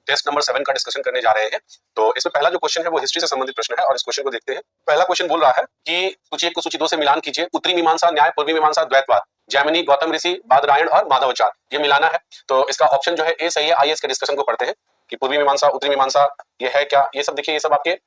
Test number 7 का discussion करने जा रहे हैं। तो इसमें पहला जो क्वेश्चन है वो हिस्ट्री से संबंधित प्रश्न है और इस क्वेश्चन को देखते हैं। पहला क्वेश्चन बोल रहा है कि सूची 1 को सूची 2 से मिलान कीजिए। उत्तरी मीमांसा न्याय, पूर्वी मीमांसा द्वैतवाद, जैमिनी, गौतम ऋषि, बादरायण और माधवाचार्य, ये मिलाना है। तो इसका ऑप्शन जो है ए सही है। आइए इसके डिस्कशन को पढ़ते हैं कि पूर्वी मीमांसा, उत्तरी मीमांसा ये है क्या। ये सब देखिए, ये सब आपके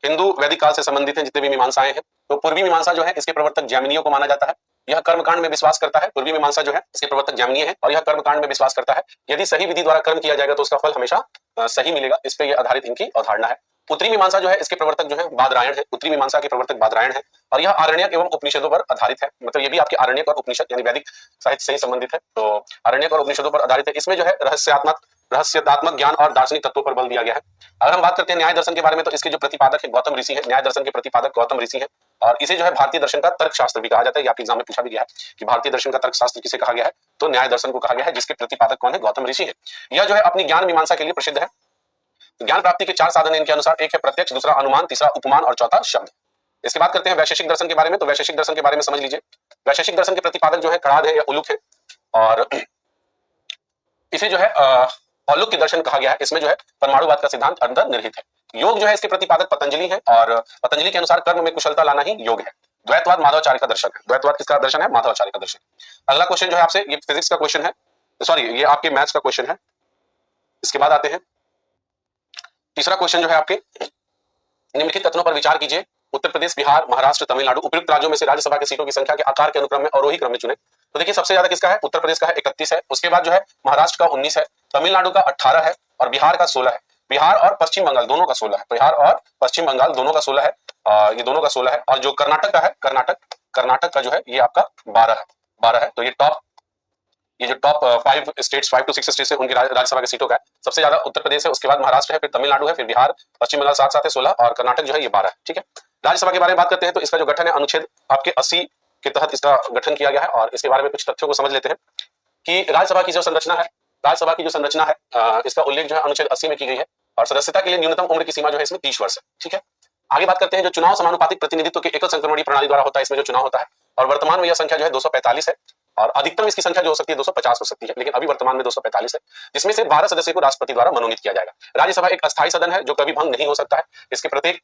हिंदू वैदिक काल से संबंधित हैं जितने भी मीमांसाएं हैं। तो पूर्वी मीमांसा जो है इसके प्रवर्तक जैमिनियों को माना जाता है। यह कर्मकांड में विश्वास करता है। पूर्वी मीमांसा जो है इसके प्रवर्तक जैमिनीय है और यह कर्मकांड में विश्वास करता है। यदि सही विधि द्वारा कर्म किया जाएगा तो उसका फल हमेशा सही मिलेगा। इस पे ये आधारित इनकी अवधारणा है। उत्तरी मीमांसा जो है इसके प्रवर्तक जो है बादरायण है। उत्तरी मीमांसा के प्रवर्तक बादरायण है और यह आरण्यक एवं उपनिषदों पर आधारित है। मतलब ये भी आपके आरण्यक और उपनिषद यानी वैदिक साहित्य से ही संबंधित है। तो आरण्यक और उपनिषदों पर आधारित है। इसमें जो है रहस्यात्मक ज्ञान और दार्शनिक तत्वों पर बल दिया गया है। अगर हम बात करते हैं न्याय दर्शन के बारे में तो इसके जो प्रतिपादक है गौतम ऋषि है। न्याय दर्शन के प्रतिपादक गौतम ऋषि है और इसे जो है भारतीय दर्शन का तर्कशास्त्र भी कहा जाता है। ये आपके एग्जाम में पूछा भी गया है कि भारतीय दर्शन का तर्कशास्त्र किसे कहा गया है, तो न्याय दर्शन को कहा गया है, जिसके प्रतिपादक कौन है, गौतम ऋषि है। यह जो है अपनी ज्ञान मीमांसा के लिए प्रसिद्ध है। ज्ञान प्राप्ति के 4 साधन इनके अनुसार, एक है प्रत्यक्ष, दूसरा अनुमान, तीसरा उपमान और चौथा शब्द। इसके बाद करते हैं वैशेषिक दर्शन के बारे में। तो वैशेषिक दर्शन के बारे में समझ लीजिए। वैशेषिक दर्शन के प्रतिपादक जो है कणाद है या उलूक है और इसे जो है औलुक के दर्शन कहा गया है। इसमें जो है परमाणुवाद का सिद्धांत अंदर निहित है। योग जो है इसके प्रतिपादक पतंजलि है और पतंजलि के अनुसार कर्म में कुशलता लाना ही योग है। द्वैतवाद माधवाचार्य का दर्शन है। द्वैतवाद किसका दर्शन है, माधवाचार्य का दर्शन। अगला क्वेश्चन जो है आपसे, ये फिजिक्स का क्वेश्चन है, सॉरी ये आपके मैथ्स का क्वेश्चन है। इसके बाद आते हैं तीसरा क्वेश्चन जो है आपके, निम्नलिखित कथनों पर विचार कीजिए। उत्तर प्रदेश, बिहार, महाराष्ट्र, तमिलनाडु उपयुक्त राज्यों में से राज्यसभा की सीटों की संख्या के आकार के अनुक्रम में अवरोही क्रम में चुने। तो देखिए सबसे ज्यादा किसका है, उत्तर प्रदेश का है 31 है। उसके बाद जो है महाराष्ट्र का 19 है, तमिलनाडु का 18 है और बिहार का 16 है। बिहार और पश्चिम बंगाल दोनों का 16 है। बिहार और पश्चिम बंगाल दोनों का 16 है। ये दोनों का 16 है और जो कर्नाटक का है, कर्नाटक का जो है ये आपका 12 है। तो ये जो टॉप 5 स्टेट्स, 5 to 6 स्टेट्स है, उनकी राज्यसभा की सीटों का है। सबसे ज्यादा उत्तर प्रदेश है, उसके बाद महाराष्ट्र है, फिर तमिलनाडु है, फिर बिहार, पश्चिम बंगाल साथ साथ है 16 और कर्नाटक जो है ये 12 है। ठीक है। राज्यसभा के बारे में बात करते हैं तो इसका जो गठन है अनुच्छेद आपके 80 के तहत इसका गठन किया गया है और इसके बारे में कुछ तथ्यों को समझ लेते हैं कि राज्यसभा की जो संरचना है, इसका उल्लेख जो है अनुच्छेद 80 में की गई है और सदस्यता के लिए न्यूनतम उम्र की सीमा जो है इसमें 30 वर्ष है। ठीक है। आगे बात करते हैं जो चुनाव समानुपातिक प्रतिनिधित्व के एकल संक्रमणीय प्रणाली द्वारा होता है, इसमें जो चुनाव होता है और वर्तमान में यह संख्या जो है 245 है और अधिकतम इसकी संख्या जो हो सकती है 250 हो सकती है, लेकिन अभी वर्तमान में 245 है, जिसमें से 12 सदस्यों को राष्ट्रपति द्वारा मनोनीत किया जाएगा। राज्यसभा एक अस्थायी सदन है जो कभी भंग नहीं हो सकता है। इसके प्रत्येक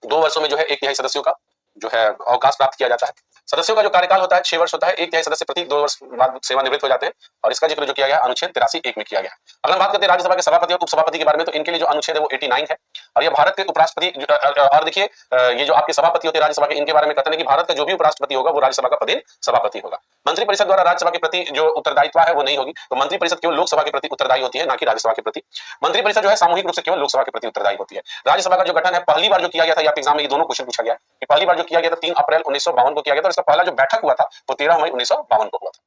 2 वर्षों में जो है 1/3 सदस्यों का जो है अवकाश प्राप्त किया जाता है। सदस्यों का जो कार्यकाल होता है 6 वर्ष होता है। 1/3 सदस्य प्रति 2 वर्ष बाद सेवानिवृत्त हो जाते हैं और इसका जिक्र जो किया गया है अनुच्छेद 83(1) में किया गया है। अगर हम बात करते हैं राज्यसभा के सभापति और उपसभापति के बारे में तो इनके लिए जो अनुच्छेद है वो 89 है और ये भारत के उपराष्ट्रपति और देखिए ये जो आपके सभापति होते हैं राज्यसभा के, इनके बारे में कथन है कि भारत का जो भी उपराष्ट्रपति होगा वो राज्यसभा का पदेन सभापति होगा। मंत्रिपरिषद द्वारा राज्यसभा के प्रति जो उत्तरदायित्व है वो नहीं होगी। तो मंत्रिपरिषद केवल लोकसभा के प्रति उत्तरदायी होती है, ना कि राज्यसभा के प्रति। मंत्रिपरिषद जो है सामूहिक रूप से केवल लोकसभा के प्रति उत्तरदायी होती है। राज्यसभा का जो गठन है पहली बार जो किया गया था, आपके एग्जाम में ये दोनों क्वेश्चन पूछा गया है। पहली बार जो किया गया था 3 अप्रैल 1952 को किया गया था। इसका पहला जो बैठक हुआ था वो 13 मई 1952 को हुआ था।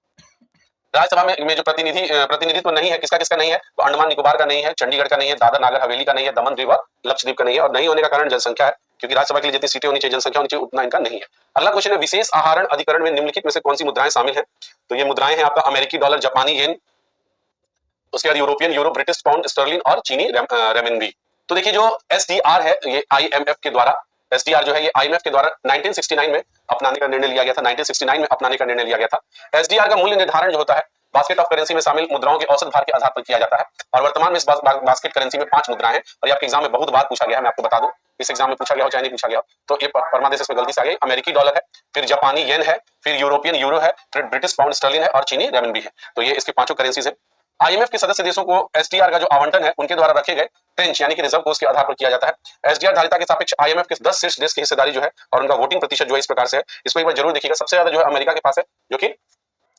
राज्यसभा में जो प्रतिनिधित्व नहीं है, किसका किसका नहीं है, तो अंडमान निकोबार का नहीं है, चंडीगढ़ का नहीं है, दादर नागर हवेली का नहीं है, दमन द्वीप और लक्षद्वीप का नहीं है और नहीं होने का कारण जनसंख्या है, क्योंकि राज्यसभा के लिए जितनी सीटें होनी चाहिए, जनसंख्या होनी चाहिए, उतना इनका नहीं है। अगला क्वेश्चन है विशेष आहरण अधिकरण में निम्नलिखित में से कौन सी मुद्राएं शामिल है। तो ये मुद्राएं हैं आपका अमेरिकी डॉलर, जापानी येन, उसके बाद European euro, British pound Stalin और चीनी रेमनबी। तो देखिए जो एसडीआर है ये आईएमएफ के द्वारा, एसडीआर जो है ये आईएमएफ के द्वारा 1969 में अपनाने का निर्णय लिया गया था। 1969 में अपनाने का निर्णय लिया गया था। एसडीआर का मूल्य निर्धारण जो होता है बास्केट ऑफ करेंसी में शामिल मुद्राओं के औसत भार के आधार पर किया जाता है और वर्तमान में इस बास्केट करेंसी में 5 मुद्राएं हैं और ये आपके एग्जाम में बहुत बार पूछा गया है। मैं आपको बता दूं, इस एग्जाम में पूछा गया हो चाहे नहीं पूछा गया हो, तो ये परमादेश इसमें गलती से आ गई। अमेरिकी डॉलर है, फिर जापानी येन है, फिर यूरोपियन यूरो है, फिर ब्रिटिश पाउंड स्टर्लिन है और चीनी रेमनबी है। तो ये इसके 5 करेंसीज है। आईएमएफ के सदस्य देशों को एसडीआर का जो आवंटन है उनके द्वारा रखे गए ट्रेंच यानी कि रिजर्व कोष के आधार पर किया जाता है। एसडीआर धारिता के सापेक्ष आईएमएफ के 10 शीर्ष देश की हिस्सेदारी जो है और उनका वोटिंग प्रतिशत जो है इस प्रकार से है। इसको एक बार जरूर देखिएगा। सबसे ज्यादा जो है अमेरिका के पास है जो कि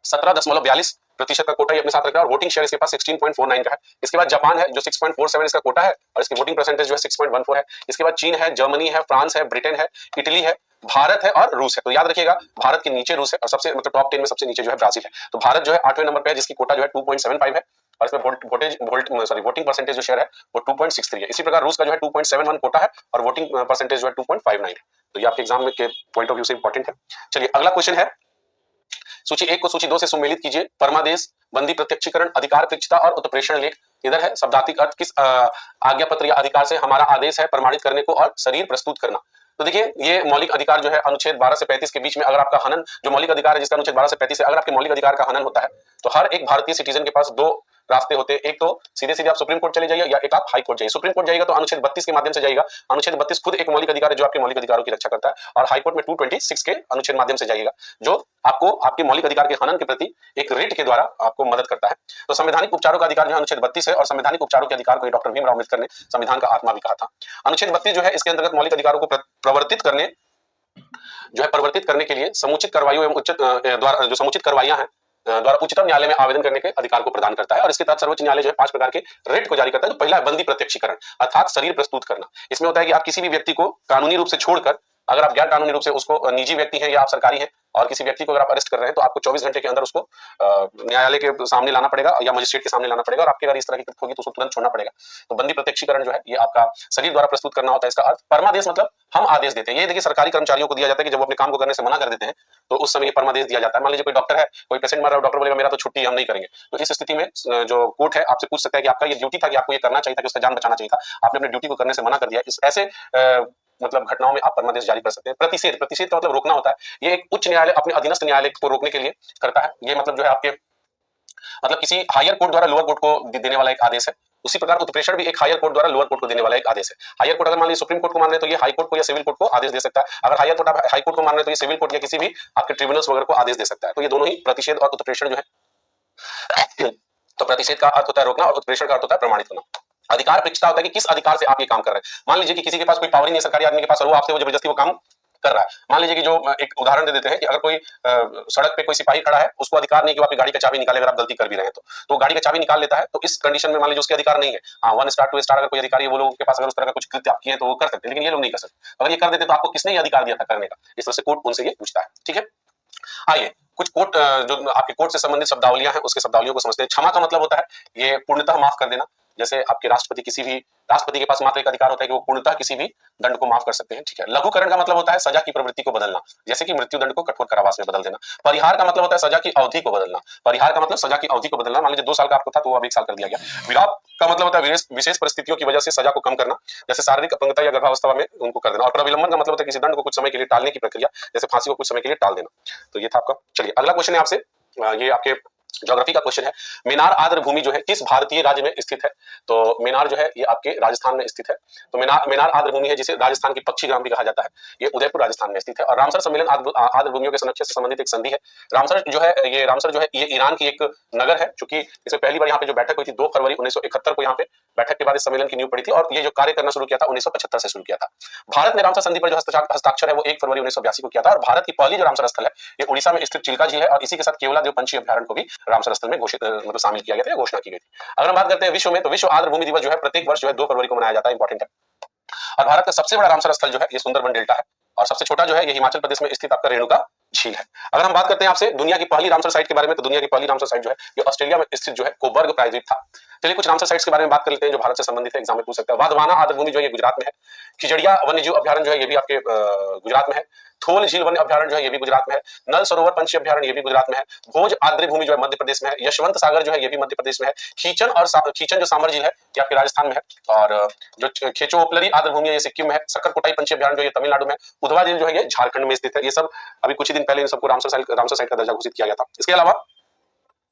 17.42% का कोटा अपने साथ रखा है और वोटिंग शेयर इसके पास 16.49 का है। इसके बाद जापान है जो 6.47 इसका कोटा है और इसकी वोटिंग परसेंटेज जो है 6.14 है। इसके बाद चीन है, जर्मनी है, फ्रांस है, ब्रिटेन है, इटली है, भारत है और रूस है। तो याद रखिएगा भारत के नीचे रूस है और सबसे मतलब टॉप 10 में सबसे नीचे जो है ब्राजील है। तो भारत जो है 8वें नंबर पे है जिसकी कोटा जो है 2.75 है और इसमें वोटिंग परसेंटेज जो शेयर है वो 2.63 है। इसी प्रकार रूस का जो है 2.71 कोटा है और वोटिंग परसेंटेज जो है 2.59 है। तो ये आपके एग्जाम के पॉइंट ऑफ व्यू से इंपॉर्टेंट है। चलिए अगला क्वेश्चन है, सूची 1 को सूची 2 से सुमेलित कीजिए। परमादेश, बंदी प्रत्यक्षीकरण, अधिकार पृच्छता और उत्प्रेषण लेख। इधर है शब्दार्थिक अर्थ, किस आज्ञा पत्र या अधिकार से हमारा आदेश है प्रमाणित करने को और शरीर प्रस्तुत करना। तो देखिए ये मौलिक अधिकार जो है अनुच्छेद 12 से 35 के बीच में अगर आपका हनन जो मौलिक अधिकार है जिसका अनुच्छेद 12 से 35 है, अगर आपके मौलिक अधिकार का हनन होता है तो हर एक भारतीय सिटीजन के पास 2 रास्ते होते हैं, एक तो सीधे सीधे आप सुप्रीम कोर्ट चले जाइए या एक आप हाई कोर्ट जाइए। सुप्रीम कोर्ट जाइएगा तो अनुच्छेद 32 के माध्यम से जाइएगा, अनुच्छेद 32 खुद एक मौलिक अधिकार है जो आपके मौलिक अधिकारों की रक्षा करता है, और हाई कोर्ट में 226 के अनुच्छेद माध्यम से जाइएगा जो आपको आपके मौलिक अधिकार के हनन के प्रति एक रिट के द्वारा आपको मदद करता है। तो संवैधानिक उपचारों का अधिकार जो है अनुच्छेद 32 है, और संवैधानिक उपचारों के अधिकार को डॉक्टर भीमराव अम्बेडकर ने संविधान का आत्मा भी कहा था। अनुच्छेद 32 जो है इसके अंतर्गत मौलिक अधिकारों को परिवर्तित करने के लिए समुचित कार्रवाई एवं उचित द्वारा जो समुचित कार्रवाइयां हैं द्वारा उच्चतम न्यायालय में आवेदन करने के अधिकार को प्रदान करता है। और इसके तहत सर्वोच्च न्यायालय जो है 5 प्रकार के रेट को जारी करता है। जो पहला है बंदी प्रत्यक्षीकरण, अर्थात शरीर प्रस्तुत करना। इसमें होता है कि आप किसी भी व्यक्ति को कानूनी रूप से छोड़कर, अगर आप गैर कानूनी रूप से उसको निजी व्यक्ति हैं या आप सरकारी हैं और किसी व्यक्ति को अगर आप अरेस्ट कर रहे हैं तो आपको 24 घंटे के अंदर उसको न्यायालय के सामने लाना पड़ेगा या मजिस्ट्रेट के सामने लाना पड़ेगा, और आपके अगर इस तरह की कृत्य होगी तो उसको तुरंत छोड़ना पड़ेगा। तो बंदी प्रत्यक्षीकरण जो है ये आपका शरीर द्वारा प्रस्तुत करना होता है। इसका अर्थ परमादेश मतलब हम आदेश देते हैं। ये देखिए सरकारी कर्मचारियों को दिया जाता है कि जब वो अपने काम को करने से मना कर देते हैं तो उस समय परमादेश दिया जाता है। मान लीजिए कोई डॉक्टर है, कोई पेशेंट मर रहा है, डॉक्टर बोलेगा मेरा तो छुट्टी हम नहीं करेंगे, तो इस स्थिति में जो कोर्ट है आपसे पूछ सकता है कि आपका ये ड्यूटी था कि आपको ये करना चाहिए था कि उसका जान बचाना चाहिए था, आपने अपनी ड्यूटी को करने से मना कर दिया। इस ऐसे मतलब घटनाओं में आप परमादेश जारी कर सकते हैं। प्रतिषेध, प्रतिषेध का मतलब रोकना होता है। ये एक उच्च न्यायालय अपने अधीनस्थ न्यायालय को रोकने के लिए करता है। ये मतलब जो है आपके मतलब किसी हायर कोर्ट द्वारा लोअर कोर्ट को देने वाला एक आदेश है। उसी प्रकार उत्प्रेषण भी एक हायर कोर्ट द्वारा लोअर कोर्ट को देने वाला एक आदेश है। हायर कोर्ट अगर मान लीजिए सुप्रीम कोर्ट को मान रहे तो ये हाई कोर्ट को या सिविल कोर्ट को आदेश दे सकता है। अगर हायर कोर्ट हाई कोर्ट को मान रहे तो ये सिविल कोर्ट या किसी भी आपके ट्रिब्यूनल्स वगैरह को आदेश दे सकता है। तो ये दोनों ही प्रतिषेध और उत्प्रेषण जो है तो प्रतिषेध का अर्थ होता है रोकना और उत्प्रेषण का अर्थ होता है प्रमाणित होना। अधिकार परीक्षता होता है कि किस अधिकार से आप ये काम कर रहे हैं। मान लीजिए कि किसी के पास कोई पावर ही नहीं, सरकारी आदमी के पास, और वो आपसे वो जबरदस्ती वो काम कर रहा है। मान लीजिए कि जो एक उदाहरण दे देते हैं कि अगर कोई सड़क पे कोई सिपाही खड़ा है, उसको अधिकार नहीं कि वो आपकी गाड़ी का चाबी निकाले अगर आप गलती कर भी रहे हैं तो गाड़ी का चाबी निकाल लेता है। तो इस कंडीशन में मान लीजिए उसके अधिकार नहीं है। हाँ, 1 स्टार 2 स्टार अगर कोई अधिकारी है वो लोगों के पास अगर उस तरह का कुछ कृत्य आप किए तो वो कर सकते हैं, लेकिन ये लोग नहीं कर सकते। अगर ये कर देते तो आपको किसने ये अधिकार दिया था करने का? इस तरह से कोर्ट उनसे ये पूछता है। ठीक है, आइए कुछ कोर्ट जो आपके कोर्ट से संबंधित शब्दावलियां हैं उसके शब्दावलियों को समझते हैं। क्षमा का मतलब होता है ये पूर्णतः माफ कर देना। जैसे आपके राष्ट्रपति के पास मात्र एक अधिकार होता है कि वो पूर्णतः किसी भी दंड को माफ कर सकते हैं। ठीक है। लघुकरण का मतलब होता है सजा की प्रवृत्ति को बदलना, जैसे कि मृत्यु दंड को कठोर कारावास में बदल देना। परिहार का मतलब होता है सजा की अवधि को बदलना। परिहार का मतलब सजा की अवधि को बदलना। मान लीजिए 2 साल का आपको था तो वो अब 1 साल कर दिया गया। विराप का मतलब होता है विशेष परिस्थितियों की वजह से सजा को कम करना, जैसे शारीरिक अपंगता या गर्भावस्था में उनको कर देना। और प्रविलंबन का मतलब होता है किसी दंड को कुछ समय के लिए टालने की प्रक्रिया, जैसे फांसी को कुछ समय के लिए टाल देना। तो ये था आपका। चलिए अगला क्वेश्चन है आपसे, ये आपके ज्योग्राफी का क्वेश्चन है। मेनार आर्द्र भूमि जो है किस भारतीय राज्य में स्थित है? तो मेनार जो है ये आपके राजस्थान में स्थित है। तो मेनार आर्द्र भूमि है जिसे राजस्थान की पक्षी ग्राम भी कहा जाता है। ये उदयपुर राजस्थान में स्थित है। और रामसर सम्मेलन आर्द्र भूमियों के संरक्षण से संबंधित एक संधि है। रामसर जो है ये ईरान की एक नगर है, चूंकि इसमें पहली बार यहाँ पे जो बैठक हुई थी 2 फरवरी 1971 को यहाँ पे बैठक के बाद इस सम्मेलन की नींव पड़ी थी, और ये जो कार्य करना शुरू किया था 1975 से शुरू किया था। भारत ने रामसर संधि पर जो हस्ताक्षर है वो 1 फरवरी 1982 को किया था। और भारत की पहली जो रामसर स्थल है ये उड़ीसा में स्थित चिल्का झील है, और इसी के साथ केवलादेव पंछी अभ्यारण्य को भी रामसर स्थल में घोषित मतलब शामिल किया गया था या घोषणा की गई थी। अगर हम बात करते हैं विश्व में, तो विश्व आर्द्र भूमि दिवस जो है प्रत्येक वर्ष जो है 2 फरवरी को मनाया जाता है। इंपॉर्टेंट है। और भारत का सबसे बड़ा रामसर स्थल जो है ये सुंदरबन डेल्टा है, और सबसे छोटा जो है ये हिमाचल प्रदेश में स्थित आपका रेणुका झील है। अगर हम बात करते हैं आपसे दुनिया की पहली रामसर साइट के बारे में, तो दुनिया की पहली रामसर साइट जो है ये ऑस्ट्रेलिया में स्थित जो है कोबर्ग प्रायद्वीप था। चलिए कुछ रामसर साइट्स के बारे में बात कर लेते हैं जो भारत से संबंधित है, एग्जाम में पूछ सकता है। वाधवाना आर्द्र भूमि जो है ये गुजरात में है। खिजड़िया वन्यजीव अभ्यारण्य जो है ये भी आपके गुजरात में है। थोल झील वन्य अभ्यारण्य जो है ये भी गुजरात में है। नल सरोवर पंछी अभ्यारण्य ये भी गुजरात में है। भोज आर्द्र भूमि जो है मध्य प्रदेश में है। यशवंत सागर जो है ये भी मध्य प्रदेश में है। खीचन जो सांभर झील है ये आपके राजस्थान में है। और जो खेचोपलरी आर्द्र भूमि है ये सिक्किम में है। सक्करकोटाई पंछी अभ्यारण्य जो है तमिलनाडु में है। उधवा झील जो है ये झारखंड में स्थित है। ये सब अभी कुछ ही दिन पहले इन सबको रामसर साइट का दर्जा घोषित किया गया था। इसके अलावा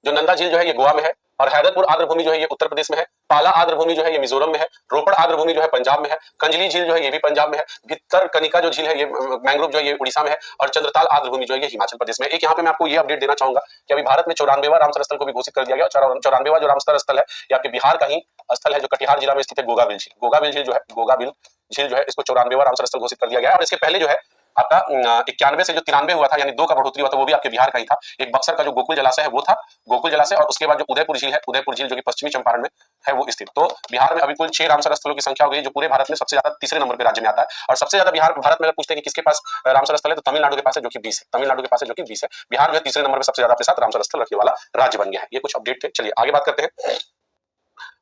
जो नंदा झील जो है ये गोवा में है। और हैदरपुर आर्द्र भूमि जो है ये उत्तर प्रदेश में है। पाला आर्द्र भूमि जो है ये मिजोरम में है। रोपड़ आर्द्र भूमि जो है पंजाब में है। कंजली झील जो है ये भी पंजाब में है। भितरकनिका जो झील है ये मैंग्रोव जो है ये उड़ीसा में है। और चंद्रताल आर्द्र भूमि जो है ये हिमाचल प्रदेश में। एक यहाँ पे मैं आपको ये अपडेट देना चाहूंगा कि अभी भारत में 94वां रामसर स्थल को भी घोषित कर दिया गया। 94वां जो रामसर स्थल है ये आपके बिहार का ही स्थल है जो कटिहार जिला में स्थित है। गोगाबिल झील जो है इसको 94वां रामसर स्थल घोषित कर दिया गया है। और इसके पहले जो है आपका 91 से जो 93 हुआ था, यानी 2 का बढ़ोतरी हुआ था, वो भी आपके बिहार का ही था। एक बक्सर का जो गोकुल जलाशय है वो था, गोकुल जलाशय। और उसके बाद जो उदयपुर झील है, उदयपुर झील जो कि पश्चिमी चंपारण में है वो स्थित। तो बिहार में अभी कुल 6 रामसर स्थलों की संख्या हो गई, जो पूरे भारत में सबसे ज्यादा तीसरे नंबर पे राज्य में आता है। और सबसे ज्यादा भारत में अगर पूछते हैं कि किसके पास रामसर स्थल है, तो तमिलनाडु के पास है जो कि 20 है। तमिलनाडु के पास है जो कि 20 है। बिहार जो है तीसरे नंबर पर सबसे ज्यादा अपने साथ रामसर स्थल रखने वाला राज्य बन गया है। ये कुछ अपडेट थे। चलिए आगे बात करते हैं।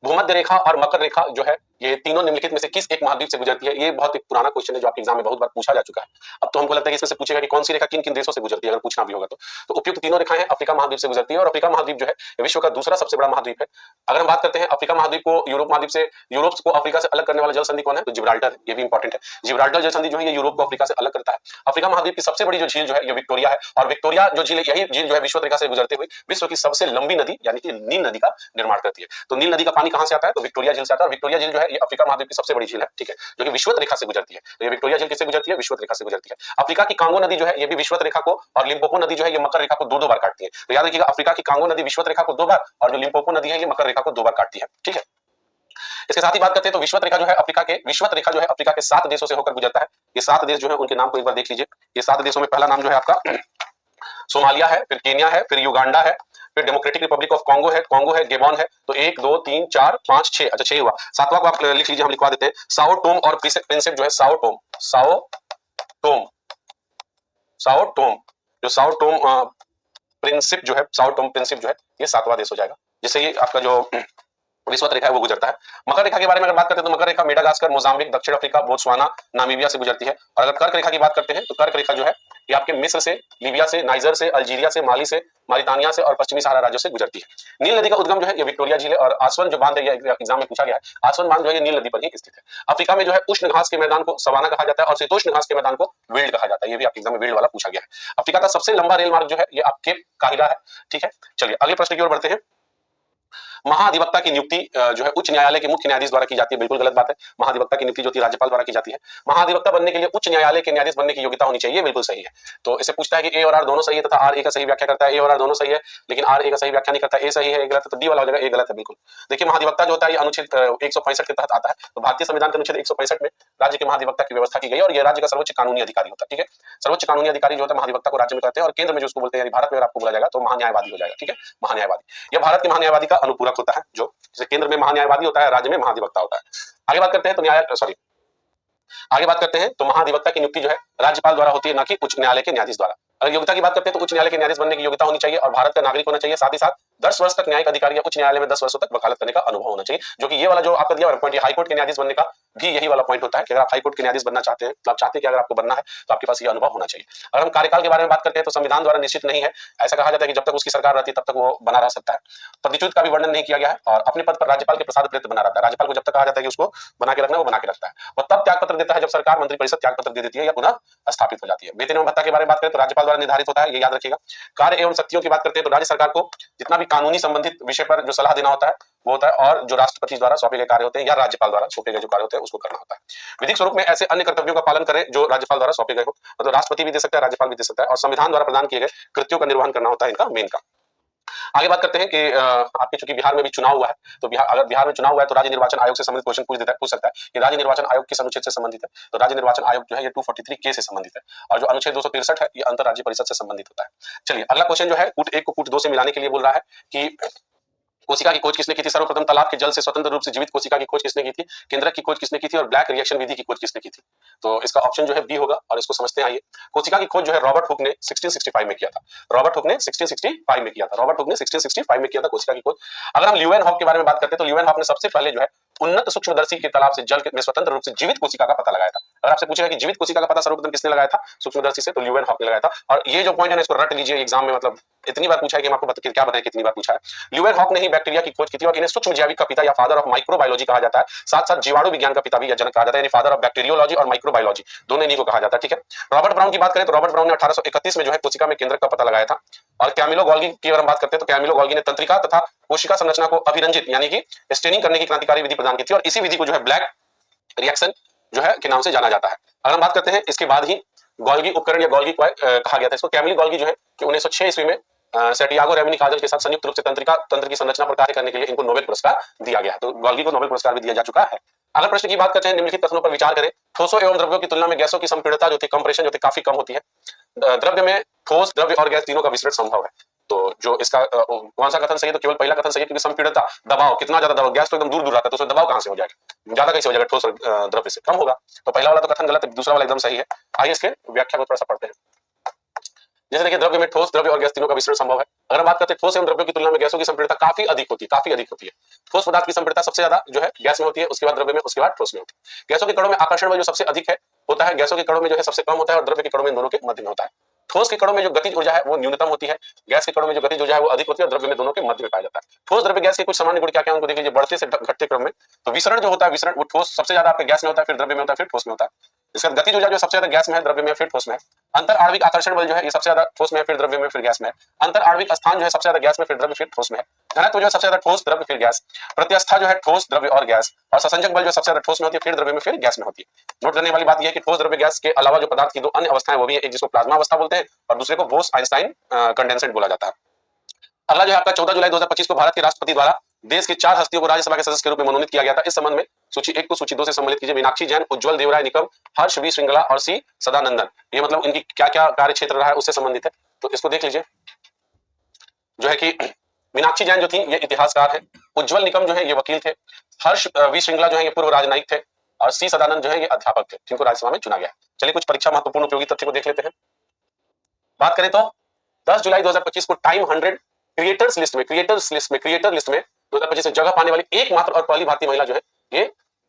भूमध्य रेखा और मकर रेखा जो है ये तीनों निम्नलिखित में से किस एक महाद्वीप से गुजरती है? ये बहुत एक पुराना क्वेश्चन है जो आपके एग्जाम में बहुत बार पूछा जा चुका है। अब तो हमको लगता है कि इसमें से पूछेगा कि कौन सी रेखा किन किन देशों से गुजरती है, अगर पूछना भी होगा तो उपयुक्त तीनों रेखाएं अफ्रीका महाद्वीप से गुजरती है और अफ्रीका महाद्वीप जो है विश्व का दूसरा सबसे बड़ा महाद्वीप है। अगर हम बात करते हैं अफ्रीका महाद्वीप को यूरोप महाद्वीप से, यूरोप को अफ्रीका से अलग करने वाला जल संधि कौन है? तो जिब्राल्टर, ये भी इंपॉर्टेंट है। जिब्राल्टर जल संधि जो है ये यूरोप को अफ्रीका से अलग करता है। अफ्रीका महाद्वीप की सबसे बड़ी जो झील जो है ये विक्टोरिया है और विक्टोरिया जो झील है यही झील जो है विश्व रेखा से गुजरते हुए विश्व की सबसे लंबी नदी यानी कि नील नदी का निर्माण करती है। तो नील नदी का पानी कहां से आता है? तो विक्टोरिया झील से आता है और विक्टोरिया झील जो है ये अफ्रीका महाद्वीप की सबसे बड़ी झील है, ठीक है, जो कि विश्व रेखा से गुजरती है। तो ये विक्टोरिया झील किससे गुजरती है? विश्व रेखा से गुजरती है। अफ्रीका की कांगो नदी जो है ये भी विश्व रेखा को और लिम्पोपो नदी जो है ये मकर रेखा को दो बार काटती है। तो याद रखिएगा अफ्रीका की कांगो नदी विश्व रेखा को 2 बार और जो लिम्पोपो नदी है ये मकर रेखा को 2 बार काटती है, ठीक है। इसके साथ ही बात करते हैं तो विश्व रेखा जो है अफ्रीका जो है अफ्रीका के 7 देशों से होकर गुजरता है। ये 7 देश जो है उनके नाम को एक बार देख लीजिए। ये 7 देशों में पहला नाम जो है आपका सोमालिया है, फिर केन्या है, फिर युगांडा है, फिर डेमोक्रेटिक रिपब्लिक ऑफ कांगो है, गेबॉन है। तो 1 2 3 4 5 6, अच्छा 6 हुआ। 7वां को आप लिख लीजिए, हम लिखवा देते हैं। साओ टोम और प्रिंसेप जो है साओ टोम जो साओ टोम प्रिंसिप जो है ये 7वां देश हो जाएगा, जिससे ये आपका जो विश्व रेखा है वो गुजरता है। मकर रेखा के बारे में अगर बात करते हैं तो मकर रेखा मेडागास्कर, मोजाम्बिक, दक्षिण अफ्रीका, बोत्सवाना, नामीबिया से गुजरती है। और अगर कर्क रेखा की बात करते हैं तो कर्क रेखा जो है ये आपके मिस्र से, लीबिया से, नाइजर से, अल्जीरिया से, माली से, मारितानिया से और पश्चिमी सहारा राज्यों से गुजरती है। नील नदी का उद्गम जो है ये विक्टोरिया झील है और आसवन जो बांध है ये एग्जाम में पूछा गया है। आसवन बांध जो है ये नील नदी पर ही स्थित है। अफ्रीका में जो है उष्ण घास के मैदान को सवाना कहा जाता है और शीतोष्ण घास के मैदान को विल्ड कहा जाता है। ये भी आपके एग्जाम में विल्ड वाला पूछा गया है। अफ्रीका का सबसे लंबा रेल मार्ग जो है ये आपके काहिरा है, ठीक है। चलिए अगले प्रश्न की ओर बढ़ते हैं। महाधिवक्ता की नियुक्ति जो है उच्च न्यायालय के मुख्य न्यायाधीश द्वारा की जाती है। बिल्कुल गलत बात है। महाधिवक्ता की नियुक्ति जो होती है राज्यपाल द्वारा की जाती है। महाधिवक्ता बनने के लिए उच्च न्यायालय के न्यायाधीश बनने की योग्यता होनी चाहिए, बिल्कुल सही है। तो इसे पूछता है कि ए और आर दोनों सही है तथा आर ए का सही व्याख्या करता है। ए और आर दोनों सही है लेकिन आर ए का सही व्याख्या नहीं करता। ए सही है, ए गलत है, तो डी वाला हो जाएगा। ए गलत है बिल्कुल। देखिए महाधिवक्ता जो होता है ये अनुच्छेद 165 के तहत आता है। तो भारतीय संविधान के अनुच्छेद 165 में राज्य के महाधिवक्ता की व्यवस्था की गई और ये राज्य का सर्वोच्च कानूनी अधिकारी होता है, ठीक है। सर्वोच्च कानूनी अधिकारी जो होता है महाधिवक्ता को राज्य में कहते हैं और केंद्र में जो उसको बोलते हैं, भारत में अगर आपको बोला जाएगा तो महान्यायवादी हो जाएगा, ठीक है। महान्यायवादी यह भारत के महान्यायवादी का अनुपूरक होता है, जो जैसे केंद्र में महान्यायवादी होता है, राज्य में महाधिवक्ता होता है। आगे बात करते हैं तो आगे बात करते हैं तो महाधिवक्ता की नियुक्ति जो है राज्यपाल द्वारा होती है, ना कि उच्च न्यायालय के न्यायाधीश द्वारा। अगर योग्यता की बात करते हैं तो उच्च न्यायालय के न्यायाधीश बनने की योग्यता होनी चाहिए और भारत का नागरिक होना चाहिए। साथ ही साथ 10 वर्ष तक न्यायिक अधिकारी या उच्च न्यायालय में 10 वर्षों तक वकालत करने का अनुभव होना चाहिए, जो कि ये वाला जो आपका दिया पॉइंट हाई कोर्ट के न्यायाधीश बनने का भी यही वाला पॉइंट होता है कि अगर आप हाई कोर्ट के न्यायाधीश बनना चाहते हैं तो आप चाहते हैं कि अगर आपको बनना है तो आपके पास ये अनुभव होना चाहिए। अगर हम कार्यकाल के बारे में बात करते हैं तो संविधान द्वारा निश्चित नहीं है। ऐसा कहा जाता है कि जब तक उसकी सरकार रहती है तब तक वो बना रह सकता है। पदच्युत का भी वर्णन नहीं किया गया है और अपने पद पर राज्यपाल के प्रसाद प्रेरित बना रहता है। राज्यपाल को जब तक कहा जाता है कि उसको बना के रखना, वो बना के रखता है। वो तब त्याग पत्र देता है जब सरकार मंत्रिपरिषद त्याग पत्र दे देती है या पुनः स्थापित हो जाती है। वेतन एवं भत्ता के बारे में बात करें तो राज्यपाल द्वारा निर्धारित होता है, ये याद रखिएगा। कार्य एवं शक्तियों की बात करते हैं तो राज्य सरकार को जितना भी कानूनी संबंधित विषय पर जो सलाह देना होता है वो होता है और जो राष्ट्रपति द्वारा सौंपे गए कार्य होते हैं या राज्यपाल द्वारा सौंपे गए जो कार्य होते हैं उसको करना होता है। विधिक स्वरूप में ऐसे अन्य कर्तव्यों का पालन करें जो राज्यपाल द्वारा सौंपे गए हो, मतलब राष्ट्रपति भी दे सकता है, राज्यपाल भी दे सकता है और संविधान द्वारा प्रदान किए गए कृत्यों का निर्वहन करना होता है इनका मेन काम। आगे बात करते हैं कि आपके चूंकि बिहार में भी चुनाव हुआ है तो अगर बिहार में चुनाव हुआ है तो राज्य निर्वाचन आयोग से संबंधित क्वेश्चन पूछ सकता है कि राज्य निर्वाचन आयोग किस अनुच्छेद से संबंधित है। तो राज्य निर्वाचन आयोग जो है ये 243 के से संबंधित है और जो अनुच्छेद 263 है ये अंतर राज्य परिषद से संबंधित होता है। चलिए अगला क्वेश्चन जो है कूट 1 को कूट 2 से मिलाने के लिए बोल रहा है कि कोशिका की खोज किसने की थी? सर्वप्रथम तालाब के जल से स्वतंत्र रूप से जीवित कोशिका की खोज किसने की थी? केंद्रक की खोज किसने की थी? और ब्लैक रिएक्शन विधि की खोज किसने की थी? तो इसका ऑप्शन जो है बी होगा और इसको समझते हैं आइए। कोशिका की खोज जो है रॉबर्ट हुक ने 1665 में किया था। रॉबर्ट हुक ने 1665 में किया था कोशिका की खोज। अगर हम ल्यूवेन हॉक के बारे में बात करते हैं तो ल्यूवेन हॉक ने सबसे पहले जो है उन्नत सूक्ष्मदर्शी के तालाब से जल में स्वतंत्र रूप से जीवित कोशिका का पता लगाया था। अगर आपसे पूछेगा कि जीवित कोशिका का पता सर्वप्रथम किसने लगाया था सूक्ष्मदर्शी से, तो ल्यूवेन हॉक ने लगाया था। और ये जो पॉइंट है इसको रट लीजिए एग्जाम में, मतलब इतनी बार पूछा है कि हम आपको क्या बताएं कितनी बार पूछा है। ल्यूवेन हॉक ने ही बैक्टीरिया की खोज की थी और इन्हें सूक्ष्म जैविक का पिता या फादर ऑफ माइक्रोबायोलॉजी कहा जाता है। साथ साथ जीवाणु विज्ञान का पिता भी या जनक कहा जाता है, यानी फादर ऑफ बैक्टीरियोलॉजी और माइक्रोबायोलॉजी दोनों इन्हीं को कहा जाता है, ठीक है। रॉबर्ट ब्राउन की बात करें तो रॉबर्ट ब्राउन ने 1831 में जो है कोशिका में केंद्रक का पता लगाया था। और कैमिलो गोल्गी की अगर हम बात करते हैं तो कैमिलो गोल्गी ने तंत्रिका तथा कोशिका संरचना को अभिरंजित यानी कि स्टेनिंग करने की क्रांतिकारी विधि प्रदान की थी और इसी विधि को जो है ब्लैक रिएक्शन जो है के नाम से जाना जाता है। अगर हम बात करते हैं इसके बाद ही गोल्गी उपकरण या गोल्गी कहा गया था इसको। कैमिलो गोल्गी जो है कि 1906 ईस्वी में सैंटियागो रेमिनी काजल के साथ संयुक्त रूप से तंत्र की संरचना पर कार्य करने के लिए इनको नोबेल पुरस्कार दिया गया है। तो गोल्गी को नोबेल पुरस्कार भी दिया जा चुका है। अगर प्रश्न की बात करते हैं निम्नलिखित कथनों पर विचार करें। ठोसों एवं द्रव्यों की तुलना में गैसों की संपीड़ितता जो थी कंप्रेशन जो थी काफी कम होती है। द्रव्य में ठोस द्रव्य और गैस तीनों का मिश्रण संभव है। तो जो इसका कौन सा कथन सही है? तो केवल पहला कथन सही है क्योंकि संपीड़ितता दबाव कितना ज्यादा दबाव, गैस तो एकदम दूर दूर रहता है तो उसमें दबाव कहां से हो जाएगा, ज्यादा कैसे हो जाएगा, ठोस द्रव्य से कम होगा। तो पहला वाला तो कथन गलत है, दूसरा वाला एकदम सही है। आइए इसके व्याख्या को थोड़ा सा पढ़ते हैं। जैसे देखिए द्रव्य में ठोस, द्रव्य और गैस तीनों का मिश्रण संभव है। अगर हम बात करते हैं ठोस एवं द्रव्यों की तुलना में गैसों की संपीड़ितता काफी अधिक होती है, काफी अधिक होती है। ठोस पदार्थ की संपीड़ितता सबसे ज्यादा जो है गैस में होती है, उसके बाद द्रव्य में, उसके बाद ठोस में होती है। गैसों के कणों में आकर्षण बल जो सबसे अधिक है होता है, गैसों के कणों में जो है सबसे कम होता है, और द्रव्य के कणों में दोनों के मध्य में होता है। ठोस के कणों में जो गतिज ऊर्जा है वो न्यूनतम होती है, गैस के कणों में जो गतिज ऊर्जा है वो अधिक होती है, और द्रव्य में दोनों के मध्य में पाया जाता है। ठोस द्रव्य गैस के कुछ सामान्य गुण क्या क्या उनको देख लीजिए। बढ़ते से घटते क्रम में तो विसरण जो होता है, विसरण वो ठोस सबसे ज्यादा आपके गैस में होता है, फिर द्रव्य में होता है, फिर ठोस में होता है। इसका गतिज ऊर्जा जो सबसे ज्यादा गैस में है, द्रव्य में, फिर ठोस में है। अंतर आणविक आकर्षण बल जो है ये सबसे ज्यादा ठोस में है, फिर द्रव्य में, फिर गैस में है। अंतर आणविक स्थान जो है सबसे ज्यादा गैस में, फिर द्रव्य, फिर ठोस में है। घनत्व जो है सबसे ज्यादा ठोस, द्रव्य, फिर गैस। प्रत्यवस्था जो है ठोस, द्रव्य और गैस। और संसंजक बल जो सबसे ज्यादा ठोस में होती है, फिर द्रव्य में, फिर गैस में होती है। नोट करने वाली बात यह है कि ठोस, द्रव्य, गैस के अलावा जो पदार्थ की दो अन्य अवस्थाएं वो भी है, एक जिसको प्लाज्मा अवस्था बोलते हैं और दूसरे को बोस-आइंस्टाइन कंडेंसेट बोला जाता है। अगला जो है आपका 14 जुलाई 2025 को भारत के राष्ट्रपति द्वारा देश की 4 हस्तियों को राज्यसभा के सदस्य के रूप में मनोनीत किया गया था। इस संबंध में सूची 1 को सूची 2 से सम्मिलित कीजिए। मीनाक्षी जैन, उज्जवल देवराय निकम, हर्ष वी श्रृंगला और सी सदानंदन। ये मतलब इनकी क्या क्या कार्य क्षेत्र रहा है उससे संबंधित है, तो इसको देख लीजिए। जो है कि मीनाक्षी जैन जो थी ये इतिहासकार है, उज्जवल निकम जो है ये वकील थे, हर्ष वी श्रृंगला जो है ये पूर्व राजनयिक थे, और सी सदानंद जो है ये अध्यापक थे, जिनको राज्यसभा में चुना गया। चलिए कुछ परीक्षा महत्वपूर्ण उपयोगी तथ्य को देख लेते हैं। बात करें तो 10 जुलाई 2025 को टाइम 100 क्रिएटर लिस्ट में 2025 में जगह पाने वाली एकमात्र और पहली भारतीय महिला जो है ये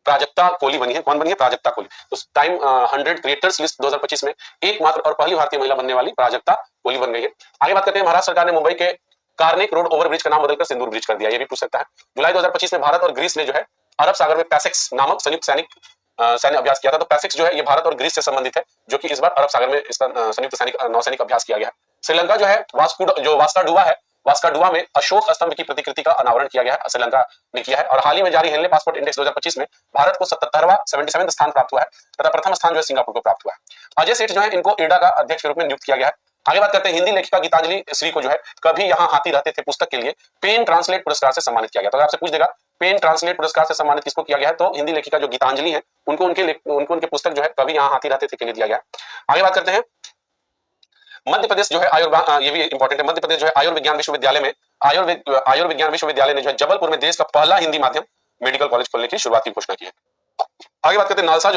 प्राजक्ता कोहली बनी है। कौन बनी है? प्राजक्ता कोहली। तो टाइम 100 क्रिएटर्स लिस्ट 2025 में एकमात्र और पहली भारतीय महिला बनने वाली प्राजक्ता कोहली बन गई है। आगे बात करते हैं, महाराष्ट्र सरकार ने मुंबई के कार्नेक रोड ओवरब्रिज का नाम बदलकर सिंदूर ब्रिज कर दिया, ये भी पूछ सकता है। जुलाई 2025 में भारत और ग्रीस ने जो है अरब सागर में पैसेक्स नामक संयुक्त सैन्य अभ्यास किया था। तो पैसेक्स जो है ये भारत और ग्रीस से संबंधित है, जो कि इस बार अरब सागर में इसका संयुक्त सैनिक नौसैनिक अभ्यास किया गया है। श्रीलंका जो है वास्का डुआ में अशोक स्तंभ की प्रतिकृति का अनावरण किया गया है, श्रीलंका ने किया है। और हाल ही में जारी हेनले पासपोर्ट इंडेक्स 2025 में भारत को 77वां स्थान प्राप्त हुआ है तथा प्रथम स्थान जो है सिंगापुर को प्राप्त हुआ है। अजय सेठ जो है इनको इरडा का अध्यक्ष के रूप में नियुक्त किया गया है। आगे बात करते हैं, हिंदी लेखिका गीतांजलि श्री को जो है कभी यहाँ हाथी रहते थे पुस्तक के लिए पेन ट्रांसलेट पुरस्कार से सम्मानित किया गया। तो आपसे पूछ देगा पेन ट्रांसलेट पुरस्कार से सम्मानित किसको किया गया है, तो हिंदी लेखिका जो गीतांजलि है उनको उनके पुस्तक जो है कभी यहाँ हाथी रहते थे के लिए दिया गया। आगे बात करते हैं, मध्य प्रदेश जो है ये भी इंपॉर्टेंट है, मध्य प्रदेश जो है आयुर्विज्ञान विश्वविद्यालय ने जो है जबलपुर में देश का पहला हिंदी माध्यम मेडिकल कॉलेज खोलने की शुरुआत की घोषणा की है। आगे बात करते हैं, नालसा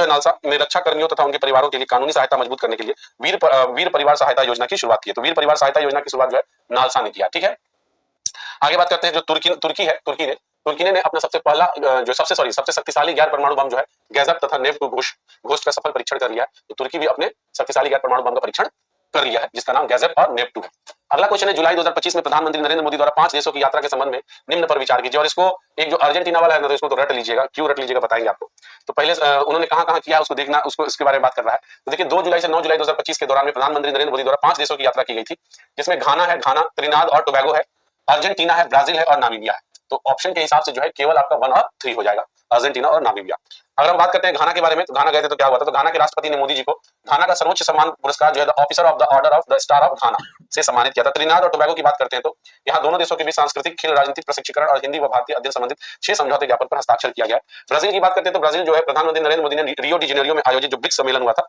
ने रक्षा कर्मियों तथा उनके परिवारों के लिए कानूनी सहायता मजबूत करने के लिए वीर परिवार सहायता योजना की शुरुआत की है। तो वीर परिवार सहायता योजना की शुरुआत जो है नालसा ने किया। ठीक है, आगे बात करते हैं, जो तुर्की ने अपना सबसे शक्तिशाली गैर परमाणु बम जो है गैजब तथा नेव को घोष का सफल परीक्षण कर लिया है। तो तुर्की भी अपने शक्तिशाली गैर परमाणु बम का परीक्षण कर लिया है, जिसका नाम गैजेब और नेप 2 है। अगला क्वेश्चन है, जुलाई 2025 में प्रधानमंत्री नरेंद्र मोदी द्वारा 5 देशों की यात्रा के संबंध में निम्न पर विचार कीजिए। और इसको एक जो अर्जेंटीना वाला है ना, तो इसको तो रट लीजिएगा, क्यों रट लीजिएगा बताएंगे आपको। तो पहले उन्होंने कहां किया उसको देखना, उसको इसके बारे में बात कर रहा है। तो देखिए 2 जुलाई से 9 जुलाई 2025 के दौरान में प्रधानमंत्री नरेंद्र मोदी द्वारा 5 देशों की यात्रा की गई थी, जिसमें घाना, त्रिनाद और टोबैगो है, अर्जेंटीना है, ब्राजील है और नामीबिया है। तो ऑप्शन के हिसाब से जो है केवल आपका 1 और 3 हो जाएगा, अर्जेंटीना और नामीबिया। अगर हम बात करते हैं घाना के बारे में, तो घाना गए थे तो क्या हुआ था, तो घाना के राष्ट्रपति ने मोदी जी को घाना का सर्वोच्च सम्मान पुरस्कार जो है officer of the order of the star of घाना से सम्मानित किया था। त्रिनाद और टोबैगो की बात करते हैं तो यहाँ दोनों देशों के बीच सांस्कृतिक, खेल, राजनीतिक प्रशिक्षण और हिंदी व भारतीय अध्ययन संबंधित 6 समझौते ज्ञापन पर हस्ताक्षर किया गया है। ब्राजील की बात करते हैं तो ब्राजील जो है प्रधानमंत्री नरेंद्र मोदी ने रियो डी जेनेरियो में आयोजित जो ब्रिक्स सम्मेलन हुआ था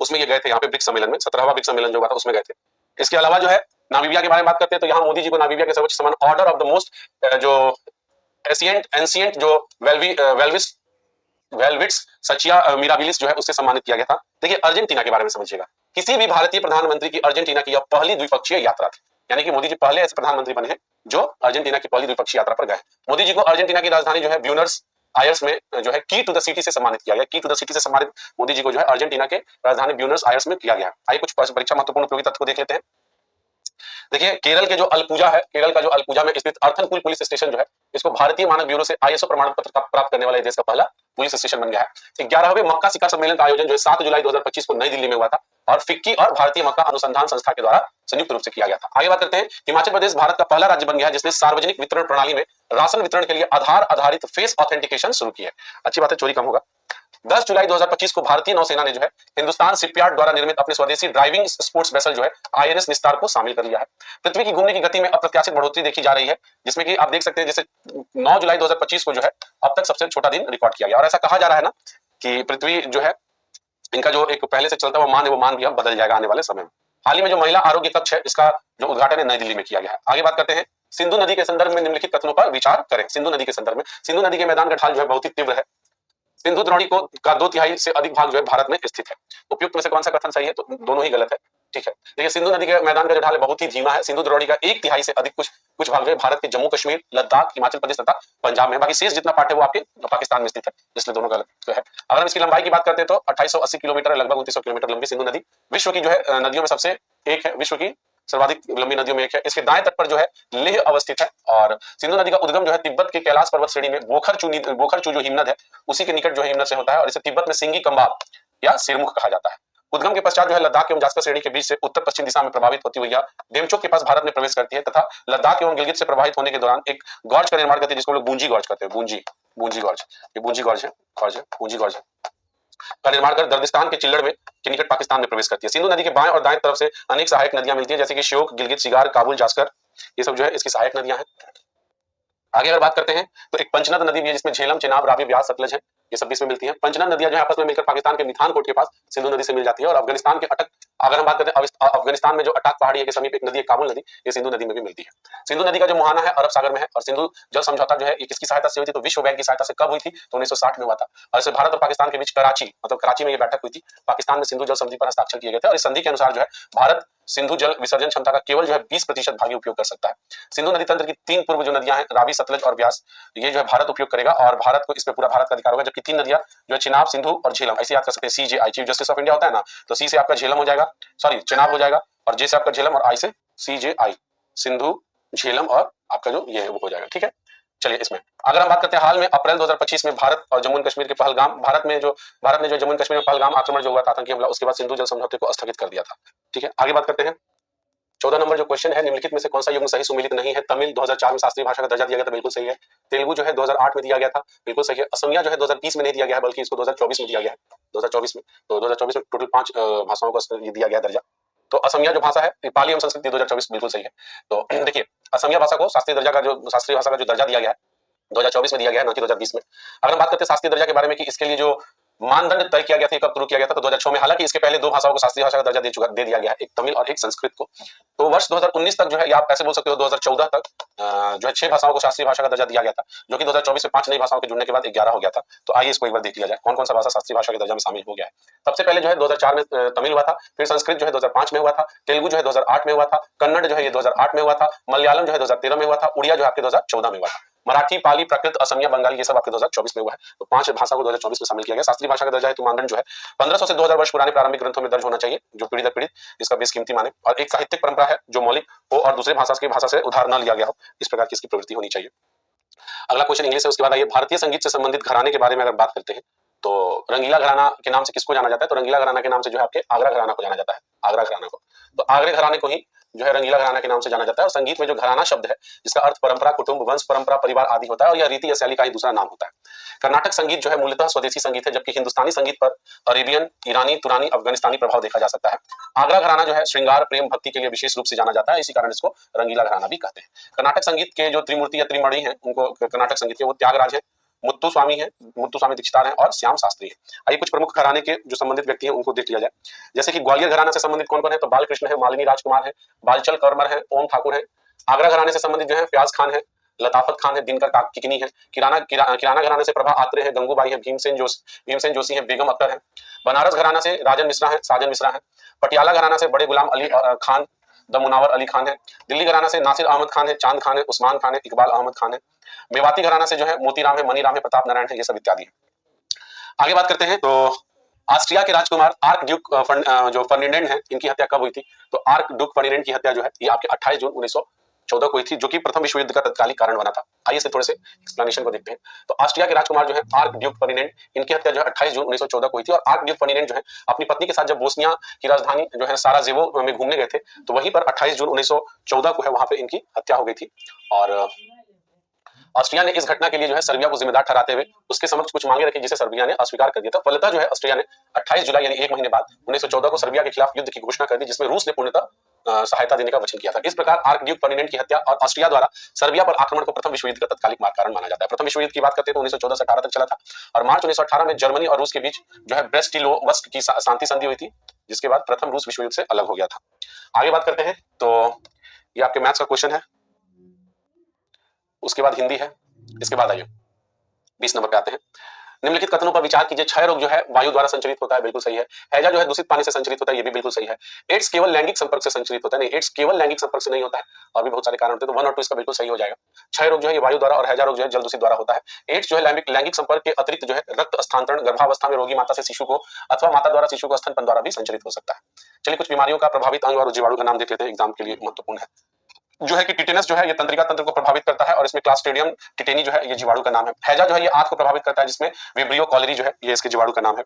उसमें ये गए थे, यहाँ पे ब्रिक्स सम्मेलन में 17वां ब्रिक्स सम्मेलन जो हुआ था उसमें गए थे। इसके अलावा जो है नामीबिया के बारे में बात करते हैं तो यहाँ मोदी जी को नामीबिया के सर्वोच्च सम्मान ऑर्डर ऑफ द मोस्ट जो एंशिएंट जो वेलविट्स सचिया मिराबिलिस जो है उससे सम्मानित किया गया था। देखिए अर्जेंटीना के बारे में समझिएगा, किसी भी भारतीय प्रधानमंत्री की अर्जेंटीना की यह पहली द्विपक्षीय यात्रा थी, यानी कि मोदी जी पहले ऐसे प्रधानमंत्री बने हैं जो अर्जेंटीना की पहली द्विपक्षीय यात्रा पर गए। मोदी जी को अर्जेंटीना की राजधानी जो है ब्यूनस आयर्स में जो है की टू द सिटी से सम्मानित किया गया। की टू द सिटी से सम्मानित मोदी जी को जो है अर्जेंटीना के राजधानी ब्यूनस आयर्स में किया गया। आइए कुछ परीक्षा महत्वपूर्ण उपयोगी तथ्य को देख लेते हैं। देखिए केरल के जो अल्पुजा है, केरल का जो अल्पुजा में स्थित अर्थनकुल पुलिस स्टेशन जो है इसको भारतीय मानक ब्यूरो से आईएसओ प्रमाण पत्र प्राप्त करने वाला देश का पहला पुलिस स्टेशन बन गया है। 11वें मक्का शिखर सम्मेलन का आयोजन जो है 7 जुलाई 2025 को नई दिल्ली में हुआ था और फिक्की और भारतीय मक्का अनुसंधान संस्था के द्वारा संयुक्त रूप से किया गया था। आगे बात करते हैं, हिमाचल प्रदेश भारत का पहला राज्य बन गया है जिसने सार्वजनिक वितरण प्रणाली में राशन वितरण के लिए आधार आधारित फेस ऑथेंटिकेशन शुरू की है। अच्छी बात है, चोरी कम होगा। 10 जुलाई 2025 को भारतीय नौसेना ने जो है हिंदुस्तान शिपयार्ड द्वारा निर्मित अपने स्वदेशी ड्राइविंग स्पोर्ट्स वेसल जो है आईएनएस निस्तार को शामिल कर लिया है। पृथ्वी की घूमने की गति में अप्रत्याशित बढ़ोतरी देखी जा रही है, जिसमें कि आप देख सकते हैं जैसे 9 जुलाई 2025 को जो है अब तक सबसे छोटा दिन रिकॉर्ड किया गया। और ऐसा कहा जा रहा है ना कि पृथ्वी जो है इनका जो एक पहले से चलता हुआ मान है वो मान भी अब बदल जाएगा आने वाले समय में। हाल ही में जो महिला आरोग्य कक्ष है इसका जो उद्घाटन है नई दिल्ली में किया गया है। आगे बात करते हैं, सिंधु नदी के संदर्भ में निम्नलिखित कथनों पर विचार करें। सिंधु नदी के संदर्भ में, सिंधु नदी के मैदान का ढाल जो है बहुत ही तीव्र है। सिंधु द्रोणी का 2/3 से अधिक भाग जो है भारत में स्थित है। उपयुक्त में से कौन सा कथन सही है, तो दोनों ही गलत है। ठीक है। देखिए सिंधु नदी के मैदान का जो ढाल है बहुत ही धीमा है। सिंधु द्रोणी का 1/3 से अधिक कुछ भाग जो है भारत के जम्मू कश्मीर, लद्दाख, हिमाचल प्रदेश तथा पंजाब में, बाकी शेष जितना पार्ट है वो आपके पाकिस्तान में स्थित है, इसलिए दोनों का जो है। अगर हम इसकी लंबाई की बात करते हैं तो 2880 किलोमीटर है, लगभग 2900 किलोमीटर लंबी सिंधु नदी विश्व की जो है नदियों में सबसे एक है, विश्व की सर्वाधिक लंबी नदियों में एक है। इसके दाएं तट पर जो है लेह अवस्थित है और सिंधु नदी का उद्गम जो है तिब्बत के कैलाश पर्वत श्रेणी में बोखरचू जो हिमनद है उसी के निकट जो है हिमनद से होता है और इसे तिब्बत में सिंगी कंबाब या सिरमुख कहा जाता है। उद्गम के पश्चात जो है लद्दाख एवं जास्कर श्रेणी के बीच से उत्तर पश्चिम दिशा में प्रभावित होती हुई डेमचोक के पास भारत में प्रवेश करती है तथा लद्दाख एवं गिलगित से प्रभावित होने के दौरान एक गॉर्ज का निर्माण करती है जिसको लोग बूंजी गॉर्ज कहते हैं। बूंजी गॉर्ज, ये बूंजी गॉर्ज है, बूंजी गॉर्ज है का निर्माण कर दर्दिस्तान के चिल्लड़ में के निकट पाकिस्तान में प्रवेश करती है। सिंधु नदी के बाएं और दाएं तरफ से अनेक सहायक नदियां मिलती है जैसे कि श्योक, गिलगित, शिगार, काबुल, जास्कर, ये सब जो है इसकी सहायक नदियां हैं। आगे अगर बात करते हैं तो एक पंचनद नदी भी है जिसमें झेलम, चेनाब, रावी, ब्यास, सतलज है, ये सब इसमें मिलती हैं। पंचनद नदियां जो है आपस में मिलकर पाकिस्तान के मिठानकोट के पास सिंधु नदी से मिल जाती है और अफगानिस्तान के अटक, अगर हम बात करते हैं अफगानिस्तान में जो अटक पहाड़ी के समीप एक नदी है काबुल नदी, ये सिंधु नदी में भी मिलती है। सिंधु नदी का जो मुहाना है अरब सागर में है और सिंधु जल समझौता जो है ये किसकी सहायता से हुई थी तो विश्व बैंक की सहायता से कब हुई थी तो 1960 में हुआ था और इसे भारत और पाकिस्तान के बीच कराची में ये बैठक हुई थी। पाकिस्तान में सिंधु जल संधि पर हस्ताक्षर किए गए थे और इस संधि के अनुसार जो है भारत सिंधु जल विसर्जन क्षमता का केवल जो है 20% भागी उपयोग कर सकता है। सिंधु नदी तंत्र की 3 पूर्व जो नदियां हैं रावी, सतलज और ब्यास, ये जो है भारत उपयोग करेगा और भारत को इसमें पूरा भारत का अधिकार होगा, जबकि 3 नदियां जो है चिनाब, सिंधु और झेलम, ऐसे याद कर सकते हैं। CJI chief justice of India होता है ना, तो सी से आपका झेलम हो जाएगा, सॉरी चिनाब हो जाएगा और जे से आपका झेलम और आई से CJI, सिंधु, झेलम और आपका जो ये है वो हो जाएगा। ठीक है, चलिए इसमें अगर हम बात करते हैं हाल में अप्रैल 2025 में भारत और जम्मू कश्मीर के पहलगाम, भारत ने जो जम्मू कश्मीर में पहलगाम आक्रमण जो हुआ था आतंकी हमला, उसके बाद सिंधु जल समझौते को स्थगित कर दिया था। ठीक है, आगे बात करते हैं। 14 नंबर जो क्वेश्चन है, निम्नलिखित में से कौन सा युग्म सही सुमेलित नहीं है? तमिल 2004 में शास्त्रीय भाषा का दर्जा दिया गया था, बिल्कुल सही है। तेलुगु जो है 2008 में दिया गया था, बिल्कुल सही है। असमिया जो है 2020 में नहीं दिया गया है बल्कि इसको 2024 में दिया गया है, 2024 में। तो 2024 में टोटल 5 भाषाओं को ये दिया गया दर्जा। तो असमिया जो भाषा है नेपाली एवं संस्कृत 2024 बिल्कुल सही है। तो देखिए असमिया भाषा को शास्त्रीय भाषा का जो दर्जा दिया गया है 2024 में दिया गया है, ना कि 2020 में। अगर हम बात करते हैं शास्त्रीय दर्जा के बारे में कि इसके लिए जो मानदंड तय किया गया था, कब शुरू किया गया था तो 2006 में। हालांकि इसके पहले 2 भाषाओं को शास्त्रीय भाषा का दर्जा दे दिया गया है, एक तमिल और एक संस्कृत को। तो वर्ष 2019 तक जो है, या आप ऐसे बोल सकते हो 2014 तक जो है 6 भाषाओं को शास्त्रीय भाषा का दर्जा दिया गया था, जो कि 2024 में 5 नई भाषाओं के जुड़ने के बाद 11 हो गया था। तो आइए इसको एक बार देख लिया जाए, कौन कौन सा भाषा शास्त्रीय भाषा के दर्जा में शामिल हो गया है। सबसे पहले जो है 2004 में तमिल हुआ था, फिर संस्कृत जो है 2005 में हुआ था, तेलुगु जो है 2008 में हुआ था, कन्नड़ जो है ये 2008 में हुआ था, मलयालम जो है 2013 में हुआ था, उड़िया जो आपके 2014 में हुआ था, मराठी, पाली, प्राकृत, असमिया, बंगाली ये सब आपके 2024 में हुआ है। तो 5 भाषा को 2024 में शामिल किया गया। शास्त्रीय भाषा का दर्जा है तो मानदंड जो है 1500 से 2000 वर्ष पुराने प्रारंभिक ग्रंथों में दर्ज होना चाहिए, जो पीढ़ी दर पीढ़ी इसका बेशकीमती माने, और एक साहित्यिक परंपरा है जो मौलिक हो और दूसरे भाषा से उधार न लिया गया हो, इस प्रकार की इसकी प्रवृत्ति होनी चाहिए। अगला क्वेश्चन इंग्लिश है, उसके बाद आइए भारतीय संगीत से संबंधित घराने के बारे में अगर बात करते हैं तो रंगीला घराना के नाम से किसको जाना जाता है? तो रंगीला घराना के नाम से जो है आपके आगरा घराना को जाना जाता है, आगरा घराना को। तो आगरे घराने को ही जो है रंगीला घराना के नाम से जाना जाता है। और संगीत में जो घराना शब्द है जिसका अर्थ परंपरा, कुटुंब, वंश परंपरा, परिवार आदि होता है और यह रीति या शैली का ही दूसरा नाम होता है। कर्नाटक संगीत जो है मूलतः स्वदेशी संगीत है, जबकि हिंदुस्तानी संगीत पर अरेबियन, ईरानी, तुरानी, अफगानिस्तानी प्रभाव देखा जा सकता है। आगरा घराना जो है श्रृंगार, प्रेम, भक्ति के लिए विशेष रूप से जाना जाता है, इसी कारण इसको रंगीला घराना भी कहते हैं। कर्नाटक संगीत के जो त्रिमूर्ति या त्रिमणि है, उनको कर्नाटक संगीत के वो त्यागराज है, मुत्तुस्वामी है, मुत्तुस्वामी दीक्षितार है और श्याम शास्त्री है। आइए कुछ प्रमुख घराने के जो संबंधित व्यक्ति हैं उनको देख लिया जाए। जैसे कि ग्वालियर घराना से संबंधित कौन कौन है? तो बालकृष्ण है, मालिनी राजकुमार है, बालचल कर्मर है, ओम ठाकुर है। आगरा घराने से संबंधित जो है फयाज खान है, लताफत खान है, दिनकर किकनी है। किराना घराने से प्रभा आत्रे है, गंगूबाई है, भीमसेन जोशी है, बेगम अख्तर है। बनारस घराना से राजन मिश्रा है, साजन मिश्रा है। पटियाला घराना से बड़े गुलाम अली खान, द मुनावर अली खान है। दिल्ली घराना से नासिर अहमद खान है, चांद खान है, उस्मान खान है, इकबाल अहमद खान है। मेवाती घराना से जो है मोतीराम है, मनीराम है, प्रताप नारायण है, ये सब इत्यादि है। आगे बात करते हैं तो ऑस्ट्रिया के राजकुमार आर्क ड्यूक जो फर्डिनेंड है, इनकी हत्या कब हुई थी? तो आर्क ड्यूक फर्डिनेंड की हत्या जो है ये आपके 28 जून 1914 को हुई थी, जो कि प्रथम विश्व युद्ध का तत्कालिक कारण बना था। आइए से थोड़े से एक्सप्लेनेशन को देखते हैं। तो ऑस्ट्रिया के राजकुमार जो है आर्क ड्यूक फर्डिनेंड, इनकी हत्या जो है 28 जून 1914 को हुई थी। और आर्क ड्यूक फर्डिनेंड जो है अपनी पत्नी के साथ जब बोस्निया की राजधानी जो है साराजेवो में घूमने गए थे, तो वहीं पर 28 जून 1914 को है वहां पे इनकी हत्या हो गई थी। और ऑस्ट्रिया ने इस घटना के लिए जो है सर्बिया को जिम्मेदार ठहराते हुए उसके समक्ष कुछ मांगे रखी, जिसे सर्बिया ने अस्वीकार कर दिया था। फलतः जो है ऑस्ट्रिया ने 28 जुलाई यानी 1 महीने बाद 1914 को सर्बिया के खिलाफ युद्ध की घोषणा कर दी, जिसमें रूस ने पूर्णतः सहायता देने का वचन किया था। इस प्रकार आर्क ड्यूक फर्डिनेंड की हत्या और ऑस्ट्रिया द्वारा सर्बिया पर आक्रमण को प्रथम विश्व युद्ध का तत्कालिक कारण माना जाता है। प्रथम विश्व युद्ध की बात करते हैं तो 1914 से 18 तक चला था और मार्च 1918 में जर्मनी और रूस के बीच जो है ब्रेस्ट-लिटोव्स्क की शांति संधि हुई थी, जिसके बाद प्रथम रूस विश्व युद्ध से अलग हो गया था। आगे बात करते हैं तो ये आपके मैथ्स का क्वेश्चन है, उसके बाद हिंदी है, इसके बाद आइए 20 नंबर पे आते हैं। निम्नलिखित कथनों पर विचार कीजिए। क्षय रोग जो है वायु द्वारा संचरित होता है, बिल्कुल सही है। हैजा जो है दूषित पानी से संचरित होता है, ये भी बिल्कुल सही है। एड्स केवल लैंगिक संपर्क से संचरित होता है, नहीं, एड्स केवल लैंगिक संपर्क से नहीं होता है, और भी बहुत सारे कारण होते हैं, तो 1 और 2 इसका बिल्कुल सही हो जाएगा। क्षय रोग जो है ये वायु द्वारा और हैजा रोग जो है जल दूषित द्वारा होता है। एड्स जो है लैंगिक संपर्क के अतिरिक्त जो है रक्त स्थानांतरण गर्भावस्था में रोगी माता से शिशु को अथवा माता द्वारा शिशु को स्तनपान द्वारा भी संचरित हो सकता है। चलिए कुछ बीमारियों का प्रभावित अंग और जीवाणु का नाम देख लेते हैं, एग्जाम के लिए महत्वपूर्ण है। जो है कि टिटेनस जो है ये तंत्रिका तंत्र को प्रभावित करता है, और इसमें क्लास्ट्रीडियम टिटेनी जो है ये जीवाणु का नाम है। हैजा जो है ये आंत को प्रभावित करता है, जिसमें विब्रियो कॉलेरी जो है ये इसके जीवाणु का नाम है।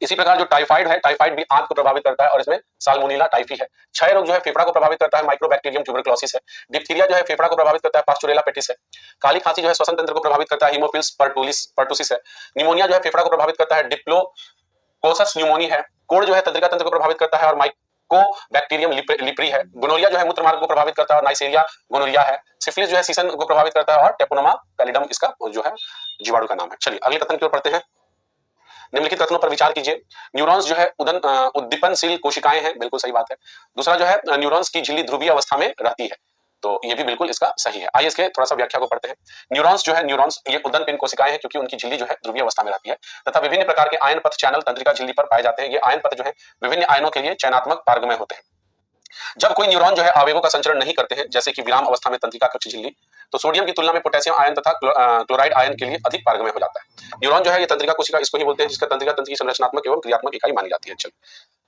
इसी प्रकार जो टाइफाइड है, टाइफाइड भी आंत को प्रभावित करता है, और इसमें साल्मोनेला टाइफी है। क्षय रोग जो है फेफड़ा को प्रभावित करता है, माइक्रोबैक्टीरियम ट्यूबरक्लोसिस है। डिप्थीरिया जो है फेफड़ा को प्रभावित करता है, पास्चुरेला पेटिस है। काली खांसी जो है श्वसन तंत्र को प्रभावित करता है, हीमोफिल्स पर्टुसिस है। निमोनिया जो है फेफड़ा को प्रभावित करता है, डिप्लोकोकस न्यूमोनी है। कोड़ जो है तंत्रिका तंत्र को प्रभावित करता है, और को बैक्टीरियम लिप्री है। गोनोरिया जो है मूत्र मार्ग को प्रभावित करता है, और नाइसेरिया गोनोरिया है। सिफिलिस जो है सीसन को प्रभावित करता है, और टेपोनोमा पैलिडम इसका जो है जीवाणु का नाम है। चलिए अगले कथन की ओर पढ़ते हैं। निम्नलिखित कथनों पर विचार कीजिए। न्यूरॉन्स जो है उद्दीपनशील कोशिकाएं हैं, बिल्कुल सही बात है। दूसरा जो है न्यूरॉन्स की झिल्ली ध्रुवीय अवस्था में रहती है, तो ये भी बिल्कुल इसका सही है। आइए इसके थोड़ा सा व्याख्या को पढ़ते हैं। न्यूरॉन्स जो है ये उद्दीपन कोशिकाएं हैं, क्योंकि उनकी झिल्ली जो है ध्रुवीय अवस्था में रहती है, तथा विभिन्न प्रकार के आयन पथ चैनल तंत्रिका झिल्ली पर पाए जाते हैं। ये आयन पथ जो है विभिन्न आयनों के लिए चयनात्मक पारगमय होते हैं। जब कोई न्यूरॉन जो है अवयवों का संचरण नहीं करते हैं, जैसे कि विराम अवस्था में तंत्रिका कक्ष झिल्ली, तो सोडियम की तुलना में पोटेशियम आयन तथा क्लोराइड आयन के लिए अधिक पारगमय हो जाता है। न्यूरॉन जो है ये तंत्रिका कोशिका इसको ही बोलते हैं, जिसका तंत्रिका तंत्र की संरचनात्मक एवं क्रियात्मक इकाई मानी जाती है। चलिए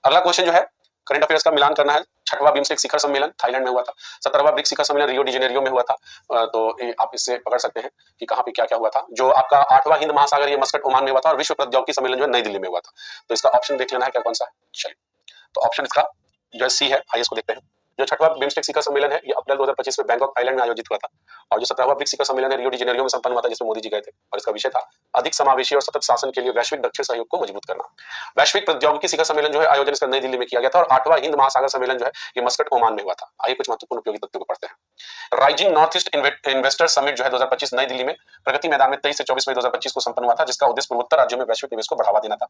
अगला क्वेश्चन जो है करंट अफेयर्स का मिलान करना है। 6वां बिम्स्टेक शिखर सम्मेलन थाईलैंड में हुआ था। 17वां ब्रिक्स शिखर सम्मेलन रियो डी जेनेरियो में हुआ था। तो आप इससे पकड़ सकते हैं कि कहाँ पे क्या क्या हुआ था। जो आपका 8वां हिंद महासागर ये मस्कट ओमान में हुआ था, और विश्व प्रौद्योगिकी सम्मेलन जो है नई दिल्ली में हुआ था। तो इसका ऑप्शन देख लेना है क्या कौन सा है। चलिए तो ऑप्शन इसका जो है सी है। आइए इसको देखते हैं। जो 6वां बिम्स्टेक शिखर सम्मेलन है ये अप्रैल 2025 में बैंकॉक थाईलैंड में आयोजित हुआ था, और जो 17वां ब्रिक्स शिखर सम्मेलन है रियो डी जेनेरियो में संपन्न हुआ था, जिसमें मोदी जी गए थे, और इसका विषय था अधिक समावेशी और सतत शासन के लिए वैश्विक दक्षिण सहयोग को मजबूत करना। वैश्विक प्रौद्योगिकी शिखर सम्मेलन जो है आयोजन इसका नई दिल्ली में किया गया था, और 8वां हिंद महासागर सम्मेलन जो है ये मस्कट ओमान में हुआ था। आइए कुछ महत्वपूर्ण उपयोगी तथ्यों को पढ़ते हैं। Rising north east investor summit जो है 2025 नई दिल्ली में प्रगति मैदान में 23 से 24 मई 2025 को संपन्न हुआ था, जिसका उद्देश्य पूर्वोत्तर राज्यों में वैश्विक निवेश को बढ़ावा देना था।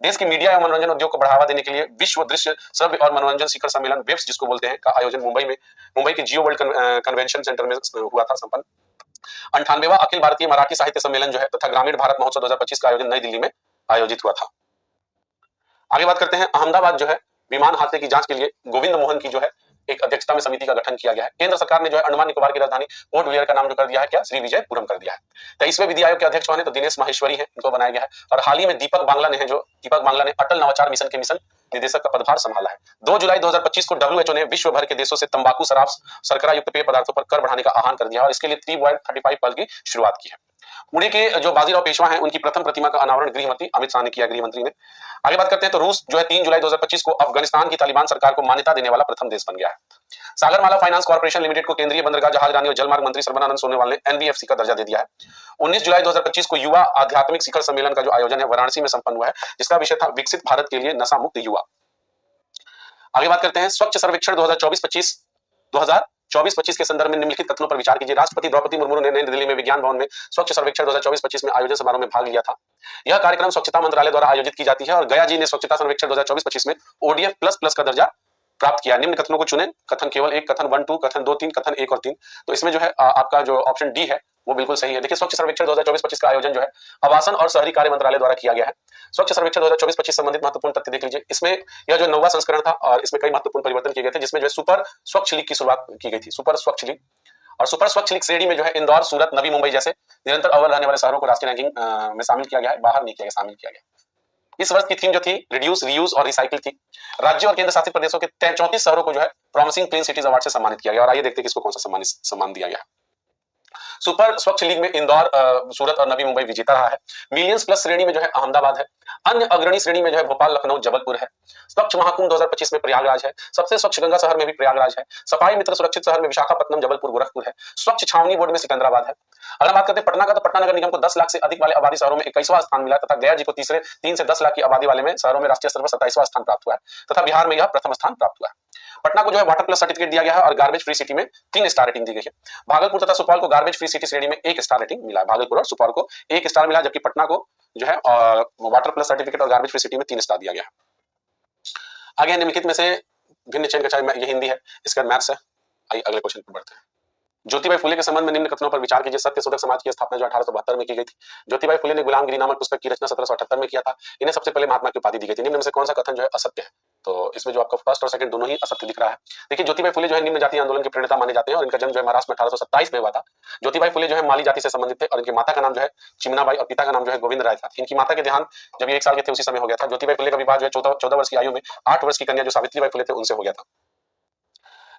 देश की मीडिया एवं मनोरंजन उद्योग को बढ़ावा देने के लिए विश्व दृश्य श्रव्य और मनोरंजन शिखर सम्मेलन वेब्स जिसको बोलते हैं का आयोजन मुंबई के जियो वर्ल्ड कन्वेंशन सेंटर में हुआ था संपन्न। 98वां अखिल भारतीय मराठी साहित्य सम्मेलन जो है तथा ग्रामीण भारत महोत्सव 2025 का आयोजन नई दिल्ली में आयोजित हुआ था। आगे बात करते हैं। अहमदाबाद जो है विमान हादसे की जांच के लिए गोविंद मोहन की जो है एक अध्यक्षता में समिति का गठन किया गया है। केंद्र सरकार ने जो है अंडमान निकोबार की राजधानी पोर्ट ब्लेयर का नाम जो कर दिया है क्या, श्री विजयपुरम कर दिया है। 23वें विधि आयोग के अध्यक्ष बने तो दिनेश माहेश्वरी है, इनको बनाया गया है। और हाल ही में दीपक बांग्ला ने अटल नवाचार मिशन के मिशन निदेशक का पदभार संभाला है। 2 जुलाई 2025 को WHO ने विश्व भर के देशों से तंबाकू, शराब, शर्करा युक्त पेय पदार्थों पर कर बढ़ाने का आह्वान कर दिया और इसके लिए 3.35 पल की शुरुआत की है। पुणे के जो बाजीराव पेशवा हैं उनकी प्रथम प्रतिमा का अनावरण गृहमंत्री अमित शाह ने किया, गृहमंत्री ने। आगे बात करते हैं तो रूस जो है 3 जुलाई 2025 को अफगानिस्तान की तालिबान सरकार को मान्यता देने वाला प्रथम देश बन गया है। सागरमाला फाइनेंस कॉर्पोरेशन लिमिटेड को केंद्रीय बंदरगाह, जहाजरानी और जलमार्ग मंत्री सर्बानंद सोनोवाल ने NBFC का दर्जा दे दिया है। 19 जुलाई 2025 को युवा आध्यात्मिक शिखर सम्मेलन का जो आयोजन है वाराणसी में संपन्न हुआ है, जिसका विषय था विकसित भारत के लिए नशा मुक्त युवा। आगे बात करते हैं स्वच्छ सर्वेक्षण 2024-25 के संदर्भ में निम्नलिखित कथनों पर विचार कीजिए। राष्ट्रपति द्रौपदी मुर्मू ने नई दिल्ली में विज्ञान भवन में स्वच्छ सर्वेक्षण 2024-25 में आयोजन समारोह में भाग लिया था। यह कार्यक्रम स्वच्छता मंत्रालय द्वारा आयोजित की जाती है और गया जी ने स्वच्छता सर्वेक्षण 2024-25 में ODF++ का दर्जा प्राप्त किया। निम्न कथनों को चुनें। कथन केवल 1, कथन 1, 2, कथन 2, 3, कथन 1 और 3। तो इसमें जो है आपका जो ऑप्शन डी है वो बिल्कुल सही है। देखिए स्वच्छ सर्वेक्षण 2024-25 का आयोजन जो है आवासन और शहरी कार्य मंत्रालय द्वारा किया गया है। स्वच्छ सर्वेक्षण 2024-25 संबंधित महत्वपूर्ण तथ्य देख लीजिए। इसमें यह जो 9वां संस्करण था और इसमें कई महत्वपूर्ण परिवर्तन किए गए थे, जिसमें जो है सुपर स्वच्छ लीग की शुरुआत की गई थी। सुपर स्वच्छ लीग और सुपर स्वच्छ लीग श्रेणी में जो है इंदौर, सूरत, नवी मुंबई जैसे निरंतर अव्वल रहने वाले शहरों को राष्ट्रीय रैंकिंग में शामिल किया गया है, बाहर नहीं किया गया, शामिल किया गया। इस वर्ष की थीम जो थी रिड्यूस, रीयूज और रिसाइकिल थी। राज्य और केंद्र शासित प्रदेशों के 34 शहरों को जो है प्रॉमिसिंग क्लीन सिटीज अवार्ड से सम्मानित किया गया। और आइए देखते हैं किसको कौन सा सम्मान दिया गया। सुपर स्वच्छ लीग में इंदौर, सूरत और नवी मुंबई विजेता रहा है। मिलियंस प्लस श्रेणी में जो है अहमदाबाद है। अन्य अग्रणी श्रेणी में जो है भोपाल, लखनऊ, जबलपुर है। स्वच्छ महाकुंभ 2025 में प्रयागराज है। सबसे स्वच्छ गंगा शहर में भी प्रयागराज है। सफाई मित्र सुरक्षित शहर में विशाखापट्टनम, जबलपुर, गोरखपुर है। स्वच्छ छावनी बोर्ड में सिकंदराबाद है। अगर बात करते हैं पटना का, तो पटना नगर निगम को 10 लाख से अधिक वाले आबादी शहरों में 21वां स्थान मिला तथा गया जी को 3 से 10 लाख की आबादी वाले में शहरों में राष्ट्रीय स्तर पर 27वां स्थान प्राप्त हुआ है तथा बिहार में यह प्रथम स्थान प्राप्त हुआ है। पटना को जो है वाटर प्लस सर्टिफिकेट दिया गया है और गार्बेज फ्री सिटी में 3 स्टार रेटिंग दी गई है। भागलपुर तथा सुपौल को गार्बेज फ्री सिटी श्रेणी में 1 स्टार रेटिंग मिला है। भागलपुर और सुपौल को 1 स्टार मिला, जबकि पटना को जो है वाटर प्लस सर्टिफिकेट और गार्बेज फ्री सिटी में 3 स्टार दिया गया है। आगे निम्नलिखित में से भिन्न चयन का, चाहे ये हिंदी है, इसका मैथ्स है। आइए अगले क्वेश्चन पर बढ़ते हैं। ज्योतिबाई फुले के संबंध में निम्न कथनों पर विचार कीजिए। सत्यशोधक समाज की स्थापना जो 1872 में की गई थी। ज्योतिबाई फुले ने गुलामगिरी नामक पुस्तक की रचना 1778 में किया था। इन्हें सबसे पहले महात्मा की उपाधि दी गई थी। निम्न में से कौन सा कथन जो है असत्य है? तो इसमें जो आपका फर्स्ट और सेकंड दोनों ही असत्य दिख रहा है। देखिए ज्योतिबाई फुले जो है निम्न जातीय आंदोलन के प्रणेता माने जाते हैं और इनका जन्म जो है महाराष्ट्र में 1827 में हुआ था। ज्योतिबाई फुले जो है माली जाति से संबंधित थे और इनकी माता का नाम जो है चिमनाबाई और पिता का नाम जो है गोविंद राय था। इनकी माता के देहांत जब ये 1 साल के थे उसी समय हो गया था। ज्योतिबाई फुले का विवाह जो है 14 वर्ष की आयु में 8 वर्ष की कन्या जो सावित्रीबाई फुले थे उनसे हो गया था।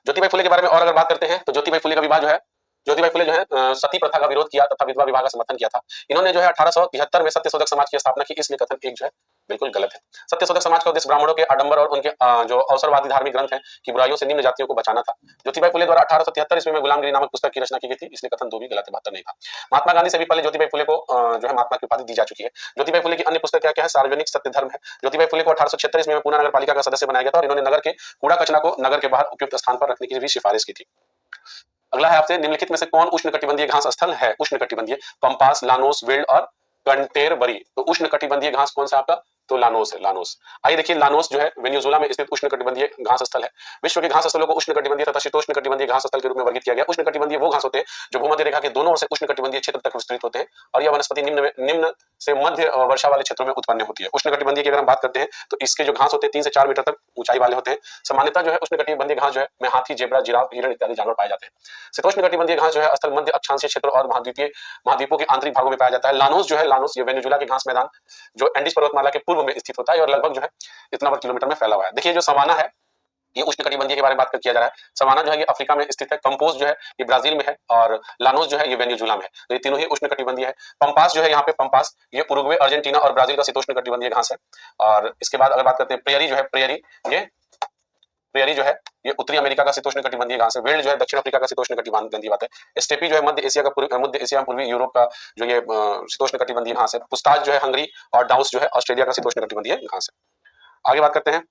ज्योतिबाई फुले के बारे में और अगर बात करते हैं तो ज्योतिबाई फुले का विवाह जो है ज्योतिबाई फुले जो है सती प्रथा का विरोध किया तथा विधवा विवाह का समर्थन किया था। इन्होंने जो है 1873 में सत्यशोधक समाज की स्थापना की, इसलिए कथन एक जो है बिल्कुल गलत है। सत्यशोधक समाज का उद्देश्य ब्राह्मणों के आडंबर और उनके जो अवसरवादी धार्मिक ग्रंथ हैं की बुराइयों से निम्न जातियों को बचाना था। ज्योतिबाई फुले द्वारा 1873 ईस्वी में गुलामगिरी नामक पुस्तक की रचना की गई थी, इसलिए कथन दो भी गलत है, बेहतर नहीं था। महात्मा गांधी से भी पहले ज्योतिबाई फुले को जो है महात्मा की उपाधि दी जा चुकी है। ज्योतिबाई फुले की अन्य पुस्तक क्या क्या है? सार्वजनिक सत्य धर्म है। ज्योतिबाई फुले को 1876 ईस्वी में पूना नगर पालिका का सदस्य बनाया गया था और इन्होंने नगर के कूड़ा कचरा को नगर के बाहर उपयुक्त स्थान पर रखने की भी सिफारिश की थी। अगला है आपसे, निम्नलिखित में से कौन उष्णकटिबंधीय घास स्थल है? उष्णकटिबंधीय पंपास, लानोस, विल्ड और कंटेरबरी। तो उष्णकटिबंधीय घास कौन सा आपका? तो लानोस है, लानोस। आइए देखिए, लानोस जो है वेनेजुएला में स्थित उष्णकटिबंधीय घास स्थल है। विश्व के घास स्थलों को उष्णकटिबंधीय तथा शीतोष्णकटिबंधीय घास स्थल के रूप में वर्गीकृत किया गया। उष्णकटिबंधीय वो घास होते हैं जो भूमध्य रेखा के दोनों ओर से उष्णकटिबंधीय क्षेत्र तक विस्तृत होते हैं और यह वनस्पति निम्न से मध्य वर्षा वाले क्षेत्रों में उत्पन्न होती है। उष्णकटिबंधीय की अगर हम बात करते हैं तो इसके जो घास होते हैं 3 से 4 मीटर तक ऊंचाई वाले होते हैं। सामान्यतः जो है उष्णकटिबंधीय घास जो है में हाथी, जेब्रा, जिराफ, हिरण इत्यादि जानवर पाए जाते हैं। शीतोष्णकटिबंधीय घास जो है स्थल मध्य अक्षांशीय क्षेत्र और महाद्वीपों के आंतरिक भागों में पाया जाता है। लानोस जो है, लानोस ये वेनेजुएला के घास मैदान जो एंडीज पर्वतमाला के पूर्व में स्थित होता है और लगभग जो है इतना किलोमीटर में फैला हुआ है। देखिए जो सवाना है ये उष्णकटिबंधीय के बारे में बात किया जा रहा है। सवाना जो है ये अफ्रीका में स्थित है। कंपोज जो है ये ब्राजील में है और लानोस जो है ये वेनेजुएला में है। तो ये तीनों ही उष्णकटिबंधीय है। पंपास जो है यहाँ पे पंपास ये उरुग्वे, अर्जेंटीना और ब्राजील का शीतोष्णकटिबंधीय घास है। और इसके बाद अगर बात करते हैं प्रेयरी जो है, प्रेयरी जो है ये उत्तरी अमेरिका का शीतोष्णकटिबंधीय घास है। वेल्ड जो है दक्षिण अफ्रीका का शीतोष्णकटिबंधीय बात है। स्टेपी जो है मध्य एशिया पूर्वी यूरोप का जो ये शीतोष्णकटिबंधीय घास है। पुस्ताज जो है हंगरी और डाउस जो है ऑस्ट्रेलिया का शीतोष्णकटिबंधीय घास है। आगे बात करते हैं,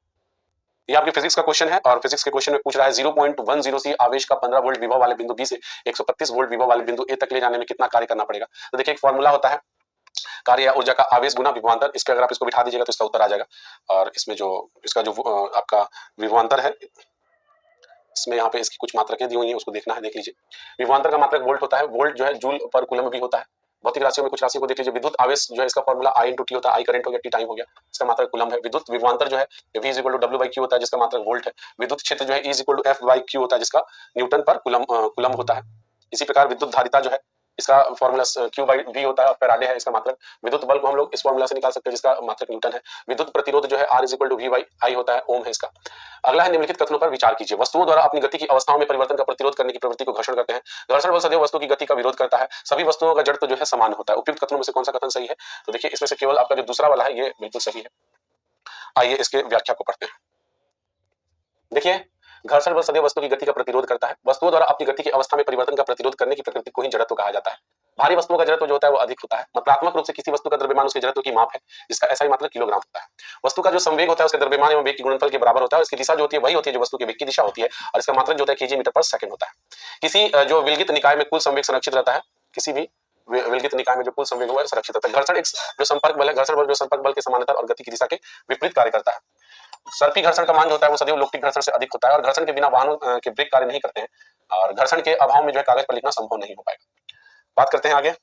ये आपके फिजिक्स का क्वेश्चन है और फिजिक्स के क्वेश्चन में पूछ रहा है 0.10 सी आवेश का 15 वोल्ट विभव वाले बिंदु बी से 135 वोल्ट विभव वाले बिंदु ए तक ले जाने में कितना कार्य करना पड़ेगा। तो देखिए एक फॉर्मूला होता है कार्य या ऊर्जा का आवेश गुना विभवांतर। इसके अगर आप इसको बिठा दीजिएगा तो इसका उत्तर आ जाएगा। और इसमें जो इसका जो आपका विभवांतर है इसमें यहाँ पे इसकी कुछ मात्रकें दी हुई हैं, उसको देखना है, देख लीजिए। विभवांतर का मात्रक वोल्ट होता है। वोल्ट जो है जूल पर कूलम भी होता है। भौतिक राशियों में कुछ राशियों को देख लीजिए। विद्युत आवेश जो है इसका फॉर्मूला I × T होता है। I करंट हो गया, T टाइम हो गया, इसका मात्रक कूलम है। विद्युत विभवांतर जो है V = W/Q होता है जिसका मात्रक वोल्ट है। विद्युत क्षेत्र जो है E = F/Q होता है जिसका न्यूटन पर कूलम होता है। इसी प्रकार विद्युत धारिता जो है इसका फॉर्मूला Q/V होता है और फैराडे है इसका मात्रक। विद्युत बल को हम लोग इस फॉर्मूला से निकाल सकते हैं जिसका मात्रक न्यूटन है। विद्युत प्रतिरोध जो है R = V/I होता है, ओम है इसका। अगला है निम्नलिखित कथनों पर विचार कीजिए। वस्तुओं द्वारा अपनी गति की अवस्थाओं में परिवर्तन का प्रतिरोध करने की प्रवृत्ति को घर्षण कहते हैं। घर्षण बल सदैव वस्तु की गति का विरोध करता है। सभी वस्तुओं का जड़ तो जो है समान होता है। उपयुक्त कथनों में से कौन सा कथन सही है? तो देखिए इसमें से केवल आपका जो दूसरा वाला है ये बिल्कुल सही है। आइए इसके व्याख्या को पढ़ते हैं। देखिए घर्षण बल सदैव वस्तु की गति का प्रतिरोध करता है। वस्तुओं द्वारा अपनी गति की अवस्था में परिवर्तन का प्रतिरोध करने की प्रकृति को ही जड़त्व कहा जाता है। भारी वस्तुओं का जड़त्व जो होता है वो अधिक होता है। मात्रात्मक रूप से किसी वस्तु का द्रव्यमान उसके जड़त्व की माप है जिसका SI मात्रक किलोग्राम होता है। वस्तु का जो संवेग होता है उसके द्रव्यमान एवं वेग के गुणनफल के बराबर होता है। इसकी दिशा जो होती है वही होती है जो वस्तु के वेग की दिशा होती है और इसका मात्रक जो होता है kg/s होता है। किसी जो विलगित निकाय में कुल संवेग संरक्षित रहता है। किसी भी विलगित निकाय में जो कुल संवेग है संरक्षित रहता है। घर्षण एक जो संपर्क बल है, घर्षण बल जो संपर्क बल के समानांतर और गति की दिशा के विपरीत कार्य करता है। सर्पी घर्षण का मान जो होता है वो सदैव लोक्टिक घर्षण से अधिक होता है और घर्षण के बिना वाहनों के ब्रेक कार्य नहीं करते हैं और घर्षण के अभाव में जो है कागज पर लिखना संभव नहीं हो पाएगा। बात करते हैं आगे।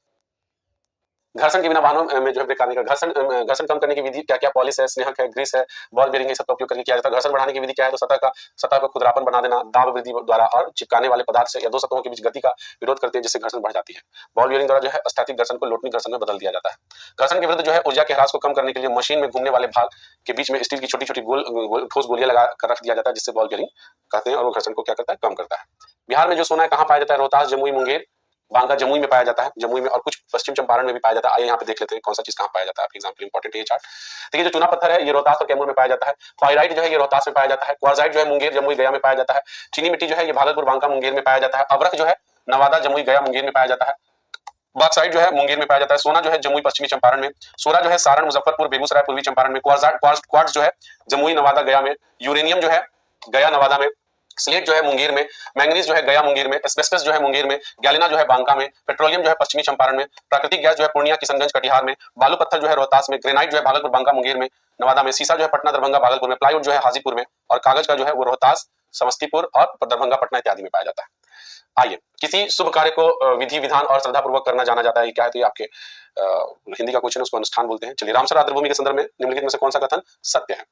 घर्षण के बिना वाहनों में जो है ब्रेक कार्य नहीं करता। घर्षण कम करने की विधि क्या क्या? पॉलिश है, स्नेहक है, ग्रीस है, बॉल बेरिंग है, सबका उपयोग करके किया जाता है। घर्षण बढ़ाने की विधि क्या है? तो सतह का खुरदरापन बना देना, दाब वृद्धि द्वारा और चिपकाने वाले पदार्थ से या दो सतहों के बीच गति का विरोध करते हैं जिससे घर्षण बढ़ जाती है। बॉल बेरिंग द्वारा जो है स्थैतिक घर्षण को लोटनिक घर्षण में बदल दिया जाता है। घर्षण के विरुद्ध जो है ऊर्जा के ह्रास को कम करने के लिए मशीन में घूमने वाले भाग के बीच में स्टील की छोटी छोटी गोल ठोस गोलियां लगा कर रख दिया जाता है जिससे बॉल बेरिंग कहते हैं और वो घर्षण को क्या करता है? कम करता है। बिहार में जो सोना है कहाँ पाया जाता है? रोहतास, जमुई, मुंगेर, बांका, जमुई में पाया जाता है। जमुई में और कुछ पश्चिम चंपारण में भी पाया जाता है। आइए यहाँ पे देख लेते हैं कौन सा चीज कहाँ पाया जाता है। एग्जाम्पल इंपॉर्टेंट है ये चार्ट। देखिए जो चूना पत्थर है ये रोहतास और कैमूर में पाया जाता है। फाइराइट जो है ये रोहतास में पाया जाता है। क्वार्जाइट जो है मुंगेर, जमुई, गया में पाया जाता है। चीनी मिट्टी जो है ये भागलपुर, बांका, मुंगेर में पाया जाता है। अवरक जो है नवादा, जमुई, गया, मुंगेर में पाया जाता है। बॉक्साइट जो है मुंगेर में पाया जाता है। सोना जो है जमुई, पश्चिमी चंपारण में। सोना जो है सारण, मुजफ्फरपुर, बेगूसराय, पूर्वी चंपारण में। क्वार्ट्ज जो है जमुई, नवादा, गया में। यूरेनियम जो है गया, नवादा में। स्लेट जो है मुंगेर में। मैंगनीज जो है गया, मुंगेर में। एस्बेस्टस जो है मुंगेर में। गैलिना जो है बांका में। पेट्रोलियम जो है पश्चिमी चंपारण में। प्राकृतिक गैस जो है पूर्णिया, किशनगंज, कटिहार में। बालू पत्थर जो है रोहतास में। ग्रेनाइट जो है भागलपुर, बांका, मुंगेर में, नवादा में। सीसा जो है पटना, दरभंगा, भागलपुर में। प्लाईवुड जो है हाजीपुर में और कागज का जो है वो रोहतास, समस्तीपुर और दरभंगा, पटना इत्यादि में पाया जाता है। आइए, किसी शुभ कार्य को विधि विधान और श्रद्धापूर्वक करना जाना जाता है, ये क्या है? तो ये आपके हिंदी का क्वेश्चन है, उसको अनुष्ठान बोलते हैं। चलिए, रामसर आर्द्रभूमि के संदर्भ में निम्नलिखित में से कौन सा कथन सत्य है?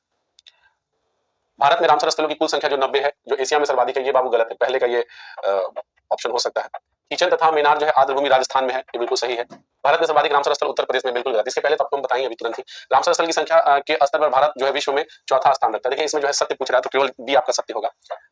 भारत में रामसर स्थलों की कुल संख्या जो 90 है, जो एशिया में सर्वाधिक है, ये बाबू गलत है। पहले का ये ऑप्शन हो सकता है। किचन तथा मीनार जो है आर्द्रभूमि राजस्थान में है, ये बिल्कुल सही है। भारत में सर्वाधिक रामसर स्थल उत्तर प्रदेश में, बिल्कुल गलत। इसके पहले तो आपको हम बताएंगे अभी तुरंत ही। रामसर स्थल की संख्या के स्तर पर भारत जो है विश्व में चौथा स्थान रखता है। देखिए, इसमें जो है सत्य पूछ रहा है, तो केवल बी आपका सत्य होगा।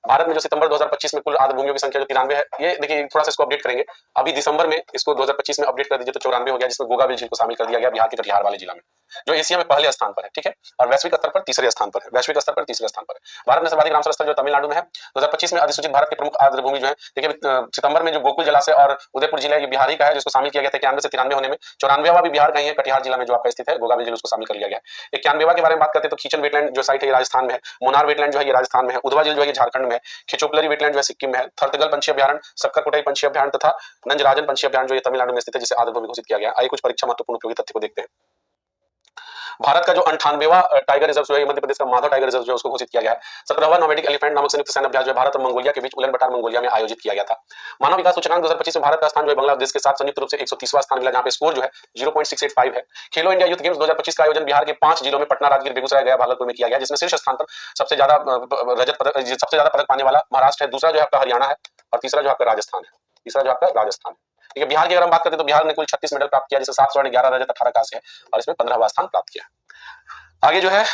भारत में जो सितंबर 2025 में कुल आर्द्रभूमियों की संख्या जो 93 है, ये देखिए थोड़ा सा इसको अपडेट करेंगे। अभी दिसंबर में इसको 2025 में अपडेट कर दीजिए तो 94 हो गया, जिसमें गोगाबिल झील को शामिल कर दिया गया बिहार के कटिहार वाले जिला में, जो एशिया में पहले स्थान पर है। ठीक है, और वैश्विक स्तर पर तीसरे स्थान पर है। वैश्विक स्तर पर तीसरे स्थान पर है। भारत में सर्वाधिक रामसर स्थल जो तमिलनाडु में है। 2025 में अधिसूचित भारत की प्रमुख आर्द्रभूमि जो है, देखिए सितंबर में जो गोकुल जलाशय और उदयपुर जिला, ये बिहार ही का है, जिसको शामिल किया गया था 91 से 93 होने में। 94वां भी बिहार का ही है, कटिहार जिला में जो आपका स्थित है, गोगाबिल जिला, उसको शामिल कर लिया गया है। 91वां के बारे में बात करते हैं तो खीचन वेटलैंड जो साइट है, ये राजस्थान में है। मुनार वेटलैंड जो है, ये राजस्थान में है। उधवा झील जो है, ये झारखंड में है। खिचोपलरी वेटलैंड जो है, सिक्किम में है। थर्तगल पंछी अभ्यारण्य, सक्करकोटई पंछी अभ्यारण्य तथा नंजराजन पंछी अभ्यारण्य जो ये तमिलनाडु में स्थित है, जिसे आर्द्रभूमि घोषित किया गया है। आइए कुछ परीक्षा महत्वपूर्ण उपयोगी तथ्य को देखते हैं। भारत का जो 98वां टाइगर रिजर्व जो है, मध्य प्रदेश का माधव टाइगर रिजर्व जो है, उसको घोषित किया गया है। 17वां नोमैडिक एलिफेंट नामक संयुक्त सैन्य अभ्यास जो है, भारत और मंगोलिया के बीच उलन बटार मंगोलिया में आयोजित किया गया था। मानव विकास सूचकांक 2025 में भारत का स्थान जो है बांग्लादेश के साथ संयुक्त रूप से 130वां स्थान मिला, जहां पे स्कोर जो है 0.685 है। खेलो इंडिया यूथ गेम्स 2025 का आयोजन बिहार के 5 जिलों में पटना, राजगीर, बेगूसराय, गया, भागलपुर में किया गया, जिसमें शीर्ष स्थान पर सबसे ज्यादा पदक पाने वाला महाराष्ट्र है, दूसरा जो है आपका हरियाणा है, और तीसरा जो आपका राजस्थान है। तीसरा जो आपका राजस्थान है। ठीक है, बिहार की अगर हम बात करते हैं तो बिहार ने कुल 36 मेडल प्राप्त किया, जिसमें 7 स्वर्ण, 11 रजत, 18 कांस्य है, और इसमें 15वां स्थान प्राप्त किया। आगे जो है,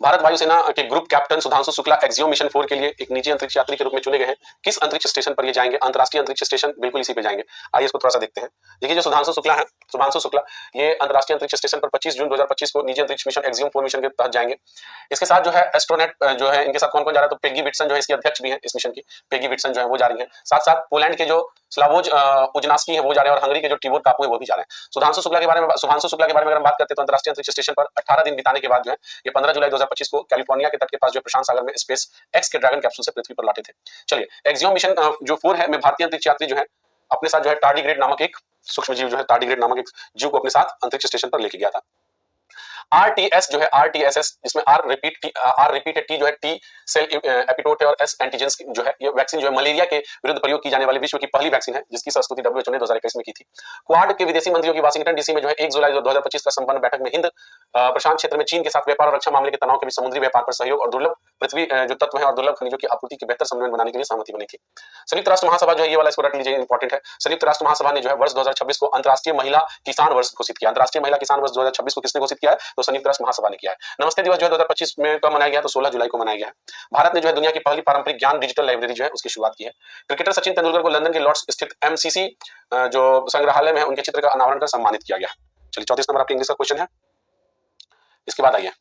भारत वायुसेना के group captain Sudhanshu Shukla axiom mission 4 के लिए एक निजी अंतरिक्ष यात्री के रूप में चुने गए हैं। किस अंतरिक्ष स्टेशन पर ये जाएंगे? अंतर्राष्ट्रीय अंतरिक्ष स्टेशन, बिल्कुल इसी पे जाएंगे। आइए इसको थोड़ा सा देखते हैं। देखिए, जो सुधांशु शुक्ला है, सुधांशु शुक्ला, ये अंतर्राष्ट्रीय अंतरिक्ष स्टेशन पर 25 जून 2025 को निजी अंतरिक्ष मिशन एक्सियोम 4 मिशन के तहत जाएंगे। इसके साथ जो है एस्ट्रोनेट जो है, इनके साथ कौन कौन जा रहा है? तो पेगी विट्सन जो है इसकी अध्यक्ष भी है, इस मिशन की। पेगी विट्सन जो है वो जा रही है। साथ साथ पोलैंड के जो स्लावोज उजनास्की है वो जा रहे हैं, और हंगरी के जो टिबोर टापू है वो भी जा रहे हैं। सुधांशु शुक्ला के बारे में अगर हम बात करते हैं तो अंतर्राष्ट्रीय अंतरिक्ष स्टेशन पर 18 दिन बिताने के बाद जो है, ये 15 जुलाई 2025 को कैलिफोर्निया के तट के पास जो प्रशांत सागर में स्पेस एक्स के ड्रैगन कैप्सूल से पृथ्वी पर लौटे थे। चलिए, एक्सियोम मिशन जो 4 है में भारतीय अंतरिक्ष यात्री जो है अपने साथ जो है टार्डिग्रेड नामक एक सूक्ष्म जीव जो है, टार्डिग्रेड नामक एक जीव को अपने साथ अंतरिक्ष स्टेशन पर लेके गया था। आरटीएस जो है, आरटीएसएस, जिसमें आर रिपीट है, टी जो है टी सेल एपिटोट है, और एस एंटीजेंस जो है, ये वैक्सीन जो है मलेरिया के विरुद्ध प्रयोग की जाने वाली विश्व की पहली वैक्सीन है, जिसकी संस्तुति डब्ल्यूएचओ ने 2021 में की थी। क्वाड के विदेशी मंत्रियों की वाशिंगटन डीसी में जो है 1 जुलाई 2025 का संपन्न बैठक में हिंद प्रशांत क्षेत्र में चीन के साथ व्यापार और रक्षा मामले के तनाव के बीच समुद्री व्यापार पर सहयोग और दुर्लभ पृथ्वी जो तत्व है और दुर्लभ खनिजों की आपूर्ति के बेहतर समन्वय बनाने के लिए सहमति बनी थी। संयुक्त राष्ट्र महासभा जो है, ये वाला इसको रट लीजिए, इंपॉर्टेंट है। संयुक्त राष्ट्र महासभा ने जो है वर्ष 2026 को अंतर्राष्ट्रीय महिला किसान वर्ष घोषित किया। अंतर्राष्ट्रीय महिला किसान वर्ष 2026 को किसने घोषित किया है? तो संयुक्त राष्ट्र महासभा ने किया है। नमस्ते दिवस जो है 2025 में कब मनाया गया? तो 16 जुलाई को मनाया गया है। भारत ने जो है दुनिया की पहली पारंपरिक ज्ञान डिजिटल लाइब्रेरी जो है उसकी शुरुआत की है। क्रिकेटर सचिन तेंदुलकर को लंदन के लॉर्ड्स स्थित एमसीसी जो संग्रहालय में है, उनके चित्र का अनावरण कर सम्मानित किया गया। चलिए, 34 नंबर आपके इंग्लिश का क्वेश्चन है। इसके बाद आइए,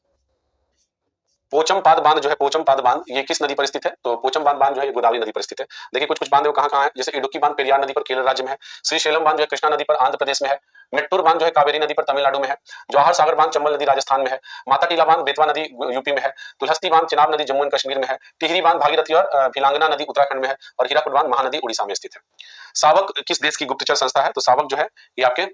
पोचमपाद बांध जो है, पोचमपाद बांध ये किस नदी पर स्थित है? तो पोचमपाद बांध जो है, ये गोदावरी नदी पर स्थित है। देखिए, कुछ बांध है कहां-कहां है, जैसे इडुक्की बांध पेरियार नदी पर केरल राज्य में है। श्रीशैलम बांध जो है कृष्णा नदी पर आंध्र प्रदेश में है। मेट्टूर बांध जो है कावेरी नदी पर तमिलनाडु में है। जवाहर सागर बांध चंबल नदी राजस्थान में है। माता टीला बांध बेतवा नदी यूपी में है। तुलहस्ती बांध चिनाब नदी जम्मू एंड कश्मीर में है। टिहरी बांध भागीरथी और भिलांगना नदी उत्तराखंड में है। और हीराकुद बांध महानदी उड़ीसा में स्थित है। सावक किस देश की गुप्तचर संस्था है? तो सावक जो है ये आपके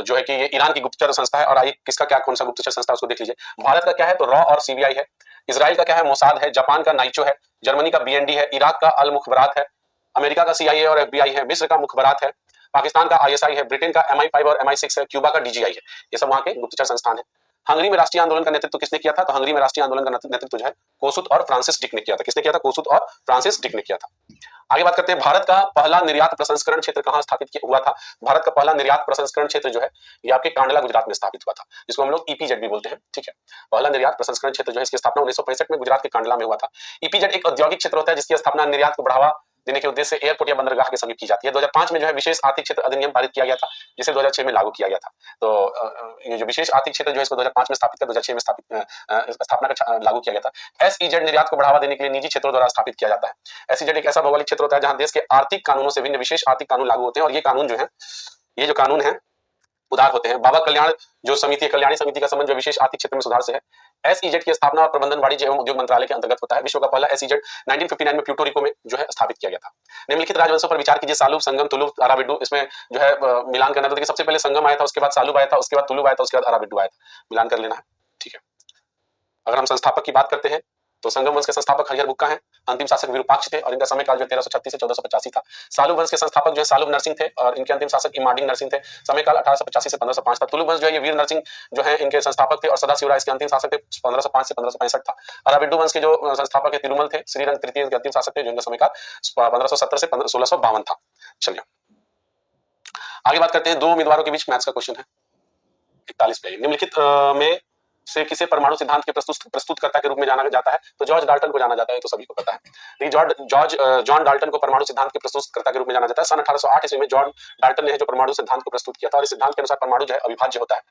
जो है कि ये ईरान की गुप्तचर संस्था है। और आइए किसका क्या कौन सा गुप्तचर संस्था उसको देख लीजिए। भारत का क्या है? तो रॉ और सीबीआई है। इजराइल का क्या है? मोसाद है। जापान का नाइचो है। जर्मनी का बीएनडी है। इराक का अल मुखबरात है। अमेरिका का सीआईए और एफबीआई है। मिस्र का मुखबरात है। पाकिस्तान का आईएसआई है। ब्रिटेन का MI5 और MI6 है। क्यूबा का डीजीआई है। ये सब वहां के गुप्तचर संस्थान है। हंगरी में राष्ट्रीय आंदोलन का नेतृत्व किसने किया था? तो हंगरी में राष्ट्रीय आंदोलन का नेतृत्व जो है कोसुत और फ्रांसिस डिक ने किया था। किसने किया था? कोसुत और फ्रांसिस डिक ने किया था। आगे बात करते हैं, भारत का पहला निर्यात प्रसंस्करण क्षेत्र कहां स्थापित हुआ था? भारत का पहला निर्यात प्रसंस्करण क्षेत्र जो है ये आपके कांडला गुजरात में स्थापित हुआ था, जिसको हम लोग ईपीजेड भी बोलते हैं। ठीक है, पहला निर्यात प्रसंस्करण क्षेत्र जो है इसकी स्थापना 1965 में गुजरात के कांडला में हुआ था। ईपीजेड एक औद्योगिक क्षेत्र होता है जिसकी स्थापना निर्यात को बढ़ावा देने के उद्देश्य से एयरपोर्ट या बंदरगाह के समीप की जाती है। 2005 में जो है विशेष आर्थिक क्षेत्र अधिनियम पारित किया गया था, जिसे 2006 में लागू किया गया था। तो ये जो विशेष आर्थिक क्षेत्र जो है इसको 2005 में स्थापित कर 2006 में स्थापना का लागू किया गया था। एसईजेड निर्यात को बढ़ावा देने के लिए निजी क्षेत्रों द्वारा स्थापित किया जाता है। एसईजेड एक ऐसा भौगोलिक क्षेत्र होता है जहां देश के आर्थिक कानूनों से भिन्न विशेष आर्थिक कानून लागू होते हैं, और ये कानून जो है ये जो कानून है उदार होते हैं। बाबा कल्याण जो समिति कल्याणी समिति का संबंध जो विशेष आर्थिक क्षेत्र में सुधार से है। एसईजेड की स्थापना और प्रबंधन वाणिज्य एवं उद्योग मंत्रालय के अंतर्गत होता है। विश्व का पहला एसईजेड 1959 में प्यूर्टो रिको में जो है स्थापित किया गया था। निम्नलिखित राजवंशों पर विचार कीजिए। सालूब, संगम, तुलुब, अराबिडू। इसमें जो है मिलान करना था। देखिए, सबसे पहले संगम आया था, उसके बाद सालूब आया था, उसके बाद तुलुब आया था, उसके बाद अराबिडू आया था। मिलान कर लेना है। ठीक है, अगर हम संस्थापक की बात करते हैं तो संगम वंश के संस्थापक हरिहर बुक्का हैं। अंतिम शासक विरूपाक्ष थे और इनका समय काल जो 1336 से 1485 था। सालुव वंश के संस्थापक जो है सालुव नरसिंह थे और इनके अंतिम शासक इमाडिंग नरसिंह थे। समय काल 1885 से 1505 था। तुलुव वंश जो है ये वीर नरसिंह जो है इनके संस्थापक थे और सदाशिवराय इसके अंतिम शासक थे। 1505 से 1565 था। अराविड्डू वंश के जो संस्थापक है तिरुमल थे। श्रीरंग तृतीय के अंतिम शासक थे जिनका समय काल 1570 से 1652 था। चलिए आगे बात करते हैं। दो उम्मीदवारों के बीच मैथ्स का क्वेश्चन है 41 पे। निम्नलिखित में से किसे परमाणु सिद्धांत के प्रस्तुतकर्ता के रूप में जाना जाता है? तो जॉर्ज डाल्टन को जाना जाता है, तो सभी को पता है। लेकिन जॉन डाल्टन को परमाणु सिद्धांत के प्रस्तुतकर्ता के रूप में जाना जाता है। सन 1808 ईस्वी में जॉन डाल्टन ने जो परमाणु सिद्धांत को प्रस्तुत किया था और इस सिद्धांत के अनुसार परमाणु जो है अविभाज्य होता है।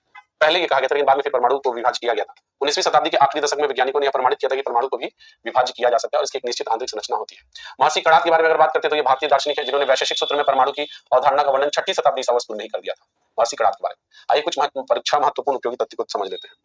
पहले ये कहा गया था लेकिन बाद में फिर परमाणु को विभाज्य किया गया था। 19वीं शताब्दी के आखिरी दशक में वैज्ञानिकों ने यह प्रमाणित किया था कि परमाणु को भी विभाज्य किया जा सकता है और इसकी एक निश्चित आंतरिक संरचना होती है। महर्षि कणाद के बारे में अगर बात करते हैं तो ये भारतीय दार्शनिक है जिन्होंने वैशेषिक सूत्र में परमाणु की अवधारणा का वर्णन 6वीं शताब्दी ईसा पूर्व में ही कर दिया था। महर्षि कणाद के बारे में आइए कुछ परीक्षा महत्वपूर्ण उपयोगी तथ्य को समझ लेते हैं।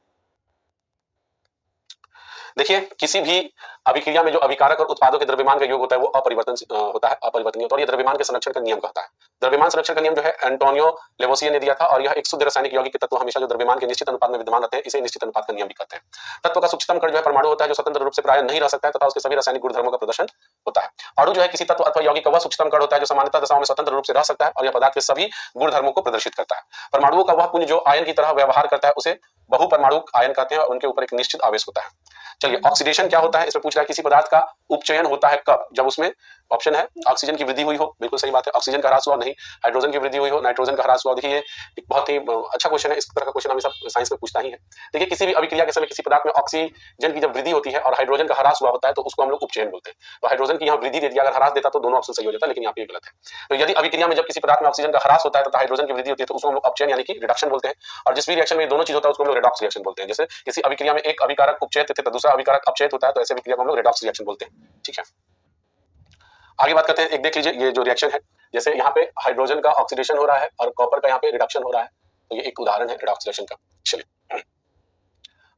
देखिए किसी भी अभिक्रिया में जो अभिकारक और उत्पादों के द्रव्यमान का योग होता है वो अपरिवर्तन होता है, अपरिवर्तनीय होता है और ये द्रव्यमान के संरक्षण का नियम कहता है। द्रव्यमान संरक्षण का नियम जो है एंटोनियो लेवोसिए ने दिया था और यह एक शुद्ध रासायनिक यौगिक तत्व हमेशा जो द्रव्यमान के निश्चित अनुपात में विद्यमान रहते हैं इसे निश्चित अनुपात का नियम भी कहते हैं। तत्व का सूक्ष्मतम कण जो है परमाणु होता है जो स्वतंत्र रूप से प्राय नहीं रह सकता है तथा उसके सभी रासायनिक गुणधर्मों का प्रदर्शन होता है। अणु जो है किसी तत्व अथवा यौगिक का वह सूक्ष्मतम कण होता है जो सामान्यतः दशाओं में स्वतंत्र रूप से रह सकता है और यह पदार्थ के सभी गुणधर्मों को प्रदर्शित करता है। परमाणुओं का वह पुंज जो आयन की तरह व्यवहार करता है उसे बहुपरमाणु आयन कहते हैं और उनके ऊपर एक निश्चित आवेश होता है। चलिए ऑक्सीडेशन क्या होता है इसमें पूछ रहा है। किसी पदार्थ का उपचयन होता है कब? जब उसमें ऑप्शन है ऑक्सीजन की वृद्धि हुई हो, बिल्कुल सही बात है, ऑक्सीजन का ह्रास हुआ नहीं, हाइड्रोजन की वृद्धि हुई हो, नाइट्रोजन का ह्रास हुआ। देखिए ये एक बहुत ही अच्छा क्वेश्चन है, इस तरह का क्वेश्चन हमेशा साइंस में पूछता ही है। देखिए किसी भी अभिक्रिया के समय किसी पदार्थ में ऑक्सीजन की जब वृद्धि होती है और हाइड्रोजन का ह्रास हुआ होता है तो उसको हम लोग उपचयन बोलते हैं। तो हाइड्रोजन की यहाँ वृद्धि दे दिया, अगर ह्रास देता तो दोनों ऑप्शन सही हो जाता, लेकिन यहाँ पे गलत है। तो यदि अभिक्रिया में जब किसी पदार्थ में ऑक्सीजन का ह्रास होता है तथा हाइड्रोजन की वृद्धि होती है तो उसको हम लोग अपचयन यानी कि रिडक्शन बोलते हैं। और जिस भी रिएक्शन में दोनों चीज होता है उसको हम लोग रेडॉक्स रिएक्शन बोलते हैं। जैसे किसी अभिक्रिया में एक अभिकारक उपचयित थे तो दूसरा अभिकारक अपचयित होता है तो ऐसे अभिक्रिया को हम लोग रेडॉक्स रिएक्शन बोलते हैं। ठीक है आगे बात करते हैं। एक देख लीजिए ये जो रिएक्शन है, जैसे यहाँ पे हाइड्रोजन का ऑक्सीडेशन हो रहा है और कॉपर का यहाँ पे रिडक्शन हो रहा है, तो ये एक उदाहरण है रेडॉक्स रिएक्शन का। चलिए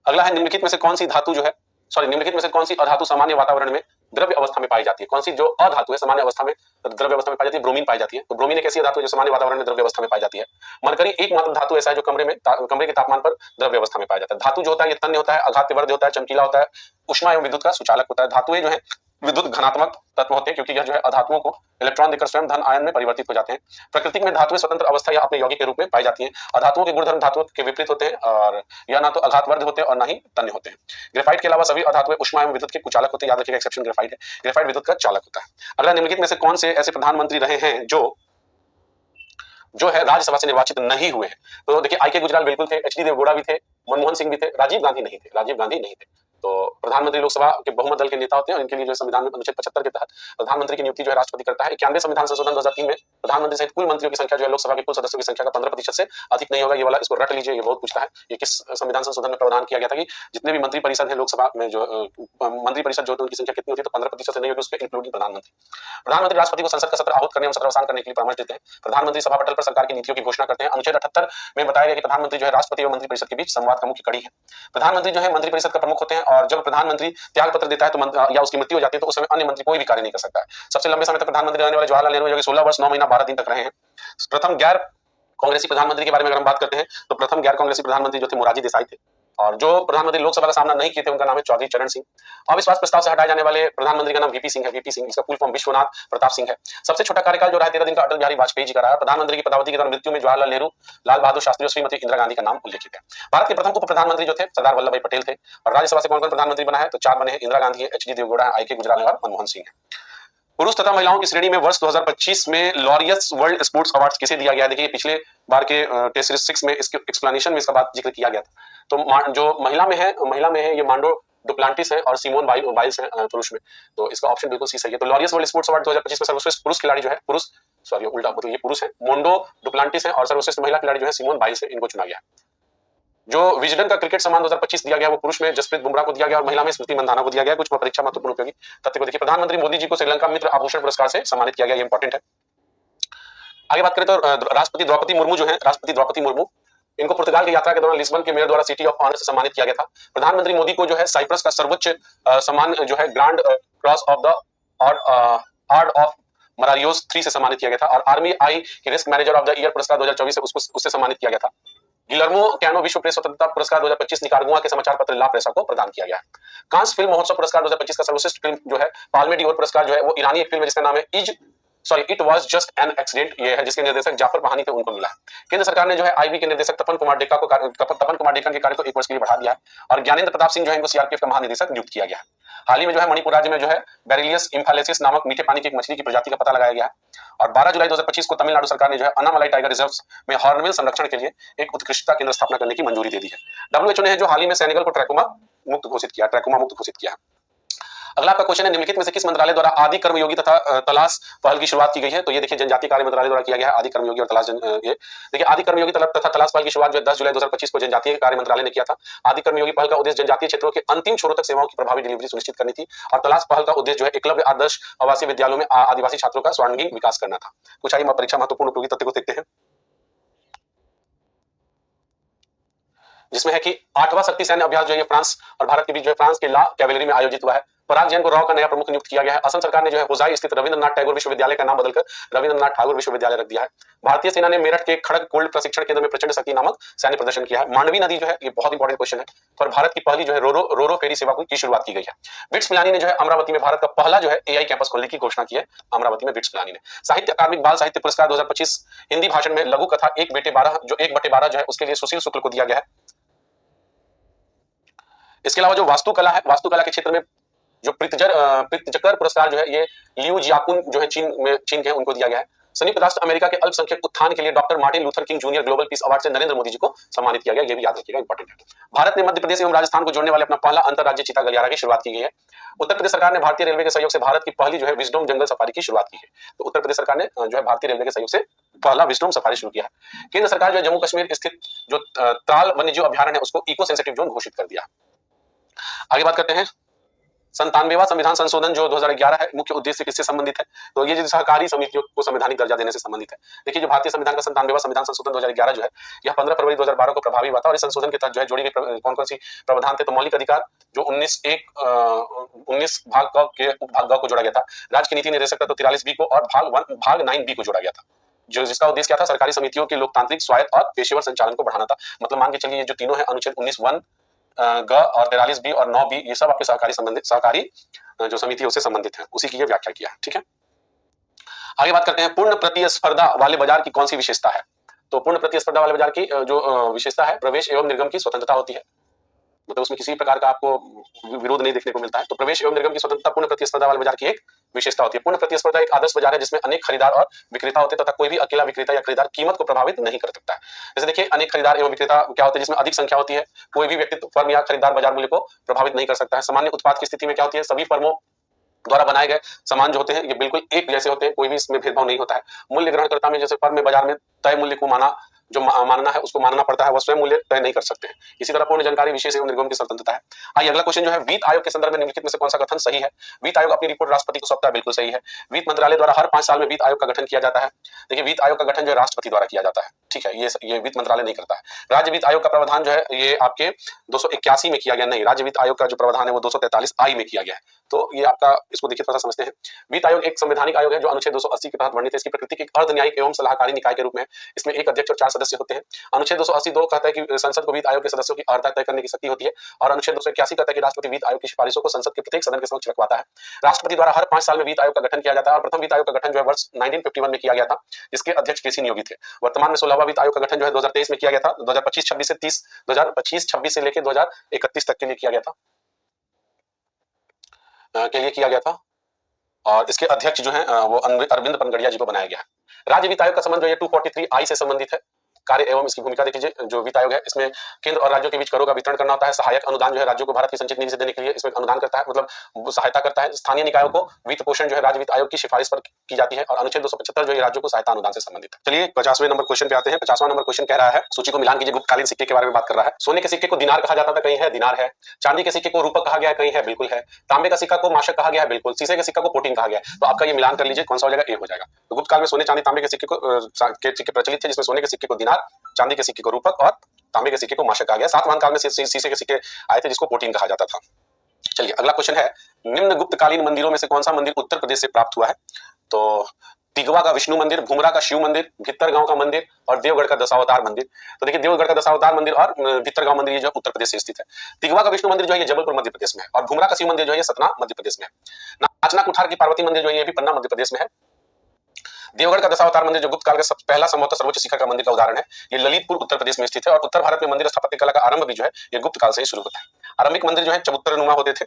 अगला है निम्नलिखित में से कौन सी धातु जो है निम्नलिखित में से कौन सी अधातु सामान्य वातावरण में द्रव्य अवस्था में पाई जाती है? कौन सी जो अधातु है सामान्य अवस्था में द्रव्य अवस्था में पाई जाती है? ब्रोमीन पाई जाती है। तो ब्रोमीन एक ऐसी धातु है जो सामान्य वातावरण में द्रव्य अवस्था में पाई जाती है। मरकरी एकमात्र धातु ऐसा है जो कमरे के तापमान पर द्रव्य अवस्था में पाया जाता है। धातु जो होता है ये तन्य होता है, अघात्यवर्ध्य होता है, चमकीला होता है, ऊष्मा एवं विद्युत का सुचालक होता है। धातुएं जो है विद्युत घनात्मक तत्व होते हैं क्योंकि यह जो है अधातुओं को इलेक्ट्रॉन देकर स्वयं धन आयन में परिवर्तित हो जाते हैं। प्रकृति में धातुएं स्वतंत्र अवस्था या अपने यौगिक के रूप में पाई जाती हैं। अधातुओं के गुणधर्म धातुओं के विपरीत होते हैं और यह ना तो अघातवर्ध्य होते हैं और ना ही तन्य होते हैं। ग्रेफाइट के अलावा सभी अधातुएं ऊष्मा एवं विद्युत के कुचालक होते हैं। याद रखिएगा एक्सेप्शन ग्रेफाइट है। ग्रेफाइट विद्युत का चालक होता है। अगला निम्नलिखित में से कौन से ऐसे प्रधानमंत्री रहे हैं जो है राज्यसभा से निर्वाचित नहीं हुए हैं? तो देखिए आई के गुजराल बिल्कुल थे, एच डी देवगौड़ा भी थे, मनमोहन सिंह भी थे, राजीव गांधी नहीं थे। तो प्रधानमंत्री लोकसभा के बहुमत दल के नेता होते हैं और इनके लिए जो संविधान में अनुच्छेद 75 के तहत प्रधानमंत्री की नियुक्ति जो है राष्ट्रपति करता है। 91 संविधान संशोधन 2003 में प्रधानमंत्री सहित कुल मंत्रियों की संख्या जो है लोकसभा के कुल सदस्यों की संख्या का 15% से अधिक नहीं होगा। ये वाला इसको रट लीजिए, ये बहुत पूछता है। ये किस संविधान संशोधन में प्रावधान किया गया था कि जितने भी मंत्री परिषद है लोकसभा में जो मंत्री परिषद जो उनकी संख्या कितनी होती है तो 15% से नहीं होगी, उसमें इंक्लूडिंग प्रधानमंत्री राष्ट्रपति को संसद का सत्र आहूत करने एवं सत्रावसान करने के लिए परामर्श देते हैं। प्रधानमंत्री सभा पटल पर सरकार की नीतियों की घोषणा करते हैं। अनुच्छेद 78 में बताया गया कि प्रधानमंत्री जो है राष्ट्रपति एवं मंत्री परिषद के बीच संवाद का मुख्य कड़ी है। प्रधानमंत्री जो है मंत्री परिषद का प्रमुख होते हैं और जब प्रधानमंत्री त्याग पत्र देता है तो या उसकी मृत्यु हो जाती है तो उस समय अन्य मंत्री कोई भी कार्य नहीं कर सकता है। सबसे लंबे समय तक प्रधानमंत्री रहने वाले जवाहरलाल नेहरू जो कि 16 वर्ष 9 महीना 12 दिन तक रहे हैं। प्रथम गैर कांग्रेसी प्रधानमंत्री के बारे में अगर हम बात करते हैं तो प्रथम गैर कांग्रेसी प्रधानमंत्री जो थे मोरारजी देसाई थे और जो प्रधानमंत्री लोकसभा का सामना नहीं किए थे उनका नाम है चौधरी चरण सिंह। अविश्वास प्रस्ताव से हटाए जाने वाले प्रधानमंत्री का नाम वीपी सिंह है। वीपी सिंह इसका फुल फॉर्म विश्वनाथ प्रताप सिंह है। सबसे छोटा कार्यकाल जो रहा 13 दिन का अटल बिहारी वाजपेयी जी का रहा। प्रधानमंत्री की पदावधि के दौरान मृत्यु में जवाहरलाल नेहरू, लाल बहादुर शास्त्री और श्रीमती इंदिरा गांधी का नाम उल्लेखित है। भारत के प्रथम उप प्रधानमंत्री जो थे सरदार वल्लभ भाई पटेल थे और राज्यसभा से कौन कौन प्रधानमंत्री बना है तो 4 बने हैं, इंदिरा गांधी है, एच डी देवगौड़ा है, आई के गुजराल है और मनमोहन सिंह है। पुरुष तथा महिलाओं की श्रेणी में वर्ष 2025 में लॉरियस वर्ल्ड स्पोर्ट्स अवार्ड किसे दिया गया? देखिए पिछले बार के टेस्ट सीरीज 6 में इसके एक्सप्लेनेशन में इसका बात जिक्र किया गया था। तो जो महिला में है ये मांडो डुप्लांटिस है और सिमोन बाइल्स है पुरुष में। तो इसका ऑप्शन बिल्कुल सी सही है। तो लॉरियस वर्ल्ड स्पोर्ट्स अवार्ड 2025 में सर्वश्रेष्ठ पुरुष खिलाड़ी जो है उल्टा मतलब ये पुरुष है, मोंडो डुप्लांटिस है और सर्वश्रेष्ठ महिला खिलाड़ी जो है सिमोन बाइल्स है, इनको चुना गया। जो विजडन का क्रिकेट सम्मान 2025 दिया गया वो पुरुष में जसप्रीत बुमराह को दिया गया और महिला में स्मृति मंधाना को दिया गया। कुछ परीक्षा महत्वपूर्ण उपयोगी तथ्य को देखिए। प्रधानमंत्री मोदी जी को श्रीलंका मित्र आभूषण पुरस्कार से सम्मानित किया गया, ये इंपॉर्टेंट है। आगे बात करें तो राष्ट्रपति द्रौपदी मुर्मू इनको पुर्तगाल की यात्रा के दौरान लिस्बन के मेयर द्वारा सिटी ऑफ ऑनर से सम्मानित किया गया था। प्रधानमंत्री मोदी को जो है साइप्रस का सर्वोच्च सम्मान जो है grand cross of the order of Makarios 3 से सम्मानित किया गया था और आर्मी आई की risk manager of the year पुरस्कार 2024 से उससे सम्मानित किया गया था। गिलर्मो कैनो विश्व प्रेस स्वतंत्रता पुरस्कार 2025 निकारागुआ के समाचार पत्र ला प्रेसा को प्रदान किया गया है। कांस फिल्म महोत्सव पुरस्कार 2025 का सर्वश्रेष्ठ फिल्म जो है पाल्मे डी ओर पुरस्कार जो है वो ईरानी एक फिल्म है जिसका नाम है it was just an accident, ये है जिसके निर्देशक जाफर पहानी थे, उनको मिला है। केंद्र सरकार ने जो है आईबी के निर्देशक तपन कुमार डेका के कार्य को 1 वर्ष के लिए बढ़ा दिया है और ज्ञानेंद्र प्रताप सिंह जो है इनको सीआरपीएफ का महानिदेशक नियुक्त किया गया है। हाल ही में जो है मणिपुर राज्य में जो है बेरिलियस इम्फालेसिस नामक मीठे पानी की एक मछली की प्रजाति का पता लगाया गया है और 12 जुलाई 2025 को तमिलनाडु सरकार ने जो है अनामलाई टाइगर रिजर्व में हॉर्नबिल संरक्षण के लिए एक उत्कृष्टता केंद्र स्थापना करने की मंजूरी दे दी है। डब्ल्यूएचओ ने जो हाल ही में सेनेगल को ट्रैकोमा मुक्त घोषित किया है। अगला आपका क्वेश्चन है निम्नलिखित में से किस मंत्रालय द्वारा आदि कर्मयोगी तथा तलाश पहल की शुरुआत की गई है? तो ये देखिए जनजातीय कार्य मंत्रालय द्वारा किया गया है आदि कर्मयोगी और तलाश ये देखिए आदि कर्मयोगी तथा तलाश पहल की शुरुआत जो 10 जुलाई 2025 को जनजातीय कार्य मंत्रालय ने किया था। आदि कर्मयोगी पहल का उद्देश्य जनजातीय क्षेत्रों के अंतिम छोरों तक सेवाओं की प्रभावी डिलीवरी सुनिश्चित करनी थी और तलाश पहल का उद्देश्य जो है एकलव्य आदर्श आवासीय विद्यालयों में आदिवासी छात्रों का स्वर्णिम विकास करना था। कुछ आइए परीक्षा महत्वपूर्ण उपयोगी तथ्य को देखते हैं जिसमें है कि 8वां शक्ति सैन्य अभ्यास जो है फ्रांस और भारत के बीच जो है फ्रांस के ला कैवेलरी में आयोजित हुआ है। पराग जैन को रॉ का नया प्रमुख नियुक्त किया गया है। असम सरकार ने जो है होजाई स्थित रविंद्रनाथ टैगोर विश्वविद्यालय का नाम बदलकर रविंद्रनाथ ठाकुर विश्वविद्यालय रख दिया है। भारतीय सेना ने मेरठ के खड़ग कोल्ड प्रशिक्षण केंद्र में प्रचंड शक्ति नामक सैन्य प्रदर्शन किया है। मांडवी नदी जो है ये बहुत इंपॉर्टेंट क्वेश्चन है और भारत की पहली जो है रोरो फेरी सेवा की शुरुआत की गई है। बिट्स पिलानी ने जो है अमरावती में भारत का पहला जो है एआई कैंपस खोलने की घोषणा की है। अमरावती में बिट्स पिलानी ने साहित्य अकादमिक बाल साहित्य पुरस्कार 2025 हिंदी भाषण में लघु कथा 1/12 जो है उसके लिए सुशील शुक्ल को दिया गया है। इसके अलावा जो वास्तुकला है, वास्तुकला के क्षेत्र में जो प्रित्जकर पुरस्कार जो है ये लियू जियाकुन जो है चीन के उनको दिया गया है। संयुक्त राष्ट्र अमेरिका के अल्पसंख्यक उत्थान के लिए doctor Martin Luther king junior global peace award से नरेंद्र मोदी जी को सम्मानित किया गया, ये भी याद रखिएगा, इंपॉर्टेंट है। भारत ने मध्य प्रदेश एवं राजस्थान को जोड़ने वाले अपना पहला अंतरराज्यीय चीता गलियारा की शुरुआत की गई है। उत्तर प्रदेश सरकार ने भारतीय रेलवे के सहयोग से भारत की पहली जो है विजडम जंगल सफारी की शुरुआत की है। तो उत्तर प्रदेश सरकार ने जो है भारतीय रेलवे के सहयोग से पहला विजडम सफारी शुरू किया है। केंद्र सरकार जो है जम्मू कश्मीर स्थित जो त्राल वन्यजीव अभयारण्य है उसको इको सेंसिटिव जोन घोषित कर दिया। आगे बात करते हैं 97वां संविधान संशोधन जो 2011 है, मुख्य उद्देश्य किससे संबंधित है? तो ये जो सहकारी समितियों को संवैधानिक दर्जा देने से संबंधित है। देखिए जो भारतीय संविधान का 97वां संविधान संशोधन 2011 जो है यह 15 फरवरी 2012 को प्रभावी हुआ था और इस संशोधन के तहत जो है जोड़ी गई कौन कौन सी प्रावधान थे? तो मौलिक अधिकार जो 19 भाग क के उपभाग ग को जोड़ा गया था। राज्य की नीति निर्देशक तत्व 43B को और भाग 9B को जोड़ा गया था, जो जिसका उद्देश्य क्या था? सरकारी समितियों के लोकतांत्रिक स्वायत्त और पेशेवर संचालन को बढ़ाना था। मतलब मान के चलिए ये जो तीनों है अनुच्छेद 19(1) ग और 43B और 9B ये सब आपके सहकारी जो समिति है उससे संबंधित है, उसी की ये व्याख्या किया है। ठीक है, आगे बात करते हैं पूर्ण प्रतिस्पर्धा वाले बाजार की कौन सी विशेषता है? तो पूर्ण प्रतिस्पर्धा वाले बाजार की जो विशेषता है प्रवेश एवं निर्गम की स्वतंत्रता होती है, मतलब उसमें किसी प्रकार का आपको विरोध नहीं देखने को मिलता है। तो प्रवेश एवं निर्गम की स्वतंत्रता पूर्ण प्रतिस्पर्धा वाले बाजार की एक विशेषता होती है। पूर्ण प्रतिस्पर्धा एक आदर्श बाजार है जिसमें अनेक खरीदार और विक्रेता होते हैं तथा कोई भी अकेला विक्रेता या खरीदार कीमत को प्रभावित नहीं कर सकता है। जैसे देखिए अनेक खरीदार एवं विक्रेता क्या होते हैं जिसमें अधिक संख्या होती है, कोई भी व्यक्ति फर्म या खरीदार बाजार मूल्य को प्रभावित नहीं कर सकता है। सामान्य उत्पाद की स्थिति में क्या होती है, सभी फर्मों द्वारा बनाए गए सामान जो होते हैं ये बिल्कुल एक जैसे होते हैं, कोई भी इसमें भेदभाव नहीं होता है। मूल्य ग्रहणकर्ता में जैसे फर्म में बाजार में तय मूल्य को मानना है उसको मानना पड़ता है, वह स्वयं मूल्य तय नहीं कर सकते हैं। इसी तरह पूर्ण जानकारी विशेष एवं निर्गम की स्वतंत्रता है। आइए अगला क्वेश्चन जो है वित्त आयोग के संदर्भ में निम्नलिखित में से कौन सा कथन सही है? वित्त आयोग अपनी रिपोर्ट राष्ट्रपति को सौंपता है, बिल्कुल सही है। वित्त मंत्रालय द्वारा हर 5 साल में वित्त आयोग का गठन किया जाता है। देखिए वित्त आयोग का गठन जो है राष्ट्रपति द्वारा किया जाता है, ठीक है, ये वित्त मंत्रालय नहीं करता है। राज्य वित्त आयोग का प्रावधान जो है ये आपके 281 में किया गया, नहीं, राज्य वित्त आयोग का जो प्रावधान है वो 243I में किया गया है। तो ये आपका इसको देखिए थोड़ा समझते हैं। वित्त आयोग एक संवैधानिक आयोग है जो अनुच्छेद 280 के तहत वर्णित है। इसकी प्रकृति एक अर्ध न्यायिक एवं सलाहकारी निकाय के रूप में इसमें एक अध्यक्ष और 4 सदस्य होते हैं। अनुच्छेद 282 कहता है कि संसद को वित्त आयोग के सदस्यों की अर्हता तय करने की शक्ति होती है और अनुच्छेद 281 कहता है कि राष्ट्रपति वित्त आयोग की सिफारिशों को संसद के प्रत्येक सदन के समक्ष रखवाता है। राष्ट्रपति द्वारा हर 5 साल में वित्त आयोग का गठन किया जाता है और प्रथम वित्त आयोग का गठन जो है वर्ष 1951 में किया गया था, जिसके अध्यक्ष केसी नियोगित थे। वर्तमान में 16वां वित्त आयोग का गठन जो है 2023 में किया गया था। 2025-26 से लेकर 2031 तक के लिए किया गया था और इसके अध्यक्ष जो है वो अरविंद पनगड़िया जी को बनाया गया है। राज्य वित्त आयोग का संबंध जो है 243I से संबंधित है। कार्य एवं इसकी भूमिका देख लीजिए। जो वित्त आयोग है इसमें केंद्र और राज्यों के बीच करों का वितरण करना होता है। सहायक अनुदान जो है राज्यों को भारत की संचित निधि से देने के लिए इसमें अनुदान करता है, मतलब सहायता करता है। स्थानीय निकायों को वित्त पोषण जो है राज्य वित्त आयोग की सिफारिश पर की जाती है और अनुच्छेद 275 जो है राज्यों को सहायता अनुदान से संबंधित है। चलिए 50वें नंबर क्वेश्चन पे आते हैं। 50वां नंबर क्वेश्चन कह रहा है सूची को मिलान कीजिए, गुप्तकालीन सिक्के के बारे में बात कर रहा है। सोने के सिक्के को दिनार कहा जाता था, कहीं है दिनार है। चांदी के सिक्के को रूपक कहा गया है, कहीं है बिल्कुल है। तांबे का सिक्का को माशक कहा गया है, बिल्कुल। शीशे के सिक्का को पोटीन कहा गया है। तो आपका ये मिलान कर लीजिए कौन सा हो जाएगा, ए हो जाएगा। तो गुप्त काल में सोने चांदी तांबे के सिक्के प्रचलित थे, जिसमें सोने के सिक्के को दिनार, चांदी के सिक्के को रूपक और तांबे के सिक्के को माशक कहा गया। सातवाहन काल में शीशे के सिक्के आए थे जिसको पोटीन कहा जाता था। चलिए अगला क्वेश्चन है निम्न गुप्तकालीन मंदिरों में से कौन सा मंदिर उत्तर प्रदेश से प्राप्त हुआ है? तो तिगवा का विष्णु मंदिर, भूमरा का शिव मंदिर, भित्तरगांव का मंदिर और देवगढ़ का दशावतार मंदिर। तो देखिए देवगढ़ का दशावतार मंदिर और भित्तरगांव मंदिर ये जो उत्तर प्रदेश से स्थित है। तिगवा का विष्णु मंदिर जो है ये जबलपुर मध्य प्रदेश में है और भूमरा का शिव मंदिर जो है ये सतना मध्य प्रदेश में है। नाचना कुठार की पार्वती मंदिर जो है ये भी पन्ना मध्य प्रदेश में है। देवगढ़ का दशावतार मंदिर जो गुप्त काल का पहला संभवतः सर्वोच्च शिखर का मंदिर का उदाहरण है, ये ललितपुर उत्तर प्रदेश में स्थित है और उत्तर भारत में मंदिर स्थापत्य कला का आरंभ भी जो है ये गुप्त काल से ही शुरू होता है। आरंभिक मंदिर जो है चबूतरा नुमा होते थे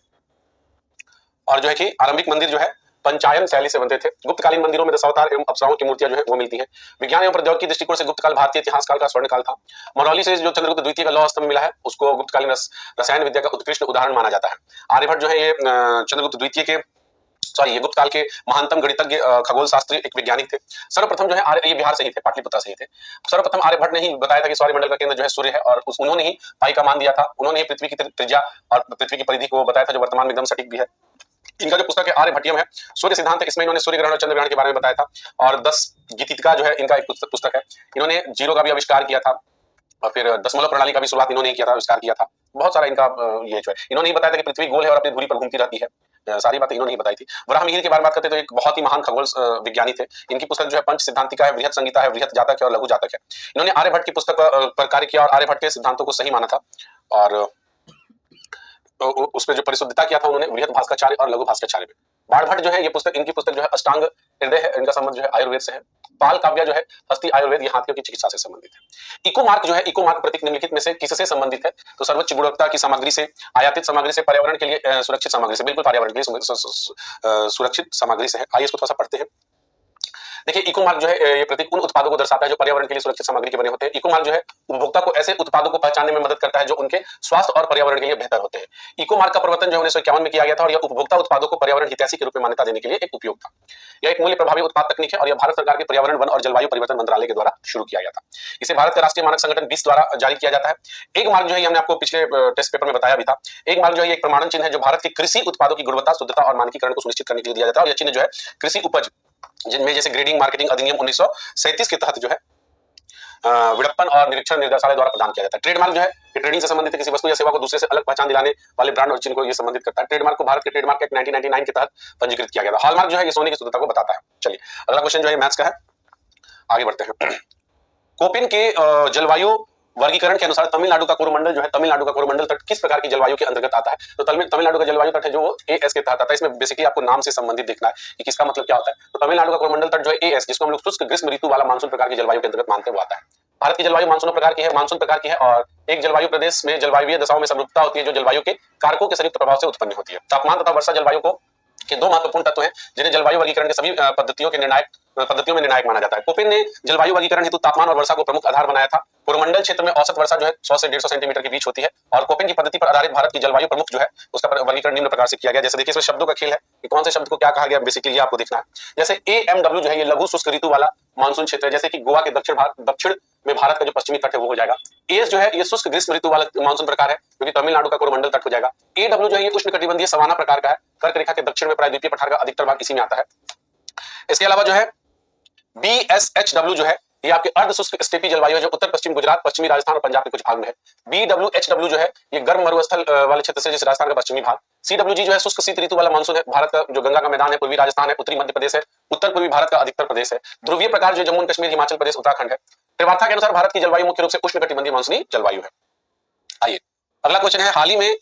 और जो है कि आरंभिक मंदिर जो है पंचायन शैली से बनते थे। गुप्तकालीन मंदिरों में दशावतार एवं अप्सराओं की मूर्तियां जो है वो मिलती हैं। विज्ञान एवं प्रौद्योगिकी दृष्टिकोण से गुप्त काल भारतीय इतिहास काल का स्वर्ण काल था। मरौली से जो चंद्रगुप्त द्वितीय का लौह स्तंभ मिला है उसको गुप्तकालीन रसायन विद्या का उत्कृष्ट उदाहरण माना जाता है। आर्यभट्ट जो है ये चंद्रगुप्त द्वितीय के ये गुप्त काल के महानतम गणितज्ञ खगोल शास्त्री एक वैज्ञानिक थे। सर्वप्रथम जो है ये बिहार से ही थे, पाटलिपुत्र से ही थे। सर्वप्रथम आर्यभट्ट ने ही बताया था कि सौरमंडल का केंद्र जो है सूर्य है और उन्होंने ही पाई का मान दिया था। उन्होंने ही पृथ्वी की त्रिज्या और पृथ्वी की परिधि को बताया था जो वर्तमान में एकदम सटीक भी है। इनका जो पुस्तक है आर्यभट्टियम है, सूर्य सिद्धांत है, इसमें इन्होंने सूर्य ग्रहण और चंद्र ग्रहण के बारे में बताया था। और 10 गीतिका जो है इनका एक पुस्तक है। इन्होंने जीरो का भी आविष्कार किया था और फिर दशमलव प्रणाली का भी शुरुआत इन्होंने किया था, आविष्कार किया था। बहुत सारा इनका ये जो है इन्होंने ही बताया था कि पृथ्वी गोल है और अपनी धुरी पर घूमती रहती है। सारी बातें इन्होंने ही बताई थी। वराहमिहिर के बारे में बात करते तो एक बहुत ही महान खगोल विज्ञानी थे। इनकी पुस्तक जो है पंच सिद्धांतिका है, वृहत संगीता है, वृहत जातक है और लघु जातक है। इन्होंने आर्यभट्ट की पुस्तक पर कार्य किया और आर्यभट्ट के सिद्धांतों को सही माना था और उसमें जो परिशुद्धता किया था उन्होंने वृहत भास्कराचार्य और लघु भास्कराचार्य में। बाणभट्ट जो है ये पुस्तक इनकी पुस्तक जो है अष्टांग हृदय है, इनका संबंध जो है आयुर्वेद से है। पाल काव्य जो है हस्ती आयुर्वेद, ये हाथियों की चिकित्सा से संबंधित है। इको मार्क जो है, इको मार्क प्रतीक निम्नलिखित में से किससे संबंधित है? तो सर्वोच्च गुणवत्ता की सामग्री से, आयातित सामग्री से, पर्यावरण के लिए सुरक्षित सामग्री से, बिल्कुल पर्यावरण के लिए सुरक्षित सामग्री से है। आइए इसको थोड़ा सा पढ़ते हैं। देखिए इको मार्क जो है ये प्रतीक उन उत्पादों को दर्शाता है जो पर्यावरण के लिए सुरक्षित सामग्री के बने होते हैं। इको मार्क जो है उपभोक्ता को ऐसे उत्पादों को पहचानने में मदद करता है जो उनके स्वास्थ्य और पर्यावरण के लिए बेहतर होते हैं। इको मार्क का प्रवर्तन जो 1951 में किया गया था और यह उपभोक्ता उत्पादों को पर्यावरण हितैषी के रूप में मान्यता देने के लिए एक उपयोग था। यह एक मूल्य प्रभावी उत्पाद तकनीक है और यह भारत सरकार के पर्यावरण, वन और जलवायु परिवर्तन मंत्रालय के द्वारा शुरू किया गया था। इसे भारत का राष्ट्रीय मानक संगठन 20 द्वारा जारी किया जाता है। एक मार्क जो है हमने आपको पिछले टेस्ट पेपर में बताया भी था। एक मार्क जो है एक प्रमाणन चिन्ह है जो भारत के कृषि उत्पादों की गुणवत्ता, शुद्धता और मानकीकरण को सुनिश्चित करने के लिए दिया जाता है और यह चिन्ह जो है कृषि उपज जिनमें जैसे ग्रेडिंग मार्केटिंग अधिनियम 1937 के तहत जो है विपणन और निरीक्षण निर्देशालय द्वारा प्रदान किया जाता है। ट्रेडमार्क जो है ट्रेडिंग से संबंधित किसी वस्तु या सेवा को दूसरे से अलग पहचान दिलाने वाले ब्रांड और चिन्ह को ये संबंधित करता है। ट्रेडमार्क को भारत के ट्रेडमार्क एक्ट 1999 के तहत पंजीकृत किया गया था। हॉलमार्क जो है ये सोने की शुद्धता को बताता है। चलिए अगला क्वेश्चन जो है मैथ्स का है, आगे बढ़ते हैं। कोपेन के जलवायु वर्गीकरण के अनुसार तमिलनाडु का कोरोमंडल जो है, तमिलनाडु का कोरोमंडल तट किस प्रकार की जलवायु के अंतर्गत आता है? तो तमिलनाडु का जलवायु तट है जो एएस के तहत आता है। इसमें बेसिकली आपको नाम से संबंधित देखना है कि किसका मतलब क्या होता है। तो तमिलनाडु का कोरोमंडल तट जो है एएस, जिसको हम लोग शुष्क ग्रीष्म ऋतु वाला मानसून प्रकार की जलवायु के अंतर्गत मानते हुए आता है। भारत की जलवायु मानसून प्रकार की है और एक जलवायु प्रदेश में जलवायु दशाओं में समरूपता होती है जो जलवायु के कारकों के संयुक्त प्रभाव से उत्पन्न होती है। तापमान तथा वर्षा जलवायु को के दो महत्वपूर्ण तत्व हैं जिन्हें जलवायु वर्गीकरण के सभी पद्धतियों में निर्णायक माना जाता है। कोपेन ने जलवायु वर्गीकरण हेतु तापमान और वर्षा को प्रमुख आधार बनाया था। कोरोमंडल क्षेत्र में औसत वर्षा जो है 100 से 150 सेंटीमीटर के बीच होती है और कोपेन की पद्धति पर आधारित भारत की जलवायु प्रमुख जो है उसका वर्गीकरण निम्न प्रकार से किया गया। जैसे देखिए इसमें शब्दों का खेल है कि कौन से शब्द को क्या कहा गया, बेसिकली आपको देखना है। जैसे एएमडब्ल्यू जो है ये लघु शुष्क ऋतु वाला मानसून क्षेत्र है, जैसे कि गोवा के दक्षिण में भारत का जो पश्चिमी तट है वो हो जाएगा। एस जो है ये शुष्क ग्रीष्म ऋतु वाला मानसून प्रकार है क्योंकि तमिलनाडु का कोरोमंडल तट हो जाएगा। एडब्ल्यू जो है ये उष्णकटिबंधीय सवाना प्रकार का है, कर्क रेखा के दक्षिण में प्रायद्वीपीय पठार का अधिकतर भाग इसी में आता है। इसके अलावा जो है बीएसएचडब्ल्यू जो है ये आपके अर्ध शुष्क स्टेपी जलवायु है जो उत्तर पश्चिम गुजरात, पश्चिमी राजस्थान और पंजाब के कुछ भाग में है। बीडब्ल्यूएचडब्ल्यू जो है ये गर्म मरुस्थल वाले क्षेत्र से, जैसे राजस्थान का पश्चिमी भाग। सीडब्ल्यूजी जो है शुष्क शीत ऋतु वाला मानसून है, भारत का जो गंगा का मैदान है, पूर्वी राजस्थान है, उत्तरी मध्य प्रदेश है, उत्तर पूर्वी भारत का अधिकतर प्रदेश है। ध्रुवीय प्रकार जो जम्मू कश्मीर, हिमाचल प्रदेश, उत्तराखंड है। त्रिवार्ता के अनुसार भारत की जलवायु मुख्य रूप से उष्णकटिबंधीय मानसूनी जलवायु है। आइए अगला क्वेश्चन है, हाल ही में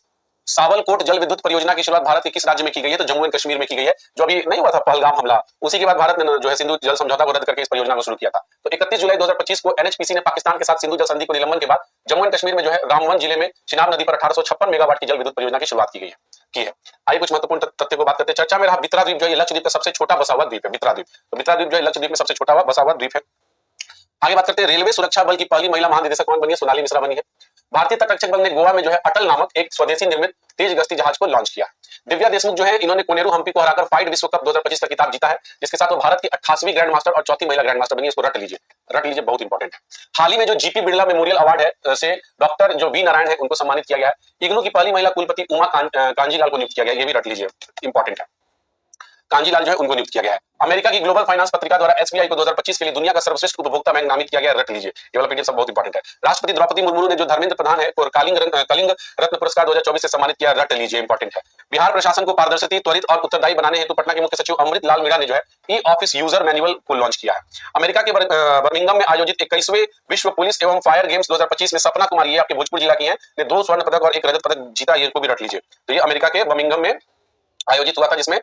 सावलकोट जल विद्युत परियोजना की शुरुआत भारत के किस राज्य में की गई है? तो जम्मू एंड कश्मीर में की गई है। जो अभी नहीं हुआ था पहलगाम हमला, उसी के बाद भारत ने जो है सिंधु जल समझौता को रद्द करके इस परियोजना को शुरू किया था। तो 31 जुलाई 2025 को एनएचपीसी ने पाकिस्तान के साथ सिंधु जल संधि को निलंबन के बाद जम्मू एंड कश्मीर में जो है रामबन जिले में चिनाब नदी पर 1856 मेगावाट की जल विद्युत परियोजना की शुरुआत की है। आइए कुछ महत्वपूर्ण तथ्य को बात करते हैं। चर्चा में रहा बित्रा द्वीप जो है लक्षद्वीप का सबसे छोटा बसा हुआ द्वीप है। बित्रा द्वीप, तो बित्रा द्वीप जो है लक्षद्वीप में सबसे छोटा बसा हुआ द्वीप है। आगे बात करते हैं, रेलवे सुरक्षा बल की पहली महिला महानिदेशक कौन बनी है? सोनाली मिश्रा बनी है। भारतीय तटरक्षक बल ने गोवा में जो है अटल नामक एक स्वदेशी निर्मित तेज गश्ती जहाज को लॉन्च किया। दिव्या देशमुख जो है इन्होंने कोनेरू हम्पी को हराकर फाइड विश्व कप 2025 का खिताब जीता है, जिसके साथ वो भारत की 88वीं ग्रैंड मास्टर और चौथी महिला ग्रैंड मास्टर बनी है। इसको रट लीजिए, बहुत इंपॉर्टेंट है। हाल ही में जो जीपी बिरला मेमोरियल अवार्ड है से डॉक्टर जो वी नारायण है उनको सम्मानित किया गया है। इग्नू की पहली महिला कुलपति उमा कांजीलाल को नियुक्त किया गया, ये भी रट लीजिए, इंपॉर्टेंट है। कांजीलाल जो है उनको नियुक्त किया गया है। अमेरिका की ग्लोबल फाइनेंस पत्रिका द्वारा एसबीआई को 2025 के लिए दुनिया का सर्वश्रेष्ठ उपभोक्ता बैंक नामित किया गया, रट लीजिए, ये वाला पीडीएफ सब बहुत इंपॉर्टेंट है। राष्ट्रपति द्रौपदी मुर्मू ने जो धर्मेंद्र प्रधान है और कलिंग रत्न पुरस्कार 2024 से सम्मानित किया, रट लीजिए, इंपॉर्टेंट है। बिहार प्रशासन को पारदर्शी, त्वरित और उत्तरदायी बनाने हेतु पटना के मुख्य सचिव अमृत लाल मीणा ने जो है ई ऑफिस यूजर मैनुअल को लॉन्च किया है। अमेरिका के बर्मिंघम में आयोजित 21वें विश्व पुलिस एवं फायर गेम्स 2025 में सपना कुमार, ये आपके भोजपुर जिला की हैं, ने 2 स्वर्ण पदक और 1 रजत पदक जीता, ये को भी रट लीजिए। तो ये अमेरिका के बर्मिंघम में आयोजित हुआ था, जिसमें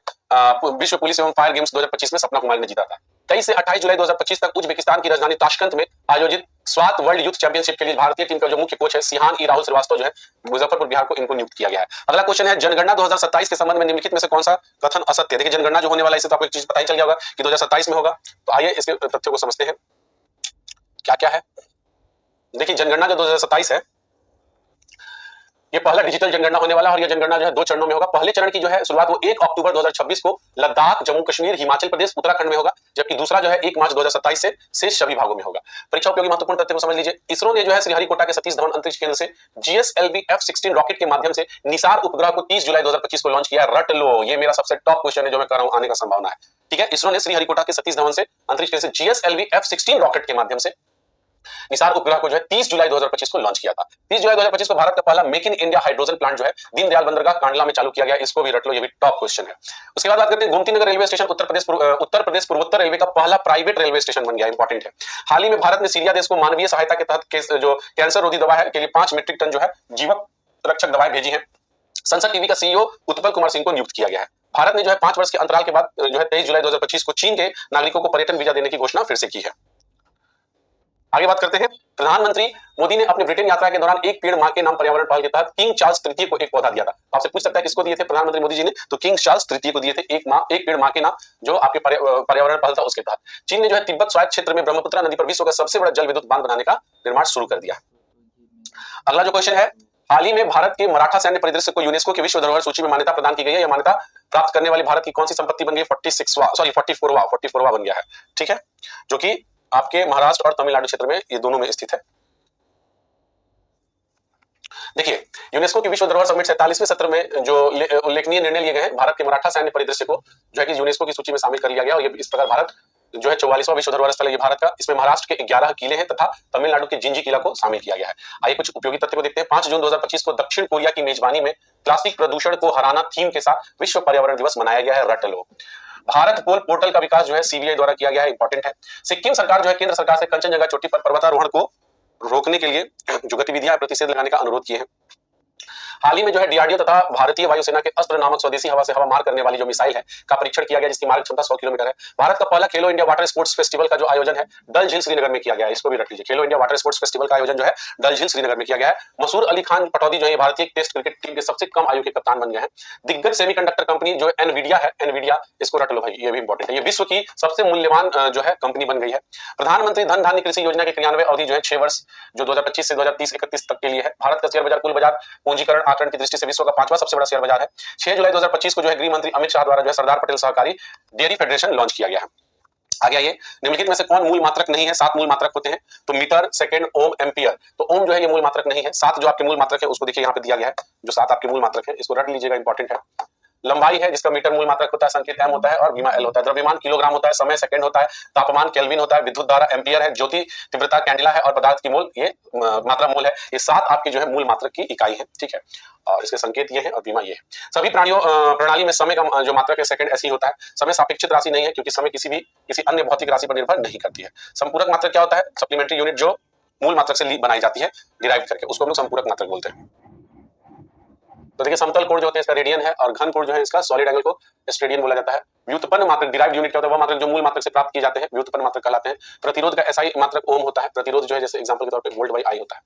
विश्व पुलिस एवं फायर गेम्स 2025 में सपना कुमार ने जीता था। 23 से 28 जुलाई 2025 तक उज्बेकिस्तान की राजधानी ताशकंद में आयोजित स्वात वर्ल्ड यूथ चैंपियनशिप के लिए भारतीय टीम का जो मुख्य कोच है सिहान ई राहुल श्रीवास्तव जो है मुजफ्फरपुर बिहार को इनको नियुक्त किया गया है। अगला क्वेश्चन है, जनगणना 2027 के संबंध में निम्नलिखित में से कौन सा कथन असत्य है? देखिए जनगणना जो होने वाला है इससे तो आपको एक चीज पता ही चल गया होगा कि 2027 में होगा। तो आइए इसके तथ्यों को समझते हैं क्या क्या है। देखिए जनगणना जो 2027 है, ये पहला डिजिटल जनगणना होने वाला है और ये जनगणना जो है 2 चरणों में होगा। पहले चरण की जो है शुरुआत वो 1 अक्टूबर 2026 को लद्दाख, जम्मू कश्मीर, हिमाचल प्रदेश, उत्तराखंड में होगा, जबकि दूसरा जो है 1 मार्च 2027 से शेष सभी भागों में होगा। परीक्षा उपयोगी महत्वपूर्ण तथ्य को समझ लीजिए। इसरो ने जो है श्रीहरिकोटा के सतीश धवन अंतरिक्ष केंद्र से GSLV F-16 रॉकेट के माध्यम से निसार उपग्रह को 30 जुलाई 2025 को लॉन्च किया। रट लो, ये मेरा सबसे टॉप क्वेश्चन है जो मैं कर रहा हूं, आने का संभावना है। ठीक है, इसरो ने श्रीहरिकोटा के सतीश धवन से अंतरिक्ष केंद्र से GSLV F-16 रॉकेट के माध्यम से निसार उपग्रह को जो है 30 जुलाई 2025 को लॉन्च किया था। 30 जुलाई 2025 को भारत का पहला make in India hydrogen plant जो है दीनदयाल बंदरगाह कांडला में चालू किया गया, इसको भी रट लो, ये भी टॉप क्वेश्चन है। उसके बाद बात करते हैं गोमती नगर रेलवे स्टेशन उत्तर प्रदेश पूर्वोत्तर रेलवे का पहला प्राइवेट रेलवे स्टेशन बन गया, इंपॉर्टेंट है। हाल ही में भारत ने सीरिया देश को मानवीय सहायता के तहत जो कैंसर रोधी दवा है के लिए 5 मीट्रिक टन जो है जीवक रक्षक दवाएं भेजी है। संसद टीवी का सीईओ उत्पल कुमार सिंह को नियुक्त किया गया है। भारत ने जो है 5 वर्ष के अंतराल के बाद जो है 23 जुलाई 2025 को चीन के नागरिकों को पर्यटन वीजा देने की घोषणा फिर से की है। आगे बात करते हैं, प्रधानमंत्री मोदी ने अपने ब्रिटेन यात्रा के दौरान एक पेड़ मां के नाम पर्यावरण पहल के तहत किंग चार्ल्स तृतीय को एक पौधा दिया था। आपसे पूछ सकता है किसको दिए थे प्रधानमंत्री मोदी जी ने? तो किंग चार्ल्स तृतीय को दिए थे एक पेड़ मां के नाम, जो आपके पर्यावरण पहल था उसके तहत। चीन ने जो है तिब्बत स्वायत्त क्षेत्र में ब्रह्मपुत्र नदी पर विश्व का सबसे बड़ा जल विद्युत बांध बनाने का निर्माण शुरू कर दिया। अगला जो क्वेश्चन है, हाल ही में भारत के मराठा सैन्य परिदृश्य को यूनेस्को की विश्व धरोहर सूची में मान्यता प्रदान की गई है। यह मान्यता प्राप्त करने वाली भारत की कौन सी संपत्ति बन गई? 44वां बन गया है। ठीक है, जो कि आपके महाराष्ट्र और तमिलनाडु क्षेत्र में, ये दोनों में स्थित है। देखिए यूनेस्को की विश्व धरोहर समिट 47वें सत्र में जो उल्लेखनीय निर्णय लिए गए हैं, भारत के मराठा सैन्य परिदृश्य को जो है कि यूनेस्को की सूची में शामिल कर लिया गया और ये इस प्रकार भारत जो है 44वां विश्व धरोहर स्थल है ये भारत का। इसमें महाराष्ट्र के 11 किले हैं तथा तमिलनाडु के जिंजी किला को शामिल किया गया है। आइए कुछ उपयोगी तथ्य को देखते हैं। 5 जून 2025 को दक्षिण कोरिया की मेजबानी में प्लास्टिक प्रदूषण को हराना थीम के साथ विश्व पर्यावरण दिवस मनाया गया है। रट लो। भारत पोल पोर्टल का विकास जो है सीबीआई द्वारा किया गया है, इंपॉर्टेंट है। सिक्किम सरकार जो है केंद्र सरकार से कंचनजंगा चोटी पर पर्वतारोहण को रोकने के लिए जो गतिविधियां प्रतिषेध लगाने का अनुरोध किए हैं। हाल ही में जो है डीआरडीओ तथा भारतीय वायुसेना के अस्त्र नामक स्वदेशी हवा से हवा मार करने वाली जो मिसाइल है का परीक्षण किया गया, जिसकी मारक क्षमता 100 किलोमीटर है। भारत का पहला खेलो इंडिया वाटर स्पोर्ट्स फेस्टिवल का जो आयोजन है डल झील श्रीनगर में किया गया है, इसको भी रख लीजिए। खेलो इंडिया वाटर स्पोर्ट्स फेस्टिवल का आयोजन जो है डल झील श्रीनगर में किया गया है। मसूर अली खान पटौदी जो है भारतीय टेस्ट क्रिकेट टीम के सबसे कम आयु के कप्तान बन गए हैं। दिग्गज सेमीकंडक्टर कंपनी जो एनवीडिया है, एनवीडिया इसको रट लो भाई, ये भी इंपॉर्टेंट है। ये विश्व की सबसे मूल्यवान जो है कंपनी बन गई है। प्रधानमंत्री धन धान्य कृषि योजना के क्रियान्वयन अवधि जो है 6 वर्ष जो 2025 से 2030-31 तक के लिए है। भारत का शेयर बाजार कुल बाजार पूंजीकरण आकलन की दृष्टि से विश्व का 5वां सबसे बड़ा शेयर बाजार है। 6 जुलाई 2025 को जो है गृह मंत्री अमित शाह द्वारा जो है सरदार पटेल सहकारी डेयरी फेडरेशन लॉन्च किया गया है। आगे आइए, निम्नलिखित में से कौन मूल मात्रक नहीं है? 7 मूल मात्रक होते हैं, तो मीटर, सेकंड, ओम, एम्पियर। तो ओम जो है ये मूल मात्रक नहीं है। 7 जो आपके मूल मात्रक है उसको देखिए यहाँ पे दिया गया है, जो 7 आपके मूल मात्रक है इसको रट लीजिएगा, इंपॉर्टेंट है। लंबाई है जिसका मीटर मूल मात्रक होता है, संकेत एम होता है और विमा एल होता है। द्रव्यमान किलोग्राम होता है, समय सेकंड होता है, तापमान केल्विन होता है, विद्युत धारा एम्पियर है, ज्योति तीव्रता कैंडिला है और पदार्थ की मोल ये मात्रा मोल है। ये 7 आपकी जो है मूल मात्रक की इकाई है, ठीक है। और इसके संकेत ये है और बीमा ये है। सभी प्राणियों प्रणाली में समय का जो मात्रक है सेकंड ऐसी होता है। समय सापेक्षित राशि नहीं है क्योंकि समय किसी अन्य भौतिक राशि पर निर्भर नहीं करती है। संपूरक मात्रक क्या होता है? सप्लीमेंट्री यूनिट जो मूल मात्रक से बनाई जाती है डिराइव करके, उसको हम लोग संपूरक मात्रक बोलते हैं। तो देखिए समतल कोण जो होते हैं इसका रेडियन है और घन कोण जो है इसका सॉलिड एंगल को स्टेडियन बोला जाता है। व्युत्पन्न मात्रक डिराइव्ड यूनिट क्या होता है? वह मात्रक जो मूल मात्रक से प्राप्त किए जाते हैं व्युत्पन्न मात्रक कहलाते हैं। प्रतिरोध का एसआई मात्रक ओम होता है। प्रतिरोध जो है जैसे एग्जांपल के तौर पे वोल्ट बाई आई होता है।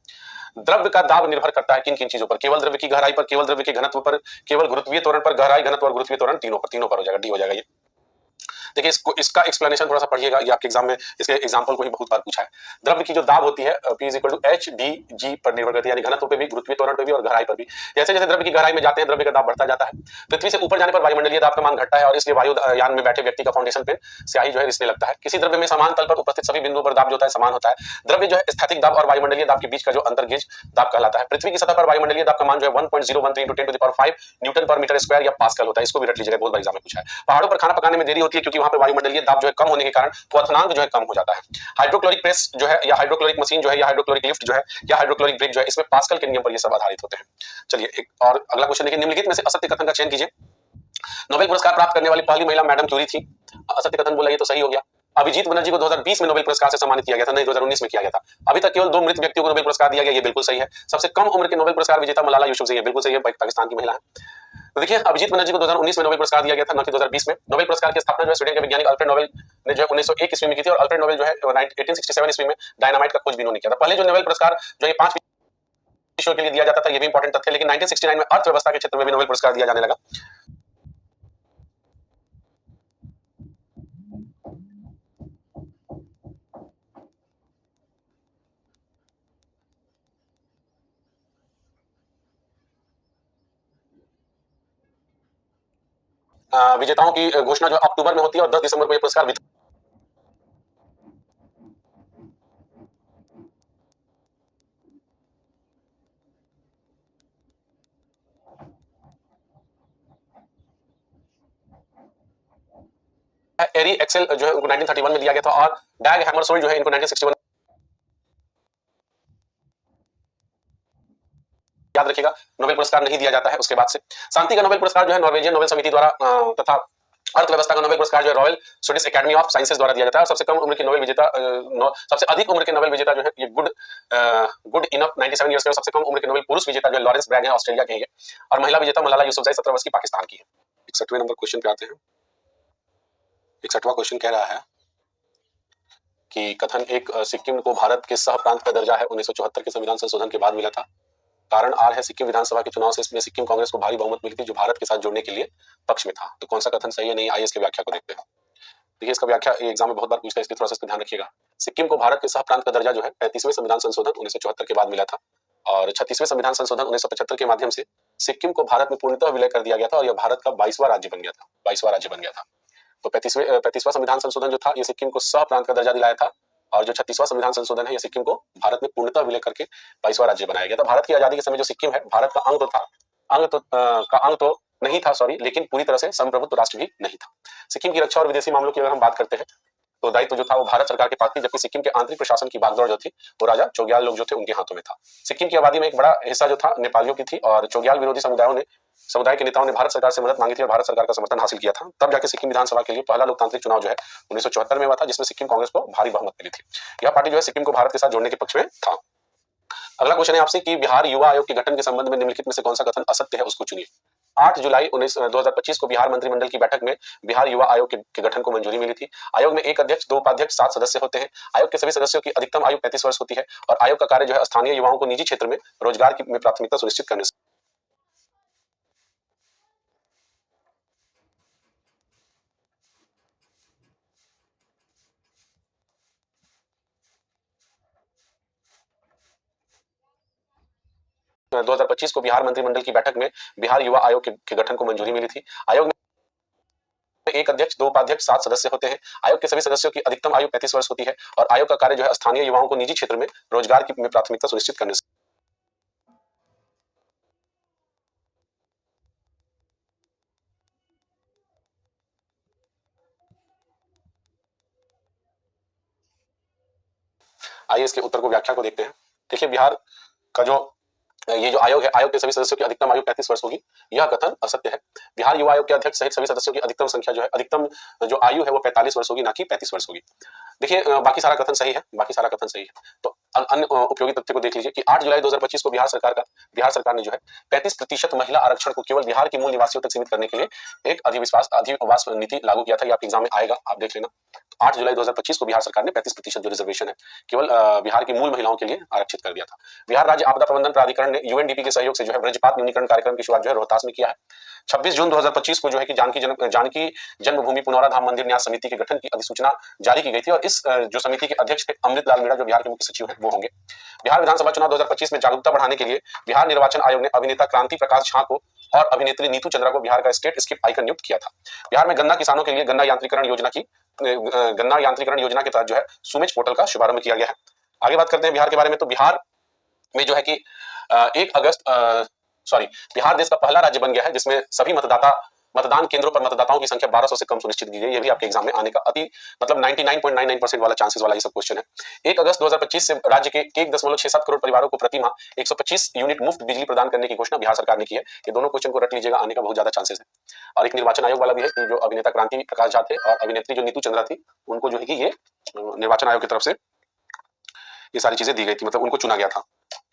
द्रव्य का दाब निर्भर करता है किन किन चीजों पर? केवल द्रव्य की गहराई पर, केवल द्रव्य के घनत्व पर, केवल गुरुत्वीय त्वरण पर, गहराई, घनत्व और गुरुत्वीय त्वरण तीनों पर हो जाएगा, डी हो जाएगा ये। देखिए इसका एक्सप्लेनेशन थोड़ा सा पढ़िएगा, ये आपके एग्जाम में इसके एग्जांपल को ही बहुत बार पूछा है। द्रव्य की जो दाब होती है P is equal to H D G पर निर्भर करती है, यानी घनत्व पे भी, गुरुत्वीय त्वरण पे भी और गहराई पर भी। जैसे जैसे द्रव्य की गहराई में जाते हैं द्रव्य का दाब बढ़ता जाता है। पृथ्वी से ऊपर जाने पर वायुमंडलीय दाब का मान घटता है और इसलिए वायुयान में बैठे व्यक्ति का फाउंडेशन पे स्याही जो है रिसने लगता है। किसी द्रव्य में समान तल पर उपस्थित सभी बिंदुओं पर दाब जो होता है समान होता है। द्रव्य जो है स्थैतिक दाब और वायुमंडलीय दाब के बीच का जो अंतर्गेज दाब कहलाता है। पृथ्वी की सतह पर वायुमंडलीय दाब का मान जो है 1.013 × 10⁵ न्यूटन पर मीटर स्क्वायर या पास्कल होता है। इसको भी रट लीजिएगा, बहुत बार एग्जाम में पूछा है। पहाड़ों पर खाना पकाने में देरी होती है क्योंकि वहां पर वायुमंडलीय दाब जो है कम होने के कारण क्वथनांक जो है कम हो जाता है। हाइड्रोक्लोरिक प्रेस जो है या हाइड्रोक्लोरिक मशीन जो है या हाइड्रोक्लोरिक लिफ्ट जो है या हाइड्रोक्लोरिक ब्रेक जो है, इसमें पास्कल के नियम पर ये सब आधारित होते हैं। चलिए एक और अगला क्वेश्चन देखिए, निम्नलिखित में से असत्य कथन का चयन कीजिए। नोबेल पुरस्कार प्राप्त करने वाली पहली महिला मैडम क्यूरी थी। असत्य कथन बोला, ये तो सही हो गया। अभिजीत बनर्जी को 2020 में नोबेल पुरस्कार से सम्मानित किया गया था, नहीं 2019 में किया गया था। अभी तक केवल 2 मृत व्यक्तियों को नोबेल पुरस्कार दिया गया, ये बिल्कुल सही है। सबसे कम उम्र के नोबेल पुरस्कार विजेता मलाला यूसुफजई है, बिल्कुल सही है, पाकिस्तान की महिला है। तो देखिए अभिजीत बनर्जी को 2019 में नोबेल पुरस्कार दिया गया था, न कि 2020 में। नोबेल पुरस्कार की स्थापना जो है स्वीडन के वैज्ञानिक अल्फ्रेड नोबेल ने जो है 1901 ईस्वी में की थी और अल्फ्रेड नोबेल जो है 1867 ईस्वी में डायनामाइट का खोज किया था। पहले जो नोबेल पुरस्कार जो ये 5 विषयों के लिए दिया जाता था, ये भी इंपॉर्टेंट तथ्य है, लेकिन 1969 में अर्थव्यवस्था के क्षेत्र में भी नोबेल पुरस्कार दिया जाने लगा। विजेताओं की घोषणा जो अक्टूबर में होती है और 10 दिसंबर को ये पुरस्कार एरी एक्सेल जो है उनको 1931 में दिया गया था और डैग हैमरसोल्ड जो है इनको 1961 याद रखिएगा नोबेल पुरस्कार नहीं दिया जाता है उसके बाद से। शांति का नोबेल पुरस्कार जो है नॉर्वेजियन नोबेल समिति द्वारा तथा अर्थव्यवस्था का नोबेल पुरस्कार जो है royal Swedish academy of sciences द्वारा दिया जाता है। और सबसे कम उम्र के नोबेल विजेता सबसे अधिक उम्र के नोबेल विजेता जो है ये गुड इनफ 97 ईयर्स के, सबसे कम उम्र के नोबेल पुरुष विजेता जो है लॉरेंस ब्रैग है, ऑस्ट्रेलिया के ही है। और महिला विजेता मलाला यूसुफजई 17 वर्ष की पाकिस्तान की है। 61वें नंबर क्वेश्चन पे आते हैं। 61वां क्वेश्चन कह रहा है कि कथन एक, सिक्किम को भारत के सह प्रांत का दर्जा है 1974 के संविधान संशोधन के बाद मिला था। कारण आर है सिक्किम विधानसभा के चुनाव से इसमें सिक्किम कांग्रेस को भारी बहुमत मिली थी जो भारत के साथ जुड़ने के लिए पक्ष में था। तो कौन सा कथन सही है नहीं, आइए इसकी व्याख्या को देखते हैं। देखिए इसका व्याख्या एग्जाम में बहुत बार पूछता है, इसलिए थोड़ा सा इसका ध्यान रखिएगा। सिक्किम को भारत के सह प्रांत का दर्जा जो है 35वें संविधान संशोधन 1974 के बाद मिला था और 36वें संविधान संशोधन 1975 के माध्यम से सिक्किम को भारत में पूर्णतः विलय कर दिया गया था और यह भारत का 22वां राज्य बन गया था। 22वां राज्य बन गया था। तो 35वां संविधान संशोधन जो था ये सिक्किम को सह प्रांत का दर्जा दिलाया था और जो 36वां संविधान संशोधन है ये सिक्किम को भारत में पूर्णतः विलय करके 22वां राज्य बनाया गया था। भारत की आजादी के समय जो सिक्किम है भारत का अंग तो नहीं था, सॉरी, लेकिन पूरी तरह से संप्रभुत्व राष्ट्र भी नहीं था। सिक्किम की रक्षा और विदेशी मामलों की अगर हम बात करते हैं तो दायित्व जो था वो भारत सरकार के पास थी, जबकि सिक्किम के आंतरिक प्रशासन की बागडोर जो थी वो राजा चोग्याल लोग जो थे उनके हाथों में था। सिक्किम की आबादी में एक बड़ा हिस्सा जो था नेपालियों की थी और चोग्याल विरोधी समुदाय के नेताओं ने भारत सरकार से मदद मांगी थी और भारत सरकार का समर्थन हासिल किया था। तब जाके सिक्किम विधानसभा के लिए पहला लोकतांत्रिक चुनाव जो है 1974 में हुआ था, जिसमें सिक्किम कांग्रेस को भारी बहुमत मिली थी। यह पार्टी जो है सिक्किम को भारत के साथ जोड़ने के पक्ष में था। अगला क्वेश्चन है आपसे कि बिहार युवा आयोग के गठन के संबंध में निम्नलिखित में से कौन सा कथन असत्य है, उसको चुनिए। 8 जुलाई 2025 को बिहार मंत्रिमंडल की बैठक में बिहार युवा आयोग के गठन को मंजूरी मिली थी। आयोग में एक अध्यक्ष, 2 उपाध्यक्ष, 7 सदस्य होते हैं। आयोग के सभी सदस्यों की अधिकतम आयु 35 वर्ष होती है और आयोग का कार्य जो है स्थानीय युवाओं को निजी क्षेत्र में रोजगार की में प्राथमिकता सुनिश्चित करने से । 2025 को बिहार मंत्रिमंडल की बैठक में बिहार युवा आयोग के गठन को मंजूरी मिली थी। आयोग में एक अध्यक्ष, 2 उपाध्यक्ष, 7 सदस्य होते हैं। आयोग के सभी सदस्यों की अधिकतम आयु 35 वर्ष होती है और आयोग का कार्य जो है स्थानीय युवाओं को निजी क्षेत्र में रोजगार की में प्राथमिकता सुनिश्चित करने से। आइए इसके उत्तर को व्याख्या को देखते हैं। देखिए बिहार का जो ये जो आयोग है, आयोग के सभी सदस्यों की अधिकतम आयु 35 वर्ष होगी, यह कथन असत्य है। बिहार युवा आयोग के अध्यक्ष सहित सभी सदस्यों की अधिकतम संख्या जो है अधिकतम जो आयु है वो 45 वर्ष होगी, ना कि 35 वर्ष होगी। देखिए बाकी सारा कथन सही है, बाकी सारा कथन सही है। तो अन्य उपयोगी तथ्य को देख लीजिए कि 8 जुलाई 2025 को बिहार सरकार ने जो है 35% महिला आरक्षण को केवल बिहार के मूल निवासियों तक सीमित करने के लिए एक अधिवास नीति लागू किया था। ये आपके एग्जाम में आएगा, आप देख लेना। 8 जुलाई 2025 को बिहार सरकार ने 35% जो रिजर्वेशन है केवल बिहार की मूल महिलाओं के लिए आरक्षित कर दिया था। बिहार राज्य आपदा प्रबंधन प्राधिकरण ने यूएनडीपी के सहयोग से जो है वज्रपात न्यूनीकरण कार्यक्रम की शुरुआत जो है रोहतास में किया है। 26 जून 2025 को जो है कि जानकी जन्मभूमि पुनौरा मंदिर न्यास समिति के गठन की अधिसूचना जारी की गई थी और इस जो समिति के अध्यक्ष थे अमृतलाल मीणा, जो बिहार के मुख्य सचिव हैं, वो होंगे। बिहार विधानसभा चुनाव 2025 में जागरूकता बढ़ाने के लिए बिहार निर्वाचन आयोग ने अभिनेता क्रांति प्रकाश झा को और अभिनेत्री नीतू चंद्रा को बिहार का स्टेट स्किप आइकन नियुक्त किया था। बिहार में गन्ना किसानों के लिए गन्ना यांत्रिकरण योजना के तहत जो है सुमेज पोर्टल का शुभारंभ किया गया है। आगे बात करते हैं बिहार के बारे में। तो बिहार में जो है कि 1 अगस्त बिहार देश का पहला राज्य बन गया है जिसमें सभी मतदान केंद्रों पर मतदाताओं की संख्या 1200 से कम सुनिश्चित की गई। ये भी आपके एग्जाम में आने का 99.99% वाला चांसेस वाला ये सब क्वेश्चन है। 1 अगस्त 2025 से राज्य के 1.67 करोड़ परिवारों को प्रति माह 125 यूनिट मुफ्त बिजली प्रदान करने की घोषणा बिहार सरकार ने की है। ये दोनों क्वेश्चन को रट लीजिएगा, आने का बहुत ज्यादा चांसेस है। और एक निर्वाचन आयोग वाला भी है कि जो अभिनेता क्रांति प्रकाश झा थे और अभिनेत्री जो नीतू चंद्रा थी, उनको जो है कि ये निर्वाचन आयोग की तरफ से ये सारी चीजें दी गई थी, मतलब उनको चुना गया था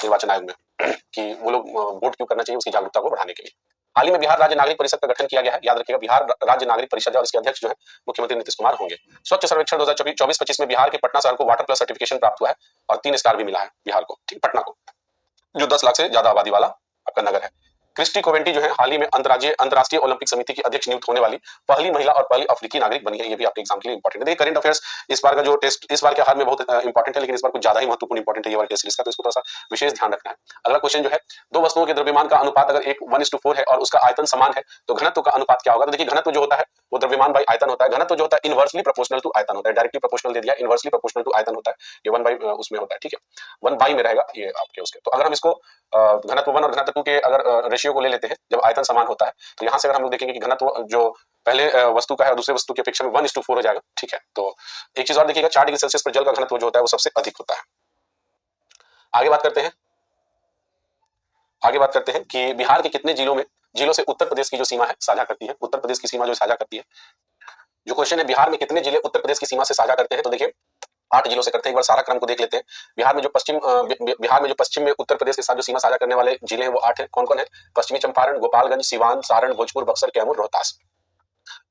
निर्वाचन आयोग में कि वो लोग वोट क्यों करना चाहिए, उसकी जागरूकता को बढ़ाने के लिए। हाल ही में बिहार राज्य नागरिक परिषद का गठन किया गया है। याद रखिएगा, बिहार राज्य नागरिक परिषद है और इसके अध्यक्ष जो है मुख्यमंत्री नीतीश कुमार होंगे। स्वच्छ सर्वेक्षण 2024-25 में बिहार के पटना शहर को वाटर प्लस सर्टिफिकेशन प्राप्त हुआ है और 3 स्टार भी मिला है बिहार को, ठीक, पटना को, जो 10 लाख से ज्यादा आबादी वाला आपका नगर है। क्रिस्टी कोवेंटी जो है हाल ही में अंतर्राष्ट्रीय ओलंपिक समिति की अध्यक्ष नियुक्त होने वाली पहली महिला और पहली अफ्रीकी नागरिक बनी है। ये भी आपके एग्जाम के लिए इंपॉर्टेंट है। देखिए करंट अफेयर्स इस बार का जो टेस्ट इस बार के हाल में बहुत इंपॉर्टेंट है, लेकिन इस बार कुछ ज्यादा ही महत्वपूर्ण इंपॉर्टेंट है ये वाला टेस्ट सीरीज का, तो इसको थोड़ा सा विशेष ध्यान रखना है। अगला क्वेश्चन जो है, दो वस्तुओं के द्रव्यमान का अनुपात अगर 1:4 है और उसका आयतन समान है तो घनत्व का अनुपात क्या होगा? तो देखिए घनत्व जो होता है वो द्रव्यमान बाई आयतन होता है। घनत्व जो होता है इनवर्सली प्रोपोर्शनल टू आयतन होता है। डायरेक्टली प्रोपोर्शनल दे दिया, इनवर्सली प्रोपोर्शनल टू आयतन होता है। ये 1 बाई उसमें होता है, ठीक है, 1 बाई में रहेगा ये आपके उसके। तो अगर हम इसको घनत्व 1 और घनत्व 2 के अगर रेशियो को ले लेते हैं जब आयतन समान होता है, तो यहाँ से अगर हम लोग देखेंगे कि घनत्व जो पहले वस्तु का है और दूसरे वस्तु की अपेक्षा में 1:4 हो जाएगा, ठीक है। तो एक चीज और देखिएगा, 4 डिग्री सेल्सियस पर जल का घनत्व जो होता है वो सबसे अधिक होता है। आगे बात करते हैं कि बिहार के कितने जिलों से उत्तर प्रदेश की जो सीमा है साझा करती है। उत्तर प्रदेश की सीमा जो साझा करती है, जो क्वेश्चन है बिहार में कितने जिले उत्तर प्रदेश की सीमा से साझा करते हैं, तो देखिए 8 जिलों से करते हैं। एक बार सारा क्रम को देख लेते हैं। बिहार में जो पश्चिम में उत्तर प्रदेश के साथ जो सीमा साझा करने वाले जिले हैं वो 8 हैं। कौन कौन है? पश्चिमी चंपारण, गोपालगंज, सिवान, सारण, भोजपुर, बक्सर, कैमूर, रोहतास।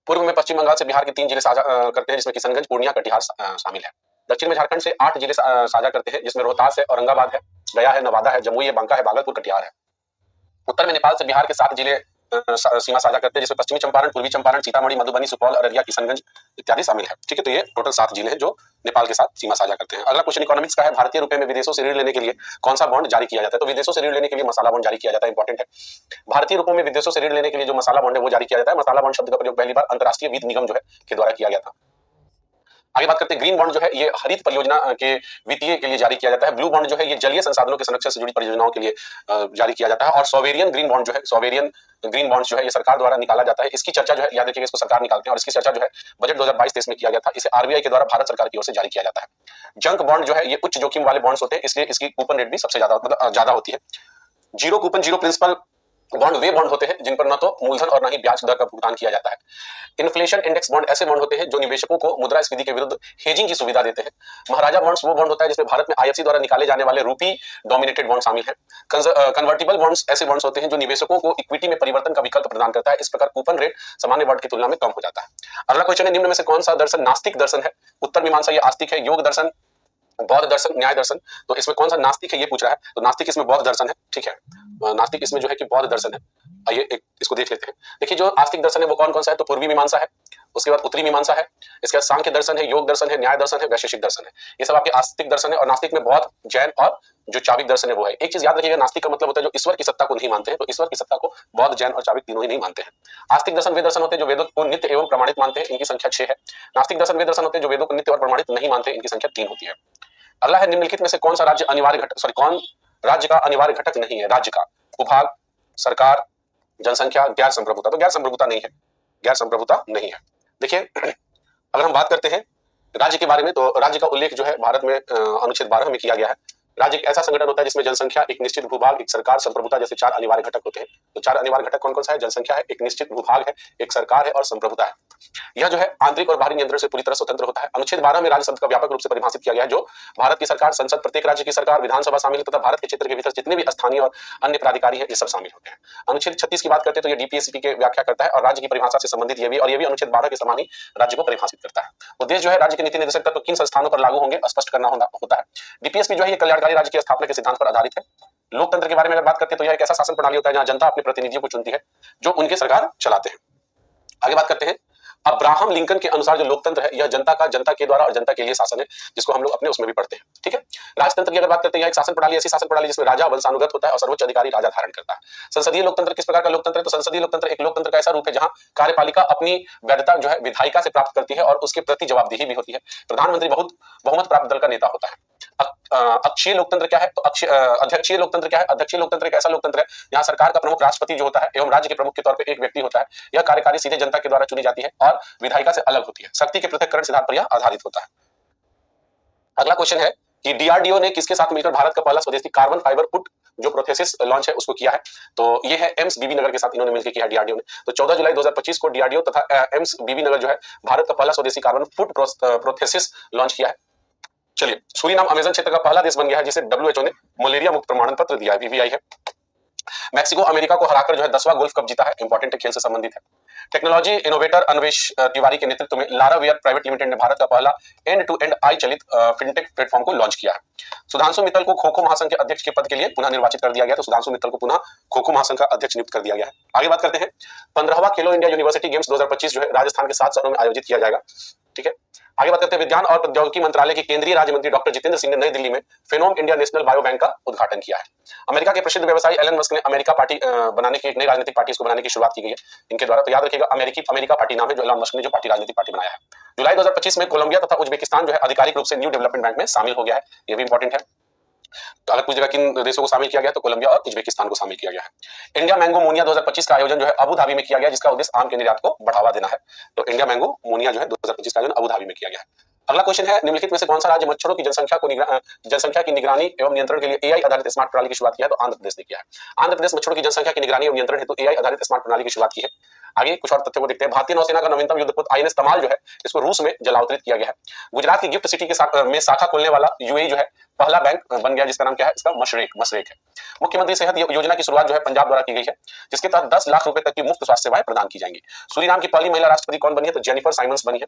पूर्व में पश्चिम बंगाल से बिहार के 3 जिले साझा करते हैं जिसमें किशनगंज, पूर्णिया, कटिहार शामिल है। दक्षिण में झारखंड से 8 जिले साझा करते हैं जिसमें रोहतास है, औरंगाबाद है, गया है, नवादा है, जमुई है, बांका है, भागलपुर, कटिहार है। उत्तर में नेपाल से बिहार के 7 जिले सीमा साझा करते हैं जिसमें पश्चिमी चंपारण, पूर्वी चंपारण, सीतामढ़ी, मधुबनी, सुपौल, अररिया, किशनगंज इत्यादि शामिल है, ठीक है। तो ये टोटल 7 जिले हैं जो नेपाल के साथ सीमा साझा करते हैं। अगला क्वेश्चन इकोनॉमिक्स का है। भारतीय रुपए में विदेशों से ऋण लेने के लिए कौन सा बॉन्ड जारी किया जाता है? तो विदेशों से ऋण लेने के लिए मसाला बॉन्ड जारी किया जाता है, इंपॉर्टेंट है। भारतीय रुपयों में विदेशों से ऋण लेने के लिए जो मसाला बॉन्ड है वो जारी किया जाता है। मसाला बॉन्ड शब्द का प्रयोग पहली बार अंतरराष्ट्रीय वित्त निगम जो है के द्वारा किया गया था। आगे बात करते हैं, ग्रीन बॉन्ड जो है ये हरित परियोजना के वित्तीय के लिए जारी किया जाता है। ब्लू बॉन्ड जो है ये जलीय संसाधनों के संरक्षण से जुड़ी परियोजनाओं के लिए जारी किया जाता है। और सॉवेरियन ग्रीन बॉन्ड जो है ये सरकार द्वारा निकाला जाता है। इसकी चर्चा जो है याद रखिएगा, इसको सरकार निकालते हैं और इसकी चर्चा जो है बजट 2022-23 में किया गया था। इसे आरबीआई के द्वारा भारत सरकार की ओर से जारी किया जाता है। जंक बॉन्ड जो है ये उच्च जोखिम वाले बॉन्ड्स होते हैं, इसलिए इसकी कूपन रेट भी सबसे ज्यादा होती है। Zero coupon zero principal bond वे बॉन्ड होते हैं जिन पर न तो मूलधन और न ही ब्याज दर का भुगतान किया जाता है। इन्फ्लेशन इंडेक्स बॉन्ड ऐसे बॉन्ड होते हैं जो निवेशकों को मुद्रास्फीति के विरुद्ध हेजिंग की सुविधा देते हैं। महाराजा बॉन्ड्स वो बॉन्ड होता है जिसमें भारत में आईएफसी द्वारा निकाले जाने वाले रूपी डोमिनेटेड बॉन्ड शामिल हैं। कन्वर्टिबल बॉन्ड्स ऐसे बॉन्ड्स होते हैं जो निवेशकों को इक्विटी में परिवर्तन का विकल्प प्रदान करता है। इस प्रकार कूपन रेट सामान्य बॉन्ड की तुलना में कम हो जाता है। अगला क्वेश्चन है, निम्न में से कौन सा दर्शन नास्तिक दर्शन है? उत्तर मीमांसा ये आस्तिक है, योग दर्शन, बौद्ध दर्शन, न्याय दर्शन। तो इसमें कौन सा नास्तिक है ये पूछ रहा है, तो नास्तिक इसमें बौद्ध दर्शन है, ठीक है। नास्तिक इसमें जो है कि बौद्ध दर्शन है। आइए इसको देख लेते हैं। देखिए जो आस्तिक दर्शन है वो कौन कौन सा है, तो पूर्वी मीमांसा है, उसके बाद उत्तरी मीमांसा है, इसके बाद सांख्य दर्शन है, योग दर्शन है, न्याय दर्शन है, वैशेषिक दर्शन है। ये सब आपके आस्तिक दर्शन है। और नास्तिक में बौद्ध, जैन और जो चाविक दर्शन है वो है। एक चीज याद रखिएगा, नास्तिक का मतलब होता है जो ईश्वर की सत्ता को नहीं मानते हैं। तो ईश्वर की सत्ता को बौद्ध, जैन और चाविक तीनों ही नहीं मानते हैं। आस्तिक दर्शन वे दर्शन होते हैं जो वेदों को नित्य एवं प्रमाणित मानते हैं, इनकी संख्या 6 है। नास्तिक दर्शन वे दर्शन होते हैं जो वेदों को नित्य और प्रमाणित नहीं मानते, इनकी संख्या 3 होती है। अगला है, निम्नलिखित में से कौन सा राज्य कौन राज्य का अनिवार्य घटक नहीं है? राज्य का भूभाग, सरकार, जनसंख्या, गैर संप्रभुता। तो गैर संप्रभुता नहीं है। देखिए अगर हम बात करते हैं राज्य के बारे में, तो राज्य का उल्लेख जो है भारत में अनुच्छेद 12 में किया गया है। राज्य एक ऐसा संगठन होता है जिसमें जनसंख्या, एक निश्चित भूभाग, एक सरकार, संप्रभुता जैसे 4 अनिवार्य घटक होते हैं। तो 4 अनिवार्य घटक कौन कौन सा है? जनसंख्या है, एक निश्चित भूभाग है, एक सरकार है और संप्रभुता है। यह जो है आंतरिक और बाहरी नियंत्रण से पूरी तरह स्वतंत्र होता है। अनुच्छेद 12 में राज्य शब्द का व्यापक रूप से परिभाषित किया गया है, जो भारत की सरकार, संसद, प्रत्येक राज्य की सरकार, विधानसभा शामिल है तथा भारत के क्षेत्र के भीतर जितने भी स्थानीय और अन्य प्राधिकारी हैं ये सब शामिल होते हैं। अनुच्छेद 36 की बात करते हैं तो ये डीपीएसपी की व्याख्या करता है और राज्य की परिभाषा से संबंधित ये भी अनुच्छेद 12 के समान ही राज्य को परिभाषित करता है। उद्देश्य जो है राज्य के नीति निर्देशक तत्व किन संस्थानों पर लागू होंगे स्पष्ट करना होता है। डीपीएसपी जो है ये कल्याणकारी राज्य की स्थापना के सिद्धांत पर आधारित है। लोकतंत्र के बारे में अगर बात करते हैं तो यह एक ऐसा शासन प्रणाली होता है जहां जनता अपने प्रतिनिधियों को चुनती है जो उनकी सरकार चलाते हैं। आगे बात करते हैं, अब्राहम लिंकन के अनुसार जो लोकतंत्र है यह जनता के द्वारा और जनता के लिए शासन है, जिसको हम लोग अपने उसमें भी पढ़ते हैं। ठीक है, राजतंत्र की अगर बात करते हैं, एक शासन प्रणाली, ऐसी शासन प्रणाली जिसमें राजा वंशानुगत होता है और सर्वोच्च अधिकारी राजा धारण करता है। संसदीय लोकतंत्र किस प्रकार का लोकतंत्र है? तो संसदीय लोकतंत्र एक लोकतंत्र का ऐसा रूप है जहां कार्यपालिका अपनी वैधता जो है विधायिका से प्राप्त करती है और उसके प्रति जवाबदेही भी होती है। प्रधानमंत्री बहुमत प्राप्त दल का नेता होता है। अक्षीय लोकतंत्र क्या है? तो अध्यक्षीय लोकतंत्र क्या है? अध्यक्षीय लोकतंत्र एक ऐसा लोकतंत्र है जहां सरकार का प्रमुख राष्ट्रपति जो होता है एवं राज्य के प्रमुख के तौर पर एक व्यक्ति होता है। यह कार्यकारी सीधे जनता के द्वारा चुनी जाती है और विधायिका से अलग होती है। शक्ति के पृथक्करण सिद्धांत पर यह आधारित होता है। अगला क्वेश्चन है कि डीआरडीओ ने किसके साथ मिलकर भारत का पहला स्वदेशी कार्बन फाइबर फुट जो प्रोथेसिस लॉन्च है उसको किया है? तो ये है एम्स बीबी नगर के साथ इन्होंने मिलकर किया है डीआरडीओ ने। तो 14 जुलाई 2025 को डीआरडीओ तथा एम्स बीबी नगर जो है भारत का पहला स्वदेशी कार्बन फुट प्रोथेसिस लॉन्च किया है। चलिए, सूरीनाम अमेजन क्षेत्र का पहला देश बन गया है जिसे डब्ल्यूएचओ ने मलेरिया मुक्त प्रमाण पत्र दिया है, वीवीआई है। मैक्सिको अमेरिका को हराकर जो है 10वां गोल्फ कप जीता है, इंपॉर्टेंट है, खेल से संबंधित है। टेक्नोलॉजी इनोवेटर अन्वेष तिवारी के नेतृत्व में लारावेयर प्राइवेट लिमिटेड ने भारत का पहला एंड टू एंड आई चलित फिनटेक प्लेटफॉर्म को लॉन्च किया है। सुधांशु मित्तल को खो खो महासंघ के अध्यक्ष के पद के लिए पुनः निर्वाचित कर दिया गया। तो सुधांशु मित्तल को पुनः खो खो महासंघ का अध्यक्ष नियुक्त कर दिया गया है। आगे बात करते हैं, 15वां खेलो इंडिया यूनिवर्सिटी गेम्स 2025 जो है राजस्थान के 7 शहरों में आयोजित किया जाएगा। ठीक है, आगे बात करते हैं, विज्ञान और प्रौद्योगिकी मंत्रालय के केंद्रीय राज्य मंत्री डॉक्टर जितेंद्र सिंह ने नई दिल्ली में फेनोम इंडिया नेशनल बायो बैंक का उद्घाटन किया है। अमेरिका के प्रसिद्ध व्यवसायी एलन मस्क ने अमेरिका पार्टी बनाने की, एक नई राजनीतिक पार्टी इसको बनाने की शुरुआत की गई है इनके द्वारा। तो याद रखिएगा, अमेरिका पार्टी नाम है जो एलन मस्क ने जो पार्टी राजनीतिक पार्टी बनाया है। जुलाई 2025 में कोलंबिया तथा उज्बेकिस्तान जो है आधिकारिक रूप से न्यू डेवलपमेंट बैंक में शामिल हो गया है, ये भी इंपॉर्टेंट है। तो अगर पूछ जगह किन देशों को शामिल किया गया तो कोलंबिया और उज्बेकिस्तान को शामिल किया गया है। इंडिया मैंगो मोनिया 2025 का आयोजन जो है अबू धाबी में किया गया, जिसका उद्देश्य आम के निर्यात को बढ़ावा देना है। तो इंडिया मैंगो मोनिया जो है 2025 का आयोजन अबू धाबी में किया गया है। अगला क्वेश्चन है, निम्नलिखित में से कौन सा राज्य मच्छरों की जनसंख्या की निगरानी एवं नियंत्रण के लिए एआई आधारित स्मार्ट प्रणाली की शुरुआत किया है? तो आंध्र प्रदेश ने किया है। आंध्र प्रदेश मच्छरों की जनसंख्या की निगरानी एवं नियंत्रण हेतु एआई आधारित स्मार्ट प्रणाली की शुरुआत की है। आगे कुछ और तथ्यों को देखते हैं। भारतीय नौसेना का नवीनतम युद्धपोत आईएनएस तमाल जो है इसको रूस में जलावतरित किया गया है। गुजरात की गिफ्ट सिटी के में शाखा खोलने वाला यूएई जो है पहला बैंक बन गया, जिसका नाम क्या है? इसका मशरेक है। मुख्यमंत्री सेहत योजना की शुरुआत जो है पंजाब द्वारा की गई है, जिसके तहत 10 लाख रुपए तक की मुफ्त स्वास्थ्य सेवाएं प्रदान की जाएंगी। सूरीनाम की पहली महिला राष्ट्रपति कौन बनी है? तो जेनिफर साइमंस बनी है।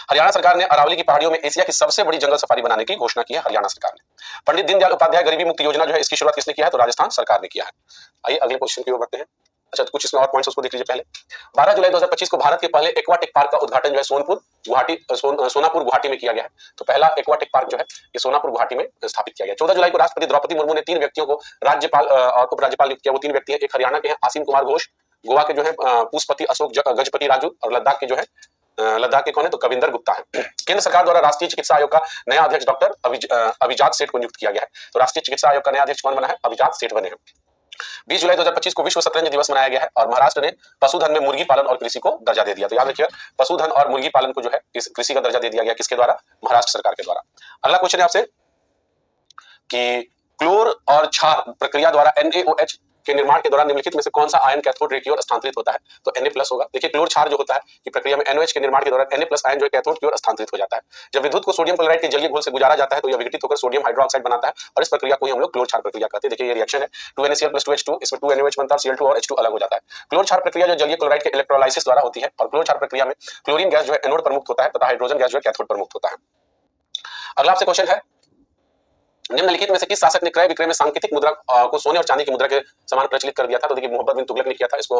हरियाणा सरकार ने अरावली की पहाड़ियों में एशिया की सबसे बड़ी जंगल सफारी बनाने की घोषणा की है, हरियाणा सरकार ने। पंडित दीनदयाल उपाध्याय गरीबी मुक्त योजना जो है इसकी शुरुआत किसने किया है? तो राजस्थान सरकार ने किया है। आइए अगले क्वेश्चन की ओर बढ़ते हैं। अच्छा, तो कुछ इसमें और पॉइंट्स उसको देख लीजिए पहले। 12 जुलाई 2025 को भारत के पहले एक्वाटिक पार्क का उद्घाटन जो है सोनापुर गुवाहाटी में किया गया है। तो पहला एक्वाटिक पार्क जो है ये सोनापुर गुवाहाटी में स्थापित किया गया। 14 जुलाई को राष्ट्रपति द्रौपदी मुर्मू ने 3 व्यक्तियों को राज्यपाल और उपराज्यपाल नियुक्त किया। वो 3 व्यक्ति हैं, एक हरियाणा के हैं आसीम कुमार घोष, गोवा के जो है पुष्पति अशोक गजपति राजू, और लद्दाख के जो है लद्दाख के कौन है? तो कविंदर गुप्ता है। केंद्र सरकार द्वारा राष्ट्रीय चिकित्सा आयोग का नया अध्यक्ष डॉक्टर अभिजात सेठ को नियुक्त किया गया है। तो राष्ट्रीय चिकित्सा आयोग का नया अध्यक्ष कौन बना है? अभिजात सेठ बने हैं। 20 जुलाई 2025 को विश्व शतरंज दिवस मनाया गया है और महाराष्ट्र ने पशुधन में मुर्गी पालन और कृषि को दर्जा दे दिया। तो याद रखिए, पशुधन और मुर्गी पालन को जो है इस कृषि का दर्जा दे दिया गया, किसके द्वारा? महाराष्ट्र सरकार के द्वारा। अगला क्वेश्चन है आपसे कि क्लोर और क्षार प्रक्रिया द्वारा NaOH के निर्माण के दौरान निम्नलिखित में से कौन सा आयन कैथोड रे की ओर स्थानांतरित होता है? तो Na+ होगा। देखिए, क्लोर क्षार जो होता है कि प्रक्रिया में NaOH के निर्माण के दौरान Na+ आयन जो है कैथोड की ओर स्थानांतरित हो जाता है। जब विद्युत को सोडियम क्लोराइड के जलीय घोल से गुजारा जाता है तो यह विघटित होकर सोडियम हाइड्रोक्साइड बनाता है और इस प्रक्रिया को ही हम लोग क्लोर क्षार प्रक्रिया कहते हैं। देखिए, ये रिएक्शन है 2NaCl + 2H2, इसमें 2NaOH बनता है, Cl2 और H2 अलग हो जाता है। क्लोर क्षार प्रक्रिया जो जलीय क्लोराइड के इलेक्ट्रोलाइसिस द्वारा होती है और क्लोर क्षार प्रक्रिया में क्लोरीन गैस जो है एनोड पर मुक्त होता है तथा हाइड्रोजन गैस जो है कैथोड पर मुक्त होता है। अगला आपसे क्वेश्चन है, निम्नलिखित में से किस शासक ने क्रय विक्रय में सांकेतिक मुद्रा को सोने और चांदी की मुद्रा के समान प्रचलित कर दिया था? तो देखिए, मोहम्मद बिन तुगलक ने किया था। इसको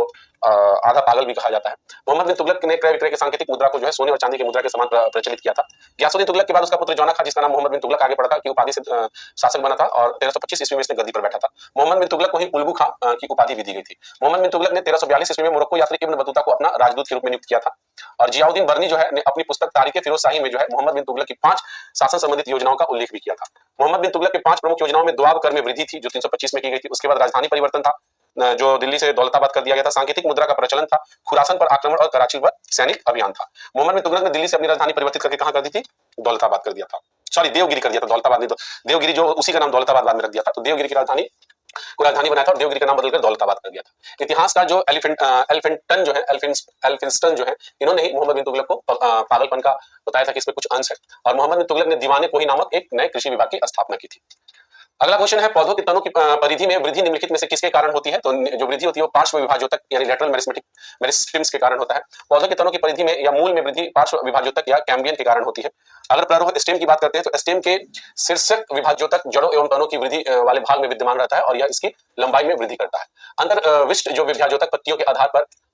आधा पागल भी कहा जाता है। मोहम्मद बिन तुगलक ने क्रय विक्रय के सांकेतिक मुद्रा को जो है सोने और चांदी की मुद्रा के समान प्रचलित किया था। गयासुद्दीन तुगलक के बाद उसका पुत्र जौना खान, जिसका नाम मोहम्मद बिन तुगलक आगे पड़ा था, की उपाधि से शासक बना था और 1325 ईस्वी में इसने गद्दी पर बैठा था। मोहम्मद बिन तुगलक को ही उल्गू खां की उपाधि भी दी गई थी। मोहम्मद बिन तुगलक ने 1342 ईस्वी में मोरक्को यात्री इब्न बतूता को अपना राजदूत के रूप में नियुक्त किया था। और जियाउद्दीन बर्नी जो है ने अपनी पुस्तक तारीख फिरोज शाही में जो है मोहम्मद बिन तुगलक की 5 शासन संबंधित योजनाओं का उल्लेख भी किया था। मोहम्मद बिन तुगलक की 5 प्रमुख योजनाओं में दुआब कर में वृद्धि थी जो 325 में की गई थी। उसके बाद राजधानी परिवर्तन था जो दिल्ली से दौलताबाद कर दिया गया था। सांकेतिक मुद्रा का प्रचलन था। खुरासान पर आक्रमण और कराची पर सैनिक अभियान था। मोहम्मद बिन तुगलक ने दिल्ली से अपनी राजधानी परिवर्तित करके कहां कर दी थी? दौलताबाद कर दिया था। सॉरी, देवगिरी कर दिया था, दौलताबाद नहीं। तो देवगिरी जो उसी का नाम दौलताबाद बाद में रख दिया था। तो देवगिरी की राजधानी को राजधानी बनाया था और देवगिरी का नाम बदलकर दौलताबाद कर दिया था। इतिहासकार जो एलिफिंस्टन जो है इन्होंने ही मोहम्मद बिन तुगलक को पागलपन का बताया था कि इसमें कुछ अंश है और मोहम्मद बिन तुगलक ने दीवाने कोही नामक एक नए कृषि विभाग की स्थापना की थी। अगला क्वेश्चन है पौधों के तनों की परिधि में वृद्धि निम्नलिखित में से किसके कारण होती है? तो जो वृद्धि होती है वो पार्श्व विभाजोतक यानी लेटरल मेरिस्टेम्स के कारण होता है। पौधों के तनों की परिधि में या मूल में वृद्धि पार्श्व विभाजोतक या कैम्बियन के कारण होती है। अगर प्रारूप स्टेम की बात करते हैं तो स्टेम के शीर्षक विभाजोतक जड़ों एवं तनों की वृद्धि वाले भाग में विद्यमान रहता है और यह इसकी लंबाई में वृद्धि करता है। अंतर्विष्ट जो विभाजोतक पत्तियों के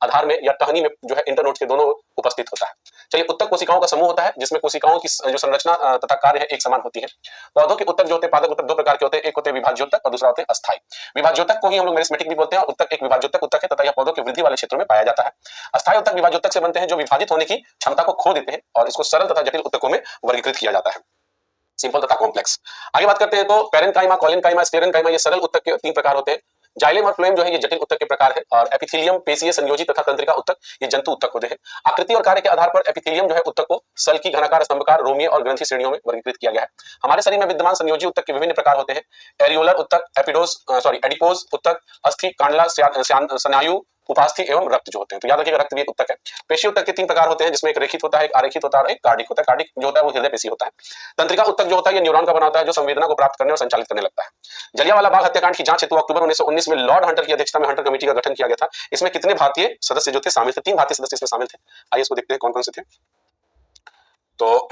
आधार में या टहनी में जो है इंटरनोड के दोनों उपस्थित होता है। चलिए उत्तक कोशिकाओं का समूह होता है जिसमें कोशिकाओं की जो संरचना तथा कार्य है एक समान होती है। पौधों के उत्तक जो होते हैं पादप उत्तक दो प्रकार के होते हैं, एक होते हैं विभाज्योतक और दूसरा होते हैं अस्थायी। विभाज्योतक को ही हम लोग मेरिस्टेमेटिक भी बोलते हैं और उत्तक एक विभाज्योतक उत्तक है तथा यह पौधों के वृद्धि वाले क्षेत्रों में पाया जाता है। अस्थायी उत्तक विभाज्योतक से बनते हैं जो विभाजित होने की क्षमता को खो देते हैं और इसको सरल तथा जटिल उत्तकों में वर्गीकृत किया जाता है, सिंपल तथा कॉम्प्लेक्स। आगे बात करते हैं तो पेरेन्काइमा, कॉलिनकाइमा, स्टेरेन्काइमा ये सरल उत्तक के तीन प्रकार होते हैं। जाइलेम और फ्लोएम जो है ये जटिल उत्तक के प्रकार है और एपिथेलियम, पेशीय, संयोजी तथा तंत्रिका उत्तक ये जंतु उत्तक होते हैं। आकृति और कार्य के आधार पर एपिथेलियम जो है उत्तक को सल्की, घनाकार, स्तंभकार, रोमीय और ग्रंथि श्रेणियों में वर्गीकृत किया गया है। हमारे शरीर में विद्यमान संयोजी उत्तक के विभिन्न प्रकार होते हैं। एरियोलर उत्तक, एडिपोज उत्तक, अस्थि, कांडला, स्नायु, उपास्थि एवं रक्त जो होते हैं। तो याद रखिएगा रक्त भी एक उत्तक है। पेशी उत्तक के तीन प्रकार होते हैं जिसमें एक रेखित होता है, एक आरेखित होता है और एक कार्डिक होता है। कार्डिक जो होता है वो हृदय पेशी होता है। तंत्रिका उत्तक जो होता है ये न्यूरॉन का बना होता है जो संवेदना को प्राप्त करने और संचालित करने लगता है। जलियांवाला बाग हत्याकांड की जांच हेतु अक्टूबर 1919 में लॉर्ड हंटर की अध्यक्षता में हंटर कमेटी का गठन किया गया था। इसमें कितने भारतीय सदस्य जो थे शामिल थे? 3 भारतीय सदस्य इसमें शामिल थे। आइए इसको देखते हैं कौन कौन से थे। तो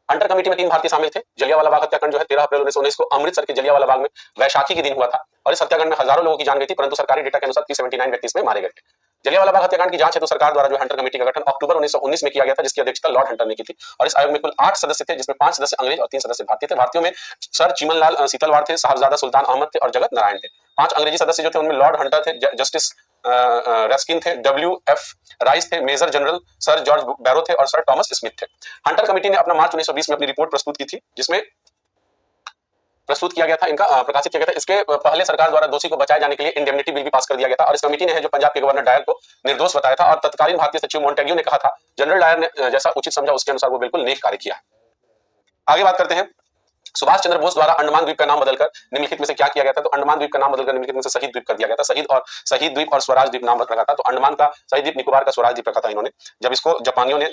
हंटर कमेटी में 3 भारतीय शामिल थे। जलियांवाला बाग हत्याकांड जो है 13 अप्रैल 1919 को अमृतसर के जलियांवाला बाग में वैशाखी के दिन हुआ था और इस हत्याकांड में हजारों लोगों की जान गई थी, परंतु सरकारी डेटा के अनुसार 379 व्यक्ति इसमें मारे गए थे। जलियांवाला बाग हत्याकांड की जांच हेतु सरकार द्वारा जो हंटर कमेटी का गठन अक्टूबर 1919 में किया गया था जिसकी अध्यक्षता लॉर्ड हंटर ने की थी और इस आयोग में कुल 8 सदस्य थे जिसमें 5 सदस्य अंग्रेज और 3 सदस्य भारतीय थे। भारतीयों में सर चिमनलाल सीतलवाड़ थे, साहबजादा सुल्तान अहमद थे और जगत नारायण थे। 5 अंग्रेजी सदस्य जो थे उनमें लॉर्ड हंटर थे, जस्टिस रस्किन थे, WF राइस थे, मेजर जनरल सर जॉर्ज बैरो थे और सर थॉमस स्मिथ थे। हंटर कमेटी ने अपना मार्च 1920 में अपनी रिपोर्ट प्रस्तुत की थी जिसमें प्रस्तुत किया गया था, इनका प्रकाशित किया गया था। इसके पहले सरकार द्वारा दोषी को बचाए जाने के लिए इंडेमनिटी बिल भी पास कर दिया गया था और इस कमेटी ने है जो पंजाब के गवर्नर डायर को निर्दोष बताया था और तत्कालीन भारतीय सचिव मोन्टेग्यू ने कहा था जनरल डायर ने जैसा उचित समझा उसके अनुसार वो बिल्कुल नेक कार्य किया। आगे बात करते हैं सुभाष चंद्र बोस द्वारा अंडमान द्वीप का नाम बदलकर निम्नलिखित में से क्या किया गया था? तो अंडमान द्वीप का नाम बदलकर निम्नलिखित में से शहीद द्वीप कर दिया गया था। शहीद द्वीप और स्वराज द्वीप नाम रखा था। तो अंडमान का शहीद द्वीप, निकोबार का स्वराज द्वीप रखा था इन्होंने जब इसको जापानियों ने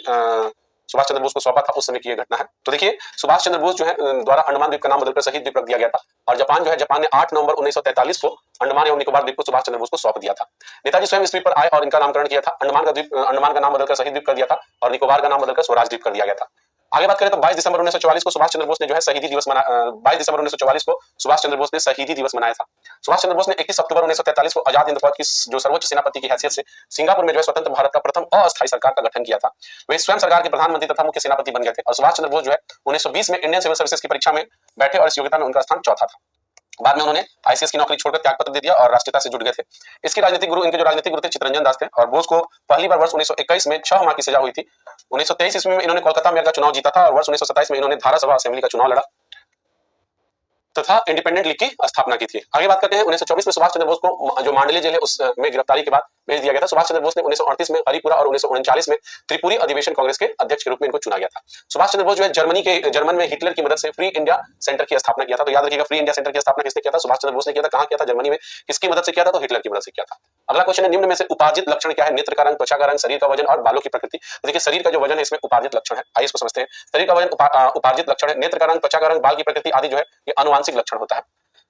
सुभाष चंद्र बोस को सौंपा था उस समय की यह घटना है। तो देखिए सुभाष चंद्र बोस जो है द्वारा अंडमान द्वीप का नाम बदलकर शहीद द्वीप रख दिया गया था और जापान ने 8 नवंबर 1943 को अंडमान एवं निकोबार द्वीप को सुभाष चंद्र बोस को सौंप दिया था। नेताजी स्वयं इस द्वीप पर आए और इनका नामकरण किया था। अंडमान का नाम बदलकर शहीद द्वीप कर दिया था और निकोबार का नाम बदलकर स्वराज द्वीप कर दिया गया था। आगे बात करें तो 22 दिसंबर 1944 को सुभाष चंद्र बोस ने जो है शहीदी दिवस मनाया। 22 दिसंबर 1944 को सुभाष चंद्र बोस ने शहीदी दिवस मनाया था। सुभाष चंद्र बोस ने 21 अक्टूबर 1943 को आजाद हिंद फौज की जो सर्वोच्च सेनापति की हैसियत से सिंगापुर में जो है स्वतंत्र भारत का प्रथम अस्थायी सरकार का गठन किया था। वे स्वयं सरकार के प्रधानमंत्री तथा मुख्य सेनापति बन गए थे और सुभाष चंद्र बोस जो है 1920 में इंडियन सिविल सर्विसेज की परीक्षा में बैठे और इस योग्यता में उनका स्थान चौथा था। बाद में उन्होंने आईसीएस की नौकरी छोड़कर त्यागपत्र दे दिया और राष्ट्रीयता से जुड़ गए थे। इनके जो राजनीतिक गुरु थे चित्तरंजन दास थे और बोस को पहली बार वर्ष 1921 में 6 माह की सजा हुई थी। 1923 ईस्वी में इन्होंने कोलकाता मेयर का चुनाव जीता था और वर्ष 1927 में इन्होंने धारा सभा असेंबली का चुनाव लड़ा तथा इंडिपेंडेंट लीग की स्थापना की थी। आगे बात करते हैं 1924 में सुभाष चंद्र बोस को जो मांडली जेल है उसमें गिरफ्तारी के बाद भेज दिया गया था। सुभाष चंद्र बोस ने 1938 में हरिपुरा और 1939 में त्रिपुरी अधिवेशन कांग्रेस के अध्यक्ष के रूप में इनको चुना गया था। सुभाष चंद्र बोस जो है जर्मन में हिटलर की मदद से फ्री इंडिया सेंटर की स्थापना किया था। तो याद रखिएगा फ्री इंडिया सेंटर की स्थापना किसने किया था? सुभाष चंद्र बोस ने किया था। कहां किया था? जर्मनी में। किसकी मदद से किया था? तो हिटलर की मदद से किया था। अगला क्वेश्चन है निम्न में से उपार्जित लक्षण क्या है? नेत्र का रंग, त्वचा का रंग, शरीर का वजन और बालों की प्रकृति। तो देखिए शरीर का जो वजन है इसमें उपार्जित लक्षण है। आइए इसको समझते हैं। शरीर का वजन उपार्जित लक्षण है। नेत्र का रंग, त्वचा का रंग, बाल की प्रकृति आदि जो है ये आनुवांशिक लक्षण होता है।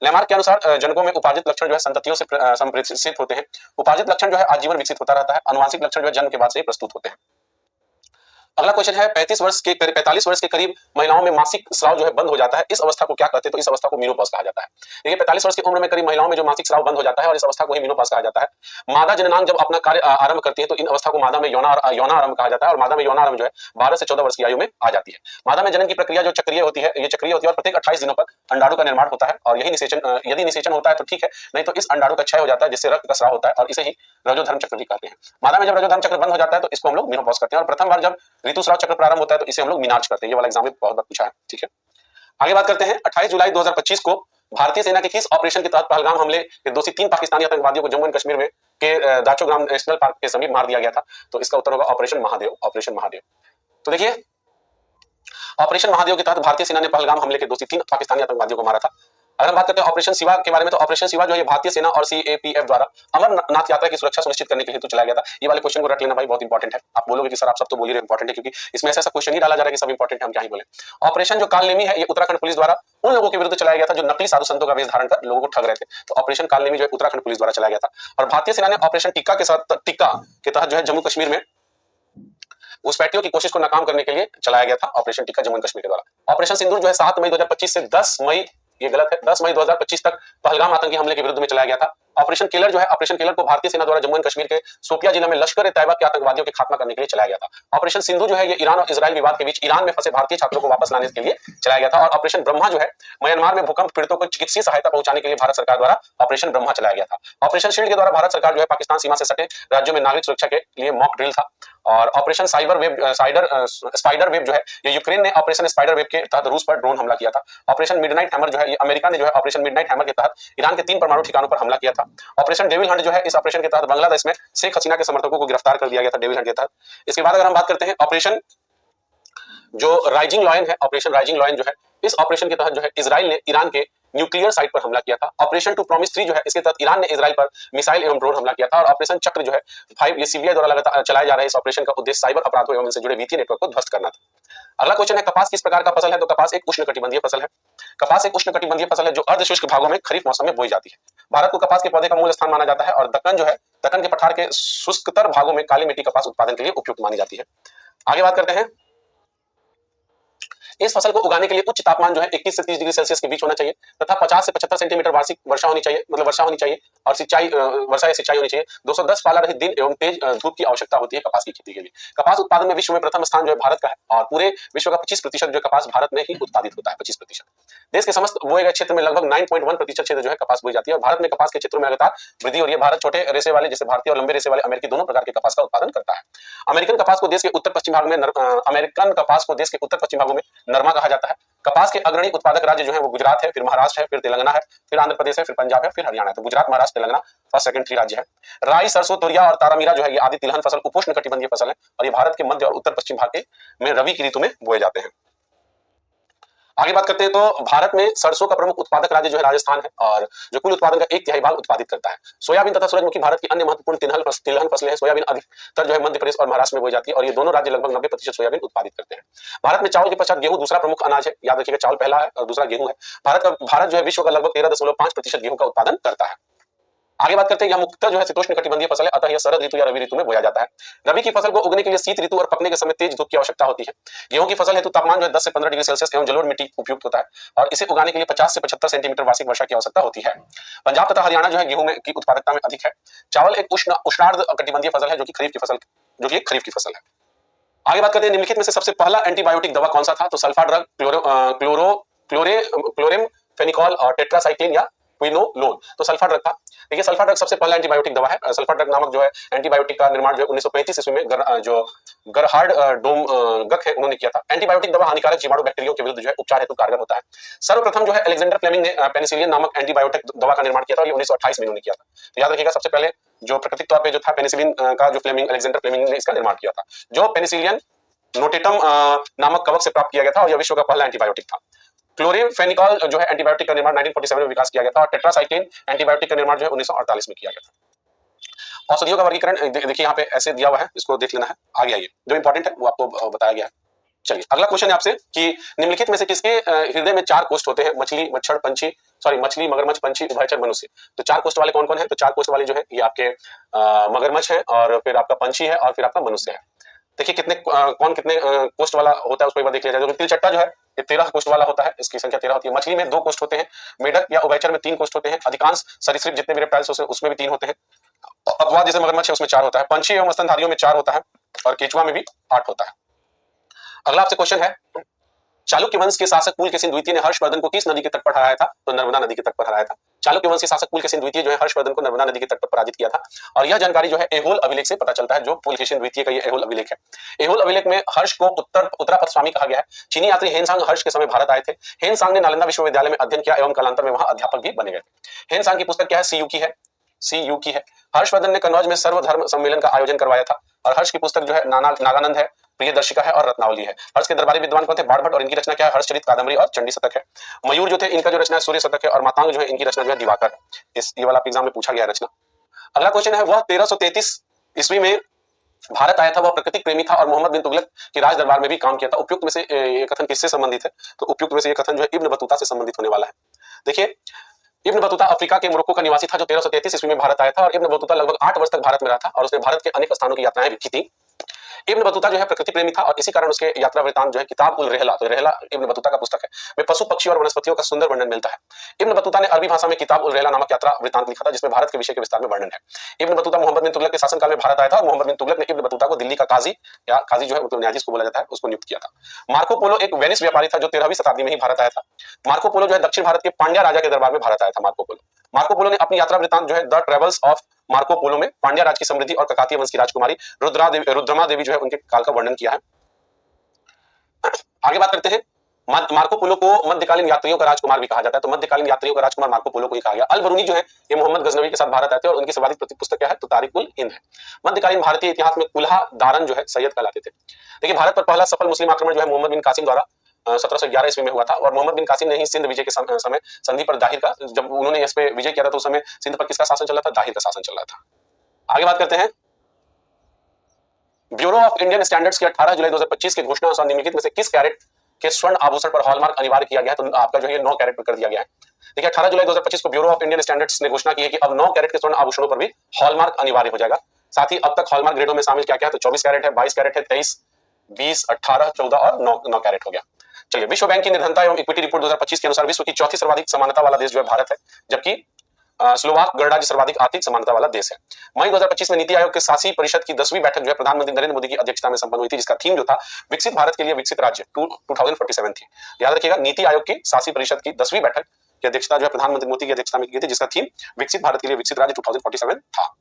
लेमार्क के अनुसार जनकों में उपार्जित लक्षण जो है संततियों से संप्रेषित होते हैं। उपार्जित लक्षण जो है आजीवन विकसित होता रहता है। आनुवांशिक लक्षण जो है जन्म के बाद से ही प्रस्तुत होते हैं। अगला क्वेश्चन है 45 वर्ष के करीब महिलाओं में मासिक स्राव जो है बंद हो जाता है। इस अवस्था को क्या कहते हैं? तो इस अवस्था को मेनोपॉज कहा जाता है। देखिए 45 वर्ष की उम्र में करीब महिलाओं में जो मासिक स्राव बंद हो जाता है और इस अवस्था को ही मेनोपॉज कहा जाता है। मादा जननांग जब अपना कार्य आरंभ करती है तो इन अवस्था को मादा में यौनारंभ कहा जाता है और मादा में यौनारंभ जो है 12 से 14 वर्ष की आयु में आ जाती है। मादा में जनन की प्रक्रिया जो चक्रीय होती है और प्रत्येक 28 दिनों पर अंडाणु का निर्माण होता है और यदि निषेचन होता है तो ठीक है, नहीं तो इस अंडाणु का क्षय हो जाता है जिससे रक्त का स्राव होता है और इसे ही रजोधर्म चक्र भी कहते हैं। मादा में जब रजोधर्म चक्र बंद हो जाता है तो इसको हम लोग मेनोपॉज करते हैं और प्रथम बार जब ऋतुस्राव चक्र प्रारंभ होता है तो इसे हम लोग मीनार्च करते हैं। ये वाला एग्जाम में बहुत बार पूछा है। ठीक है, आगे बात करते हैं 28 जुलाई 2025 को भारतीय सेना के किस ऑपरेशन के तहत पहलगाम हमले के दोषी 3 पाकिस्तानी आतंकवादियों को जम्मू एंड कश्मीर में के दाचोग्राम नेशनल पार्क के समीप मार दिया गया था? तो इसका उत्तर होगा ऑपरेशन महादेव। तो देखिए ऑपरेशन महादेव के तहत भारतीय सेना ने पहलगाम हमले के दोषी 3 पाकिस्तानी आतंकवादियों को मारा था। अगर हम बात करते हैं ऑपरेशन शिवा के बारे में, तो ऑपरेशन शिवा जो है भारतीय सेना और सीएपीएफ द्वारा अमरनाथ यात्रा की सुरक्षा सुनिश्चित करने के लिए तो चलाया गया था। ये वाले क्वेश्चन को रट लेना भाई, बहुत इंपॉर्टेंट है। आप बोलोगे कि सर आप सब तो बोल ही रहे इंपॉर्टेंट है, क्योंकि इसमें ऐसा क्वेश्चन नहीं डाला जा रहा है कि सब इंपॉर्टेंट है, हम क्या ही बोले। ऑपरेशन जो कालनेमी है, ये उत्तराखंड पुलिस द्वारा उन लोगों के विरुद्ध चलाया गया था जो नकली साधु संतों का वेश धारण कर लोगों को ठग रहे थे। तो ऑपरेशन कालनेमी जो है उत्तराखंड पुलिस द्वारा चलाया गया था। और भारतीय सेना ने ऑपरेशन टिक्का के तहत जो है जम्मू कश्मीर में घुसपैठियों की कोशिश को नाकाम करने के लिए चलाया गया था। ऑपरेशन टिक्का जम्मू कश्मीर के द्वारा। ऑपरेशन सिंदूर जो है 7 मई 2025 से 10 मई, ये गलत है, 10 मई 2025 तक पहलगाम आतंकी हमले के विरुद्ध में चलाया गया था। ऑपरेशन किलर जो है, ऑपरेशन किलर को भारतीय सेना द्वारा जम्मू एंड कश्मीर के शोपियां जिले में लश्कर ए तैयबा के आतंकवादियों के खात्मा करने के लिए चलाया गया था। ऑपरेशन सिंधु जो है ये ईरान और इजराइल विवाद के बीच ईरान में फंसे भारतीय छात्रों को वापस लाने के लिए चलाया गया था। और ऑपरेशन ब्रह्मा जो है म्यांमार में भूकंप पीड़ितों को चिकित्सीय सहायता पहुंचाने के लिए भारत सरकार द्वारा ऑपरेशन ब्रह्मा चलाया गया था। ऑपरेशन शील्ड के द्वारा भारत सरकार जो है पाकिस्तान सीमा से सटे राज्यों में नागरिक सुरक्षा के लिए मॉक ड्रिल था। और ऑपरेशन स्पाइडर वेब जो है ये यूक्रेन ने ऑपरेशन स्पाइडर वेब के तहत रूस पर ड्रोन हमला किया था। ऑपरेशन मिडनाइट हैमर जो है ये अमेरिका ने जो है ऑपरेशन मिडनाइट हैमर के तहत ईरान के 3 परमाणु ठिकानों पर हमला किया था। ऑपरेशन डेविल हंट जो है, इस ऑपरेशन के तहत बांग्लादेश में शेख हसीना के समर्थकों को गिरफ्तार कर लिया गया था डेविल हंट के तहत। इसके बाद अगर हम बात करते हैं ऑपरेशन जो राइजिंग लॉयन है, ऑपरेशन राइजिंग लॉयन जो है, इस ऑपरेशन के तहत जो है इजराइल ने ईरान के न्यूक्लियर साइट पर हमला किया था। ऑपरेशन टू प्रॉमिस 3 जो है, इसके तहत ईरान ने इजराइल पर मिसाइल एवं ड्रोन हमला किया था। और ऑपरेशन चक्र जो है 5, ये सीबीआई द्वारा लगातार चलाया जा रहा है। इस ऑपरेशन का उद्देश्य साइबर अपराधों एवं इनसे जुड़े वित्तीय नेटवर्क को ध्वस्त करना था। अगला क्वेश्चन है कपास किस प्रकार का फसल है, तो कपास एक उष्णकटिबंधीय फसल है। कपास एक उष्णकटिबंधीय फसल है जो अर्धशुष्क भागों में खरीफ मौसम में बोई जाती है। भारत को कपास के पौधे का मूल स्थान माना जाता है और दक्कन जो है, दक्कन के पठार के शुष्कतर भागों में काली मिट्टी कपास उत्पादन के लिए उपयुक्त मानी जाती है। आगे बात करते हैं, इस फसल को उगाने के लिए उच्च तापमान जो है 21 से 30 डिग्री सेल्सियस के बीच होना चाहिए तथा 50 से 75 सेंटीमीटर वार्षिक वर्षा होनी चाहिए, मतलब वर्षा होनी चाहिए। और वर्षा या सिंचाई होनी चाहिए। 210 पाला रहित दिन एवं तेज धूप की आवश्यकता होती है कपास की खेती के लिए। कपास उत्पादन में विश्व में प्रथम स्थान जो है भारत का है और पूरे विश्व का 25% जो कपास भारत में ही उत्पादित होता है। 25%। देश के समस्त बोए गए क्षेत्र में लगभग 9.1% क्षेत्र जो है कपास बोई जाती है। और भारत में कपास के क्षेत्रों में लगातार वृद्धि हो रही है। भारत छोटे रेशे वाले जैसे भारतीय और लंबे रेशे वाले अमेरिकी दोनों प्रकार के कपास का उत्पादन करता है। अमेरिकन कपास को देश के उत्तर पश्चिम भाग में नरमा कहा जाता है। कपास के अग्रणी उत्पादक राज्य जो है वो गुजरात है, फिर महाराष्ट्र है, फिर तेलंगाना है, फिर आंध्र प्रदेश है, फिर पंजाब है, फिर हरियाणा है। तो गुजरात, महाराष्ट्र, तेलंगाना फर्स्ट सेकंड 3 राज्य है। राई, सरसों, तुरिया और तारामीरा जो है ये आदि तिलहन फसल उपोष्ण कटिबंधीय फसल है और ये भारत के मध्य और उत्तर पश्चिम भाग में रबी की ऋतु में बोए जाते हैं। आगे बात करते हैं तो भारत में सरसों का प्रमुख उत्पादक राज्य जो है राजस्थान है और जो कुल उत्पादन का 1/3 भाग उत्पादित करता है। सोयाबीन तथा सूरजमुखी भारत की अन्य महत्वपूर्ण तिलहन फसलें हैं। सोयाबीन अधिकतर जो है मध्य प्रदेश और महाराष्ट्र में बोई जाती है और ये दोनों राज्य लगभग 90% सोयाबीन उत्पादित करते हैं। भारत में चावल के पश्चात गेहूं दूसरा प्रमुख अनाज है। याद रखिएगा, चावल पहला है और दूसरा गेहूं है। भारत जो है विश्व का लगभग 13.5% गेहूं का उत्पादन करता है। आगे बात करते हैं, यह मुख्यतः जो है शीतोष्ण कटिबंधीय फसल है, अतः यह शरद ऋतु या रवि ऋतु में बोया जाता है। रबी की फसल को उगने के लिए शीत ऋतु और पकने के समय तेज धूप की आवश्यकता होती है। गेहूं की फसल हेतु तापमान जो है 10 से 15 डिग्री सेल्सियस एवं जलोढ़ मिट्टी उपयुक्त होता है और इसे उगाने के लिए 50 से 75 सेंटीमीटर वार्षिक वर्षा की आवश्यकता होती है। पंजाब तथा हरियाणा जो है गेहूं की उत्पादकता में अधिक है। चावल एक उष्णार्ध कटिबंधीय फसल है जो कि खरीफ की फसल है। आगे बात करते हैं, निम्नलिखित में से सबसे पहला एंटीबायोटिक दवा कौन सा था, तो सल्फा ड्रग, क्लोरेमफेनिकॉल और टेट्रासाइक्लिन या क्विनोलोन। तो सल्फा ड्रग था। देखिए, सल्फा ड्रग सबसे पहला एंटीबायोटिक दवा है। सल्फा ड्रग नामक जो है एंटीबायोटिक का निर्माण जो है 1935 ईस्वी में जो गरहार्ड डोमगक है उन्होंने किया था। एंटीबायोटिक दवा हानिकारक जीवाणु बैक्टीरिया के विरुद्ध जो है उपचार हेतु कारगर होता है। सर्वप्रथम जो है अलेक्जेंडर फ्लेमिंग ने पेनिसिलिन नामक एंटीबायोटिक दवा का निर्माण किया था। ये 1928 में उन्होंने किया था। तो याद रखिएगा, सबसे पहले जो प्राकृतिक तौर पे जो था पेनिसिलिन का जो अलेक्जेंडर फ्लेमिंग ने इसका निर्माण किया था, जो पेनिसिलियन नोटेटम नामक कवक से प्राप्त किया गया था और यह विश्व का पहला एंटीबायोटिक था। क्लोरेमफेनिकॉल जो है एंटीबायोटिक का निर्माण 1947 में विकास किया गया था और टेट्रासाइक्लिन एंटीबायोटिक का निर्माण जो है 1948 में किया गया था। औषधियों का वर्गीकरण देखिए यहाँ पे ऐसे दिया हुआ है, इसको देख लेना है। आगे आइए, जो इंपॉर्टेंट है वो आपको बताया गया है। चलिए, अगला क्वेश्चन है आपसे कि निम्नलिखित में से किसके हृदय में 4 कोष्ठ होते हैं, मछली, मगरमच्छ, पंछी, उभयचर, मनुष्य। तो 4 कोष्ठ वाले कौन कौन है, तो 4 कोष्ठ वाले जो है ये आपके मगरमच्छ है और फिर आपका पंछी है और फिर आपका मनुष्य है। देखिए कितने कोष्ठ वाला होता है उसको एक बार देख लिया जाए। तिलचट्टा जो है ये 13 कोष्ठ वाला होता है, इसकी संख्या 13 होती है। मछली में 2 कोष्ठ होते हैं। मेढक या उभयचर में 3 कोष्ठ होते हैं। अधिकांश सरीसृप जितने भी रेप्टाइल्स होते हैं उसमें भी 3 होते हैं। अपवाद जैसे मगरमच्छ है उसमें 4 होता है। पंछी एवं स्तनधारियों में 4 होता है और केचुआ में भी 8 होता है। अगला आपसे क्वेश्चन है, चालुक्य वंश के शासक पुलकेशिन द्वितीय ने हर्षवर्धन को किस नदी के तट पर हराया था, तो नर्मदा नदी के तट पर हराया था। चालुक्य वंश के शासक पुलकेशिन द्वितीय जो है हर्षवर्धन को नर्मदा नदी के तट पर पराजित किया था और यह जानकारी जो है ऐहोल अभिलेख से पता चलता है। जो पुलकेशिन द्वितीय का ये ऐहोल अभिलेख है। ऐहोल अभिलेख में हर्ष को उत्तरापद स्वामी कहा गया है। चीनी यात्री हेनसांग हर्ष के समय भारत आए थे। हेनसांग ने नालंदा विश्वविद्यालय में अध्ययन किया एवं कालांतर में वहां अध्यापक भी बने गए। हेनसांग की पुस्तक क्या है, सीयू की है। हर्षवर्धन ने कन्नौज में सर्वधर्म सम्मेलन का आयोजन करवाया था और हर्ष की पुस्तक जो है नागानंद है। प्रियदर्शिका है और रत्नावली है। हर्ष के दरबारी विद्वान कौन थे? बाणभट्ट, और इनकी रचना क्या है? हर्षचरित कादंबरी और चंडी शतक है। मयूर जो थे इनका जो रचना है सूर्य शतक है, और मातांग जो है इनकी रचना जो है दिवाकर है। इस ये वाला एग्जाम में पूछा गया रचना। अगला क्वेश्चन है, वह 1333 ईस्वी में भारत आया था, वह प्रकृति प्रेमी था और मोहम्मद बिन तुगलक के राज दरबार में भी काम किया था। उपयुक्त में से ये कथन किससे संबंधित है? तो उपयुक्त में से ये कथन जो है इब्न बतूता से संबंधित होने वाला है। देखिए, इब्न बतूता अफ्रीका के मोरक्को का निवासी था जो 1333 ईस्वी में भारत आया था, और इब्न बतूता लगभग 8 वर्ष तक भारत में रहा था और उसने भारत के अनेक स्थानों की यात्राएं भी की थी। इब्न बतूता जो है प्रकृति प्रेमी था और इसी कारण उसके यात्रा वृतांत जो है किताब उल रहला, तो रहला इब्न बतूता का पुस्तक है, में पशु पक्षी और वनस्पतियों का सुंदर वर्णन मिलता है। इब्न बतूता ने अरबी भाषा में किताब उल रहला नामक यात्रा वृतांत लिखा था जिसमें भारत के विषय के विस्तार में वर्णन है। इब्न बतूता मोहम्मद बिन तुगलक के शासनकाल में भारत आया था और मोहम्मद बिन तुगलक ने इब्न बतूता को दिल्ली का काजी या काजी जो है मतलब न्यायाधीश को बोला जाता है उसको नियुक्त किया था। मार्को पोलो एक वेनिस व्यापारी था जो 13वीं शताब्दी में ही भारत आया था। मार्को पोलो जो है दक्षिण भारत के पांड्या राजा के दरबार में भारत आया था। मार्को पोलो ने अपनी यात्रा वृतांत जो है the travels of Marco Polo में पांड्या राज की समृद्धि और ककातीय वंश की राजकुमारी रुद्रमा देवी जो है उनके काल का वर्णन किया है। आगे बात करते हैं, मार्को पोलो को मध्यकालीन यात्रियों का राजकुमार भी कहा जाता है, तो मध्यकालीन यात्रियों का राजकुमार मार्को पोलो को ही कहा गया। अल बरूनी जो है ये मोहम्मद गजनवी के साथ भारत आते हैं और उनकी सर्वाधिक प्रसिद्ध पुस्तक क्या है? तो तारीख उल हिंद है। मध्यकालीन भारतीय इतिहास में कुल्हा दारन जो है सैयद कहलाते थे। देखिए, भारत पर पहला सफल मुस्लिम आक्रमण जो है मोहम्मद बिन कासिम द्वारा 1711 ईस्वी में हुआ था, और मोहम्मद बिन कासिम ने ही सिंध विजय के समय संधि पर दाहिर का, जब उन्होंने इस पे विजय किया था तो उस समय सिंध पर किसका शासन चल रहा था? दाहिर का शासन चल रहा था। आगे बात करते हैं, ब्यूरो ऑफ इंडियन स्टैंडर्ड्स की 18 जुलाई 2025 के घोषणा अनुसार निम्नलिखित में से किस कैरेट के स्वर्ण आभूषण पर हॉलमार्क अनिवार्य किया गया है? तो आपका जो है 9 कैरेट पर कर दिया गया है। देखिए, 18 जुलाई 2025 को ब्यूरो ऑफ इंडियन स्टैंडर्ड्स ने घोषणा की है कि अब 9 कैरेट के स्वर्ण आभूषणों पर भी हॉलमार्क अनिवार्य हो जाएगा। साथ ही अब तक हॉलमार्क ग्रेडों में शामिल क्या क्या है? तो 24 कैरेट है, 22 कैरेट है, 23, 20, 18, 14 और 9 कैरेट हो गया। चलिए, विश्व बैंक की निर्धनता एवं इक्विटी रिपोर्ट 2025 के अनुसार विश्व की चौथी सर्वाधिक समानता वाला देश जो है भारत है, जबकि स्लोवाक गणराज्य सर्वाधिक आर्थिक समानता वाला देश है। मई 2025 में नीति आयोग के शासी परिषद की 10वीं बैठक जो है प्रधानमंत्री नरेंद्र मोदी की अध्यक्षता में संपन्न हुई थी, जिसका थीम जो था विकसित भारत के लिए विकसित राज्य 2047 थी। याद रखिएगा, नीति आयोग की शासी परिषद की 10वीं बैठक की अध्यक्षता जो है प्रधानमंत्री मोदी की अध्यक्षता में की थी, जिसका थीम विकसित भारत के लिए विकसित राज्य 2047 था।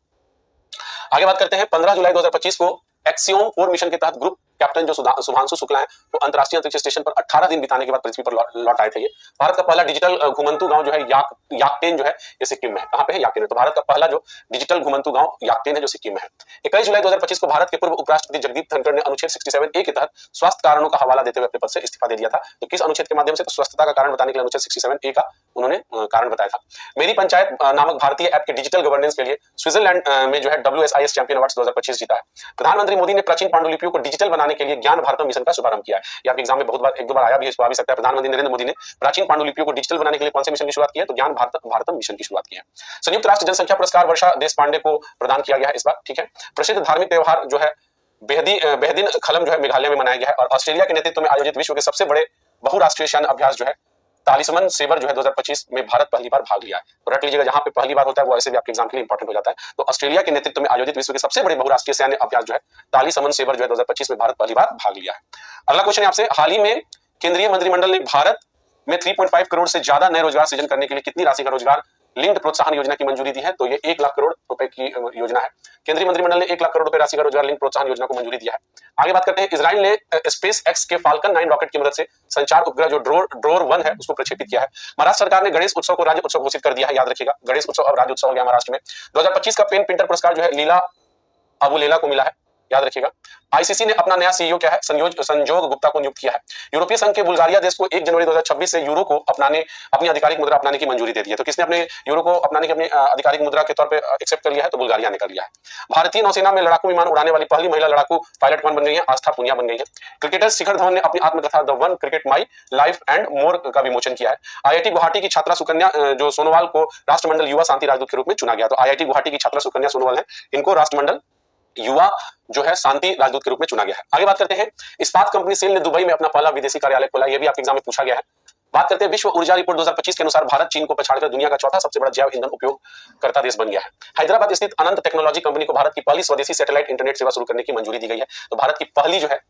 आगे बात करते हैं, 15 जुलाई 2025 को एक्सियोम 4 मिशन के तहत ग्रुप कैप्टन जो शुभांशु शुक्ला है वो अंतरराष्ट्रीय अंतरिक्ष स्टेशन पर 18 दिन बिताने के बाद पृथ्वी पर लौट आए थे। ये भारत का पहला डिजिटल घुमंतु गांव जो है याकटेन जो है ये सिक्किम में है। कहां पे है? याकटेन। तो भारत का पहला जो डिजिटल घुमंतु गांव याकटेन है जो सिक्किम में है। 21 जुलाई 2025 को भारत के पूर्व उपराष्ट्रपति जगदीप धनखड़ ने अनुच्छेद 67A के तहत स्वास्थ्य कारणों का हवाला देते हुए अपने पद से इस्तीफा दे दिया था। तो किस अनुच्छेद के माध्यम से? तो स्वच्छता का कारण बताने के लिए अनुच्छेद 67A का उन्होंने कारण बताया था। मेरी पंचायत नामक भारतीय ऐप के डिजिटल गवर्नेंस के लिए स्विट्जरलैंड में जो है WSIS चैंपियन अवार्ड 2025 जीता है। प्रधानमंत्री मोदी ने प्राचीन पांडुलिपियों को डिजिटल बनाने के लिए ज्ञान भारतम मिशन का शुभारंभ किया है। ये आपके एग्जाम में बहुत बार एक दो बार आया भी है, इसको आ भी सकता है। प्रधानमंत्री नरेंद्र मोदी ने प्राचीन पांडुलिपियों को डिजिटल बनाने के लिए कौन से मिशन की शुरुआत की है? तो ज्ञान भारतम मिशन की शुरुआत की है। संयुक्त राष्ट्र जनसंख्या पुरस्कार वर्षा देशपांडे को प्रदान किया गया है इस बार। ठीक है। प्रसिद्ध धार्मिक त्योहार जो है बेहदीन खलम जो है मेघालय में मनाया गया है, और ऑस्ट्रेलिया के नेतृत्व में आयोजित विश्व के सबसे बड़े बहुराष्ट्रीय सैन्य अभ्यास जो है तालिसमन सेबर जो है 2025 में भारत पहली बार भाग लिया है। तो रट लीजिएगा, जहां पे पहली बार होता है वो ऐसे भी आपके एग्जाम के लिए इंपॉर्टेंट हो जाता है। तो ऑस्ट्रेलिया के नेतृत्व में आयोजित विश्व के सबसे बड़े बहुराष्ट्रीय सैन्य अभ्यास जो है तालिसमन सेबर जो है 2025 में भारत पहली बार भाग लिया है। अगला क्वेश्चन है आपसे, हाल ही में केंद्रीय मंत्रिमंडल ने भारत में 3.5 करोड़ से ज्यादा नए रोजगार सृजन करने के लिए कितनी राशि का रोजगार लिंक्ड प्रोत्साहन योजना की मंजूरी दी है? तो ये 1 लाख करोड़ रुपए की योजना है। केंद्रीय मंत्रिमंडल ने 1 लाख करोड़ रुपए राशि का रोजगार लिंक्ड प्रोत्साहन योजना को मंजूरी दिया है। आगे बात करते हैं, इजराइल ने स्पेस एक्स के फाल्कन 9 रॉकेट की मदद से संचार उपग्रह जो ड्रोर 1 है उसको प्रक्षेपित किया है। महाराष्ट्र सरकार ने गणेश उत्सव को राज्य उत्सव घोषित कर दिया है। याद रखिएगा, गणेश उत्सव अब राज्य उत्सव हो गया महाराष्ट्र में। 2025 का पेन प्रिंटर पुरस्कार जो है लीला अबुलेला को मिला है। याद रखिएगा, आईसीसी ने अपना नया सीईओ क्या है? संजोग गुप्ता को नियुक्त किया है। यूरोपीय संघ के बुल्गारिया देश को 1 जनवरी 2026 से यूरो को अपनी आधिकारिक मुद्रा अपनाने की मंजूरी दे दी है। तो किसने अपने यूरो को अपनाने की अपनी आधिकारिक मुद्रा के तौर पे एक्सेप्ट कर लिया है? तो बुल्गारिया ने कर लिया है। भारतीय नौसेना में लड़ाकू विमान उड़ाने वाली पहली महिला लड़ाकू पायलट कौन बन गई है? आस्था पुनिया बन गई है। क्रिकेटर शिखर धवन ने अपनी आत्मकथा the one cricket my life and more का विमोचन किया है। आईआईटी गुवाहाटी की छात्रा सुकन्या जो सोनोवाल को राष्ट्रमंडल युवा शांति राजदूत के रूप में चुना गया। तो आईआईटी गुवाहाटी की छात्रा सुकन्या सोनोवाल है, इनको राष्ट्रमंडल युवा जो है शांति राजदूत के रूप में चुना गया है। आगे बात करते हैं, इस्पात कंपनी सेल ने दुबई में अपना पहला विदेशी कार्यालय खोला। यह भी आपके एग्जाम में पूछा गया है। बात करते हैं, विश्व ऊर्जा रिपोर्ट 2025 के अनुसार भारत चीन को पछाड़कर दुनिया का चौथा सबसे बड़ा जैव ईंधन उपयोगकर्ता देश बन गया है। हैदराबाद स्थित अनंत टेक्नोलॉजी कंपनी को भारत की पहली स्वदेशी सैटेलाइट इंटरनेट सेवा शुरू करने की मंजूरी दी गई है। तो भारत की पहली जो है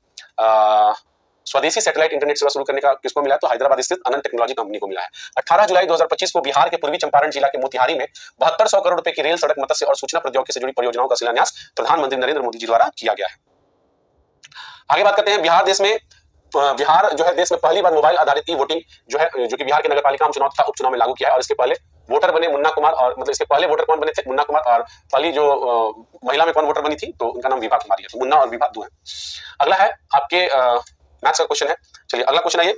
स्वदेशी सैटेलाइट इंटरनेट सेवा शुरू करने का किसको मिला है? तो हैदराबाद स्थित अनंत टेक्नोलॉजी कंपनी को मिला है। 18 जुलाई 2025 को बिहार के पूर्वी चंपारण जिला के मोतिहारी में 7200 करोड़ रुपए की रेल, सड़क, मत्स्य और सूचना प्रौद्योगिकी से जुड़ी परियोजनाओं का शिलान्यास प्रधानमंत्री नरेंद्र मोदी जी द्वारा किया गया है। आगे बात करते हैं, बिहार जो है देश में पहली बार मोबाइल आधारित ई वोटिंग जो है, जो कि बिहार के नगरपालिका चुनाव तथा उपचुनाव में लागू किया है, और इसके पहले वोटर बने मुन्ना कुमार, और मतलब इसके पहले वोटर कौन बने थे? मुन्ना कुमार, और पहली जो महिला में कौन वोटर बनी थी? तो उनका नाम विभा कुमारी है। तो मुन्ना और विभा दो है। अगला है आपके मैथ्स का क्वेश्चन है। चलिए अगला क्वेश्चन है ये,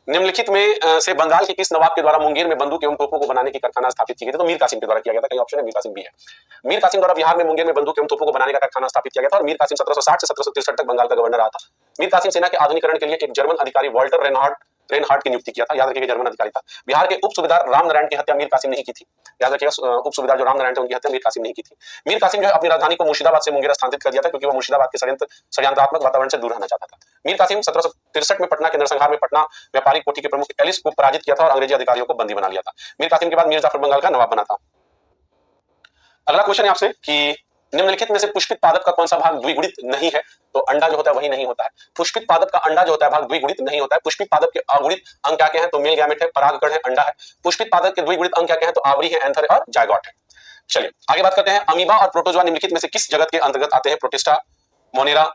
निम्नलिखित में से बंगाल के किस नवाब के द्वारा मुंगेर में बंदूक एवं तोपों को बनाने की कारखाना स्थापित की गई थी? तो मीर कासिम के द्वारा किया गया था। कई ऑप्शन है, मीर कासिम भी है। मीर कासिम द्वारा बिहार में मुंगेर में बंदूक एवं तोपों को बनाने का कारखाना स्थापित किया गया था, और मीर कासिम 1760 से 1763 तक बंगाल का गवर्नर रहा था। मीर कासिम सेना के आधुनिकीकरण के लिए एक जर्मन अधिकारी वॉल्टर रेनहार्ट की नियुक्ति किया था। याद रखिएगा, जर्मन अधिकारी था। बिहार के उप सूबेदार रामनारायण की हत्या मीर कासिम नहीं की थी। याद रखिएगा, उप सूबेदार जो रामनारायण थे उनकी हत्या मीर कासिम नहीं की थी। मीर कासिम जो है अपनी राजधानी को मुर्शिदाबाद से मुंगेर स्थानांतरित कर दिया था, क्योंकि वो मुर्शिदाबाद के षड्यंत्रात्मक वातावरण से दूर रहना चाहता था। मीर कासिम 1763 में पटना के नरसंहार में पटना व्यापारिक कोठी के प्रमुख एलिस को पराजित किया था और अंग्रेजी अधिकारियों को बंदी बना लिया था। मीर कासिम के बाद मीर जाफर बंगाल का नवाब बना था। अगला क्वेश्चन है आपसे कि निम्नलिखित में से पुष्पित पादप का कौन सा भाग द्विगुणित नहीं है? तो अंडा जो होता है वही नहीं होता है। पुष्पित पादप का अंडा जो होता है भाग द्विगुणित नहीं होता है। पुष्पित पादप के अगुणित अंग क्या क्या है? तो मेल गैमेट है, परागकण है, अंडा है। पुष्पित पादप के द्विगुणित अंग क्या क्या है? तो आवरी है, एंथर है और जायगोट है। चलिए आगे बात करते हैं, अमीबा और प्रोटोजोआ निम्नलिखित में से किस जगत के अंतर्गत आते हैं? प्रोटिस्टा, मोनेरा,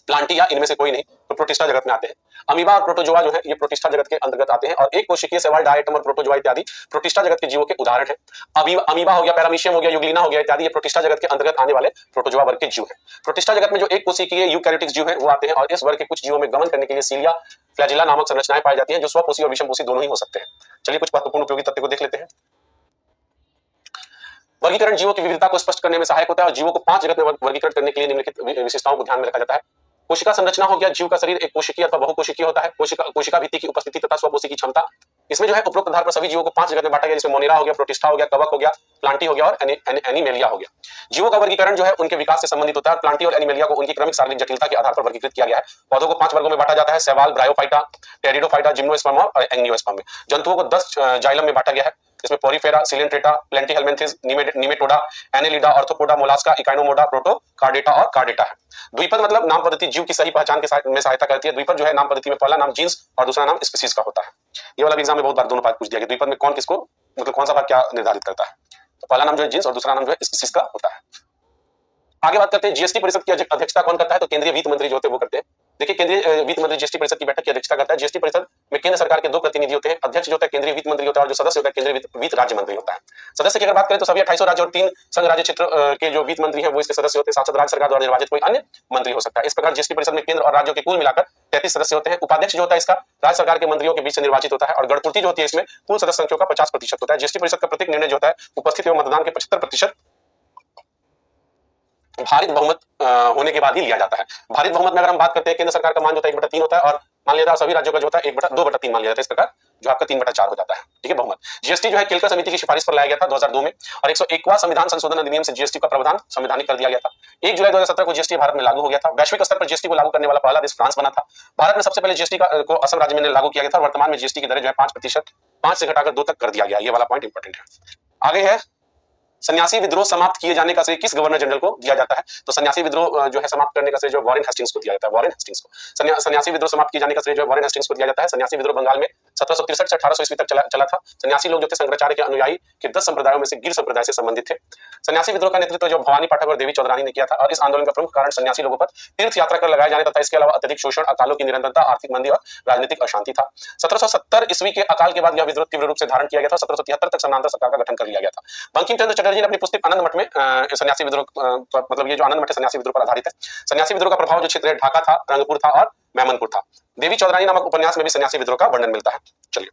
प्लांटिया, इनमें से कोई नहीं, तो प्रोटिस्टा जगत में आते हैं। अमीबा और प्रोटोजोआ जो है ये प्रोटिस्टा जगत के अंतर्गत आते हैं, और एक कोशिकीय शैवाल, डायटम और प्रोटोजोआ इत्यादि प्रोटिस्टा जगत के जीवों के उदाहरण हैं। अमीबा हो गया, पैरामीशियम हो गया, यूग्लिना हो गया इत्यादि, ये प्रोटिस्टा जगत के अंतर्गत आने वाले प्रोटोजोआ वर्ग के जीव हैं। प्रोटिस्टा जगत में जो एक कोशिकीय यूकैरियोटिक जीव है वो आते हैं, और इस वर्ग के कुछ जीवों में गमन करने के लिए सीलिया, फ्लैजिला नामक संरचनाएं पाई जाती हैं, जो स्वपोषी और विषमपोषी दोनों ही हो सकते हैं। चलिए कुछ महत्वपूर्ण उपयोगी तथ्य को देख लेते हैं। वर्गीकरण जीवों की विविधता को स्पष्ट करने में सहायक होता है, और जीवों को 5 जगत में वर्गीकृत करने के लिए निम्नलिखित विशेषताओं को ध्यान में रखा जाता है। कोशिका संरचना हो गया, जीव का शरीर एक कोशिकीय अथवा बहुकोशिकीय होता है। कोशिका भित्ति की उपस्थिति तथा स्वपोषी की क्षमता। इसमें जो है उपरोक्त आधार पर सभी जीवों को 5 जगत में बांटा गया, जिसमें मोनेरा हो गया, प्रोटिस्टा हो गया, कवक हो गया, प्लांटी हो गया और एनिमेलिया हो गया। जीवों का वर्गीकरण जो है उनके विकास से संबंधित होता है। प्लांटी और एनिमेलिया को उनकी क्रमिक शारीरिक जटिलता के आधार पर वर्गीकृत किया गया है। पौधों को 5 वर्गों में बांटा जाता है, शैवाल, ब्रायोफाइटा, टेरिडोफाइटा, जिम्नोस्पर्म और एंगियोस्पर्म में। जंतुओं को 10 जाइलम में बांटा गया है, इसमें Porifera, Coelenterata, Platyhelminthes, Nematoda, Annelida, Arthropoda, Mollusca, इकाइनोमोडा, प्रोटोकार्डेटा और कार्डेटा है। द्विपद मतलब नाम पद्धति जीव की सही पहचान में सहायता करती है। द्विपद जो है नाम पद्धति में पहला नाम जीन्स और दूसरा नाम स्पीसीज का होता है। ये वाला एग्जाम में बहुत बार दोनों बात पूछ दिया कि द्विपद में कौन किसको, मतलब कौन सा भाग क्या निर्धारित करता है। तो पहला नाम जो है जीन्स और दूसरा नाम जो है स्पीसीज का होता है। आगे बात करते हैं, जीएसटी परिषद की अध्यक्षता कौन करता है? तो केंद्रीय वित्त मंत्री जो होते हैं वो करते हैं। देखिए, केंद्रीय वित्त मंत्री जीएसटी परिषद की बैठक की अध्यक्षता करता है। जीएसटी परिषद में केंद्र सरकार के 2 प्रतिनिधि होते हैं। अध्यक्ष जो होता है केंद्रीय वित्त मंत्री होता है, और जो सदस्य होता है केंद्रीय वित्त राज्य मंत्री होता है। सदस्य की अगर बात करें तो सभी 28 राज्य और 3 संघ राज्य क्षेत्र के जो वित्त मंत्री हैं वो इसके सदस्य होते हैं। सांसद राज्य सरकार द्वारा निर्वाचित कोई अन्य मंत्री हो सकता है। इस प्रकार जीएसटी परिषद में केंद्र और राज्यों के कुल मिलाकर 33 सदस्य होते हैं। उपाध्यक्ष जो होता है इसका राज्य सरकार के मंत्रियों के बीच से निर्वाचित होता है, और गणपूर्ति जो होती है इसमें कुल सदस्य संख्या का 50% होता है। जीएसटी परिषद का प्रत्येक निर्णय जो होता है उपस्थित एवं मतदान के 75% भारित बहुमत होने के बाद ही लिया जाता है। भारित बहुमत में अगर हम बात करते हैं, केंद्र सरकार का मान जो होता है 1/3 होता है, और मान लिया सभी राज्यों का जो होता है 2/3 मान लिया जाता है। इस प्रकार जो आपका 3/4 हो जाता है। ठीक है, बहुमत। जीएसटी जो है केलकर समिति की सिफारिश पर लाया गया था 2002 में, और 101वां संविधान संशोधन अधिनियम से जीएसटी का प्रावधान संवैधानिक कर दिया गया था। 1 जुलाई 2017 को जीएसटी भारत में लागू हो गया था। वैश्विक स्तर पर जीएसटी को लागू करने वाला पहला देश फ्रांस बना था। भारत में सबसे पहले जीएसटी को असम राज्य में लागू किया गया था। वर्तमान में जीएसटी की दरें जो है 5%, 5 से घटाकर 2 तक कर दिया गया। ये वाला पॉइंट इंपॉर्टेंट है। आगे है, सन्यासी विद्रोह समाप्त किए जाने का श्रेय किस गवर्नर जनरल को दिया जाता है? तो सन्यासी विद्रोह जो है समाप्त करने का श्रेय जो वॉरेन हेस्टिंग्स को दिया जाता है। वॉरेन हेस्टिंग्स को सन्यासी विद्रोह समाप्त किए जाने का श्रेय जो वॉरेन हेस्टिंग्स को दिया जाता है। सन्यासी विद्रोह बंगाल में 1763 से 1800 ईस्वी तक चला था। सन्यासी लोग जो थे शंकराचार्य के अनुयायी के 10 संप्रदायों में से गिर संप्रदाय से संबंधित थे। सन्यासी विद्रोह का नेतृत्व जो भवानी पाठक और देवी चौधरानी ने किया था, और इस आंदोलन का प्रमुख कारण सन्यासी लोगों पर तीर्थ यात्रा कर लगाए जाने तथा इसके अलावा अत्यधिक शोषण, अकालों की निरंतरता, आर्थिक मंदी और राजनीतिक अशांति था। 1770 ईस्वी के अकाल के बाद यह विद्रोह तीव्र रूप से धारण किया गया था। 1773 तक समानांतर सरकार का गठन कर लिया गया था। बंकिम चंद्र चटर्जी ने अपनी पुस्तक आनंद मठ में सन्यासी विद्रोह मतलब ये जो आनंद मठ है सन्यासी विद्रोह पर आधारित है। सन्यासी विद्रोह का प्रभाव जो क्षेत्र है ढाका था, रंगपुर था और मैमनपुर था। देवी चौधरानी नामक उपन्यास में भी सन्यासी विद्रोह का वर्णन मिलता है। चलिए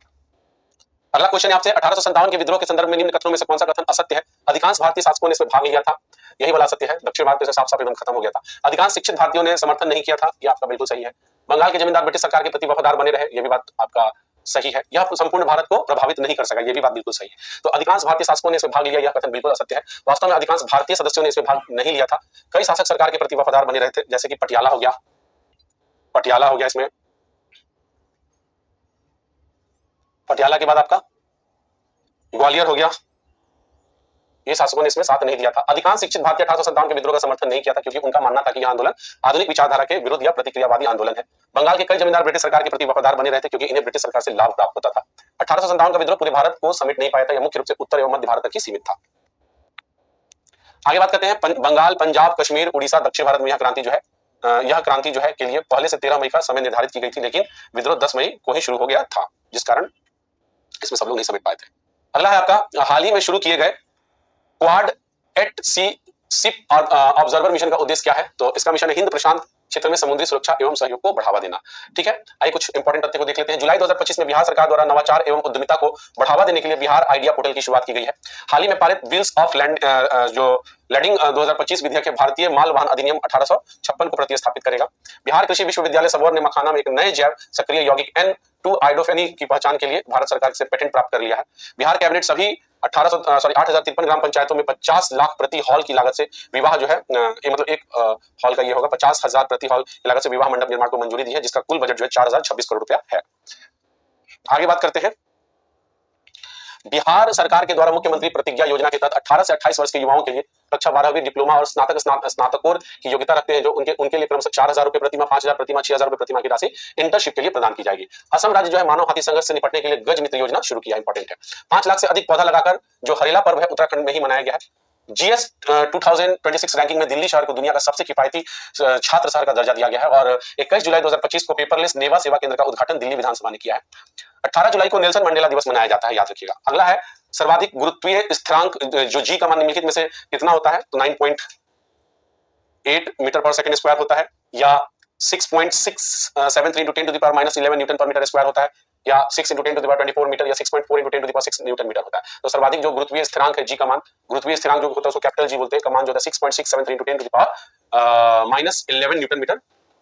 अगला क्वेश्चन है आपसे, 1857 के विद्रोह के संदर्भ में निम्न कथनों में से कौन सा कथन असत्य है? अधिकांश भारतीय शासकों ने इसमें भाग लिया था, यही वाला सत्य है। दक्षिण भारत से साफ साफ एकदम खत्म हो गया था। अधिकांश शिक्षित भारतीयों ने समर्थन नहीं किया था, यह आपका बिल्कुल सही है। बंगाल के जमींदार ब्रिटिश सरकार के प्रति वफादार बने रहे, यह भी बात आपका सही है। यह संपूर्ण भारत को प्रभावित नहीं कर सका, यह भी बात बिल्कुल सही है। तो अधिकांश भारतीय शासकों ने इसमें भाग लिया, यह कथन बिल्कुल असत्य है। वास्तव में अधिकांश भारतीय सदस्यों ने इसमें भाग नहीं लिया था। कई शासक सरकार के प्रति वफादार बने रहे थे, जैसे कि पटियाला हो गया इसमें। पटियाला के बाद आपका ग्वालियर हो गया, ये शासकों ने इसमें साथ नहीं दिया था। अधिकांश शिक्षित भारतीय 1857 के विद्रोह का समर्थन नहीं किया था, क्योंकि उनका मानना था कि यह आंदोलन आधुनिक विचारधारा के विरुद्ध या प्रतिक्रियावादी आंदोलन है। बंगाल के कई जमींदार ब्रिटिश सरकार के प्रति वफादार बने रहे थे, क्योंकि इन्हें ब्रिटिश सरकार से लाभ प्राप्त होता था। 1857 का विद्रोह पूरे भारत को समेट नहीं पाया था, यह मुख्य रूप से उत्तर एवं मध्य भारत तक ही सीमित था। आगे बात करते हैं, बंगाल, पंजाब, कश्मीर, उड़ीसा, दक्षिण भारत में यह क्रांति जो है के लिए पहले से 13 मई का समय निर्धारित की गई थी, लेकिन विद्रोह 10 मई को ही शुरू हो गया था, जिस कारण इसमें सब लोग नहीं समेट पाए थे। अगला है आपका हाल ही में शुरू किए गए क्वाड एट सी शिप ऑब्जर्वर मिशन का उद्देश्य क्या है? तो इसका मिशन है हिंद प्रशांत क्षेत्र में समुद्री सुरक्षा एवं सहयोग को बढ़ावा देना। ठीक है, आइए कुछ इंपॉर्टेंट तथ्य को देख लेते हैं। जुलाई 2025 में बिहार सरकार द्वारा नवाचार एवं उद्यमिता को बढ़ावा देने के लिए बिहार आइडिया पोर्टल की शुरुआत की गई है। हाल ही में पारित बिल्स ऑफ लैंड जो लैंडिंग 2025 विधेयक है भारतीय माल वाहन अधिनियम 1856 को प्रतिस्थापित करेगा। बिहार कृषि विश्वविद्यालय सबौर ने मखाना में एक नए जैव सक्रिय यौगिक N2 आइडोफेनी की पहचान के लिए भारत सरकार से पेटेंट प्राप्त कर लिया है। बिहार कैबिनेट सभी 8,053 ग्राम पंचायतों में 50 लाख प्रति हॉल की लागत से विवाह जो है ये मतलब एक हॉल का ये होगा 50,000 प्रति हॉल की लागत से विवाह मंडप निर्माण को मंजूरी दी है, जिसका कुल बजट जो है 4,026 करोड़ रुपया है। आगे बात करते हैं। बिहार सरकार के द्वारा मुख्यमंत्री प्रतिज्ञा योजना के तहत 18 से 28 वर्ष के युवाओं के लिए कक्षा 12वीं डिप्लोमा और स्नातकोर की योग्यता रखते हैं जो उनके लिए क्रमशः 4,000 रुपए प्रतिमा, 5,000 प्रतिमा, 6,000 रुपए प्रतिमा की राशि इंटर्नशिप के लिए प्रदान की जाएगी। असम राज्य जो है मानव हाथी संघर्ष से निपटने के लिए गज मित्र योजना शुरू किया, इंपॉर्टेंट है। 5 लाख से अधिक पौधा लगाकर जो हरेला पर्व है उत्तराखंड में ही मनाया गया है। GS 2026 रैंकिंग में दिल्ली शहर को दुनिया का सबसे किफायती छात्र शहर का दर्जा दिया गया है और 21 जुलाई 2025 को पेपरलेस नेवा सेवा केंद्र का उद्घाटन दिल्ली विधानसभा ने किया है। 18 जुलाई को नेल्सन मंडेला दिवस मनाया जाता है, याद रखिएगा। अगला है सर्वाधिक गुरुत्वीय स्थिरांक जो जी का मान निम्नलिखित में से कितना होता है? तो 9.8 मीटर पर सेकंड स्क्वायर होता है या 6.673 into 10 to the power -11 Newton पर मीटर स्क्वायर होता है या 6 into 10 to the power 24 metre या 6.4 into 10 to the power 6 newton metre होता है। तो सर्वाधिक जो गुरुत्वीय स्थिरांक है जी का मान, गुरुत्वीय स्थिरांक जो होता है उसको कैपिटल जी बोलते हैं, का मान जो होता है 6.673 into 10 to the power -11 newton metre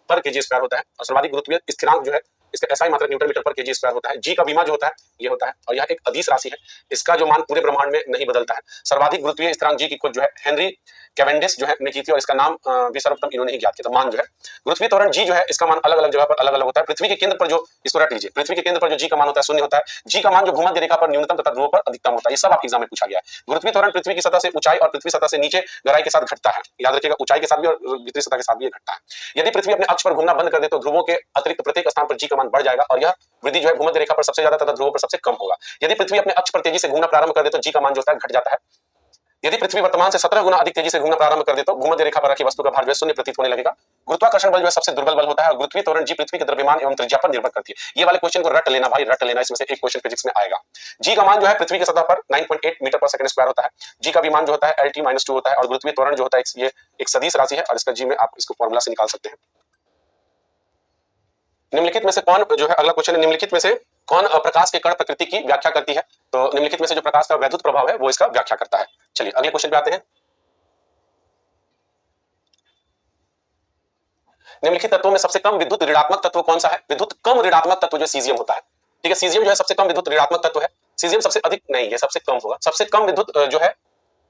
पर केजी स्क्वायर होता है। और सर्वाधिक गुरुत्वीय स्थिरांक जो है इसका एसआई मात्रक न्यूटन मीटर पर केजी स्क्वायर होता है। जी का विमा जो होता है ये होता है और यह एक अदिश राशि है, इसका जो मान पूरे ब्रह्मांड में नहीं बदलता है। सर्वाधिक गुरुत्वीय स्थिरांक जी की खोज जो है हेनरी कैवेंडिश जो है ने की थी और इसका नाम भी सर्वप्रथम इन्होंने ही ज्ञात किया था। मान जो है गुरुत्वीय त्वरण जी जो है इसका मान अलग अलग जगह पर अलग अलग होता है। पृथ्वी के केंद्र पर जो, इसको रट लीजिए, पृथ्वी के केंद्र पर जो जी का मान होता है 0 होता है। जी का मान जो भूमध्य रेखा पर न्यूनतम तथा ध्रुव पर अधिकतम होता है। ये सब आपके एग्जाम में पूछा गया है। गुरुत्वीय त्वरण पृथ्वी की सतह से ऊंचाई और पृथ्वी सतह से नीचे गहराई के साथ घटता है, याद रखिएगा, ऊंचाई के साथ भी और भीतरी सतह के साथ भी ये घटता है। यदि पृथ्वी अपने अक्ष पर घूमना बंद कर दे तो ध्रुवों के अतिरिक्त प्रत्येक स्थान पर जी का मान बढ़ जाएगा और यह वृद्धि जो है भूमध्य रेखा पर सबसे ज्यादा तथा ध्रुवों पर सबसे कम होगा। यदि पृथ्वी अपने अक्ष पर तेजी से घूमना प्रारंभ कर दे तो जी का मान जो है घट जाता है। यदि पृथ्वी वर्तमान से 17 गुना अधिक तेजी से घूमना प्रारंभ कर दे तो भूमध्य रेखा पर रखी वस्तु का भार जो है शून्य प्रतीत होने लगेगा। गुरुत्वाकर्षण बल जो है सबसे दुर्बल बल होता है और गुरुत्वीय त्वरण जी पृथ्वी के द्रव्यमान एवं त्रिज्या पर निर्भर करती है। ये वाले क्वेश्चन को रट लेना भाई, रट लेना, इसमें से एक क्वेश्चन फिजिक्स में आएगा। जी का मान जो है पृथ्वी की सतह पर 9.8 मीटर पर सेकंड स्क्वायर होता है। जी का विमान जो होता है LT-2 होता है और गुरुत्वीय त्वरण जो होता है ये एक सदिश राशि है और इसका जी में आप इसको फॉर्मूला से निकाल सकते हैं। निम्नलिखित में से कौन जो है, अगला क्वेश्चन है, निम्नलिखित में से कौन प्रकाश के कण प्रकृति की व्याख्या करती है? तो निम्नलिखित में से जो प्रकाश का वैद्युत प्रभाव है वो इसका व्याख्या करता है। चलिए अगले क्वेश्चन पे आते हैं। निम्नलिखित तत्वों में सबसे कम विद्युत ऋणात्मक तत्व कौन सा है? विद्युत कम ऋणात्मक तत्व जो सीजियम होता है। ठीक है, सीजियम जो है सबसे कम विद्युत ऋणात्मक तत्व है। सीजियम सबसे अधिक नहीं, ये सबसे कम होगा। सबसे कम विद्युत जो है,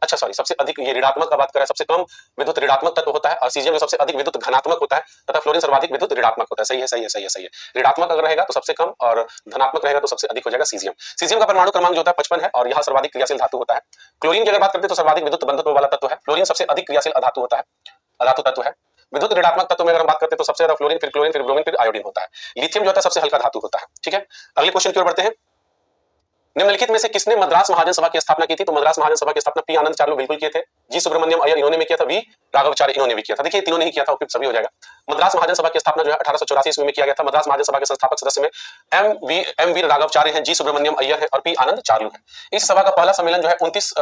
अच्छा सॉरी, सबसे अधिक, ये ऋणात्मक का बात कर रहा है, सबसे कम विद्युत ऋणात्मक तत्व होता है और सीजियम जो सबसे अधिक विद्युत धनात्मक होता है तथा फ्लोरीन सर्वाधिक विद्युत ऋणात्मक होता है। सही है, सही है, सही है, सही है। ऋणात्मक अगर रहेगा तो सबसे कम और धनात्मक रहेगा तो सबसे अधिक हो जाएगा सीजियम। सीजियम का परमाणु क्रमांक जो होता है 55 है और यह सर्वाधिक क्रियाशील धातु होता है। क्लोरीन की अगर बात करते हैं तो सर्वाधिक विद्युत बंधुत्व वाला तत्व है। फ्लोरीन सबसे अधिक क्रियाशील अधातु होता है, अधातु तत्व है। विद्युत ऋणात्मक तत्व में अगर हम बात करते हैं तो सबसे ज्यादा फ्लोरीन, फिर क्लोरीन, फिर ब्रोमीन, फिर आयोडीन होता है। लिथियम जो होता है सबसे हल्का धातु होता है। ठीक है, अगले क्वेश्चन की ओर बढ़ते हैं। निम्नलिखित में से किसने मद्रास महाजन सभा की स्थापना की थी? तो मद्रास महाजन सभा की स्थापना पी आनंद चार्लू बिल्कुल किए थे, जी सुब्रमण्यम अय्यर इन्होंने भी किया था, वी राघवाचार्य इन्होंने भी किया था। देखिए तीनों ने ही किया था, उपयुक्त सभी हो जाएगा। मद्रास महाजन सभा की स्थापना जो है 1884 ईस्वी में किया गया था। मद्रास महाजन सभा के संस्थापक सदस्य में एम वी राघवाचार्य हैं, जी सुब्रमण्यम अय्यर है और पी आनंद चार्लू है। इस सभा का पहला सम्मेलन जो है 29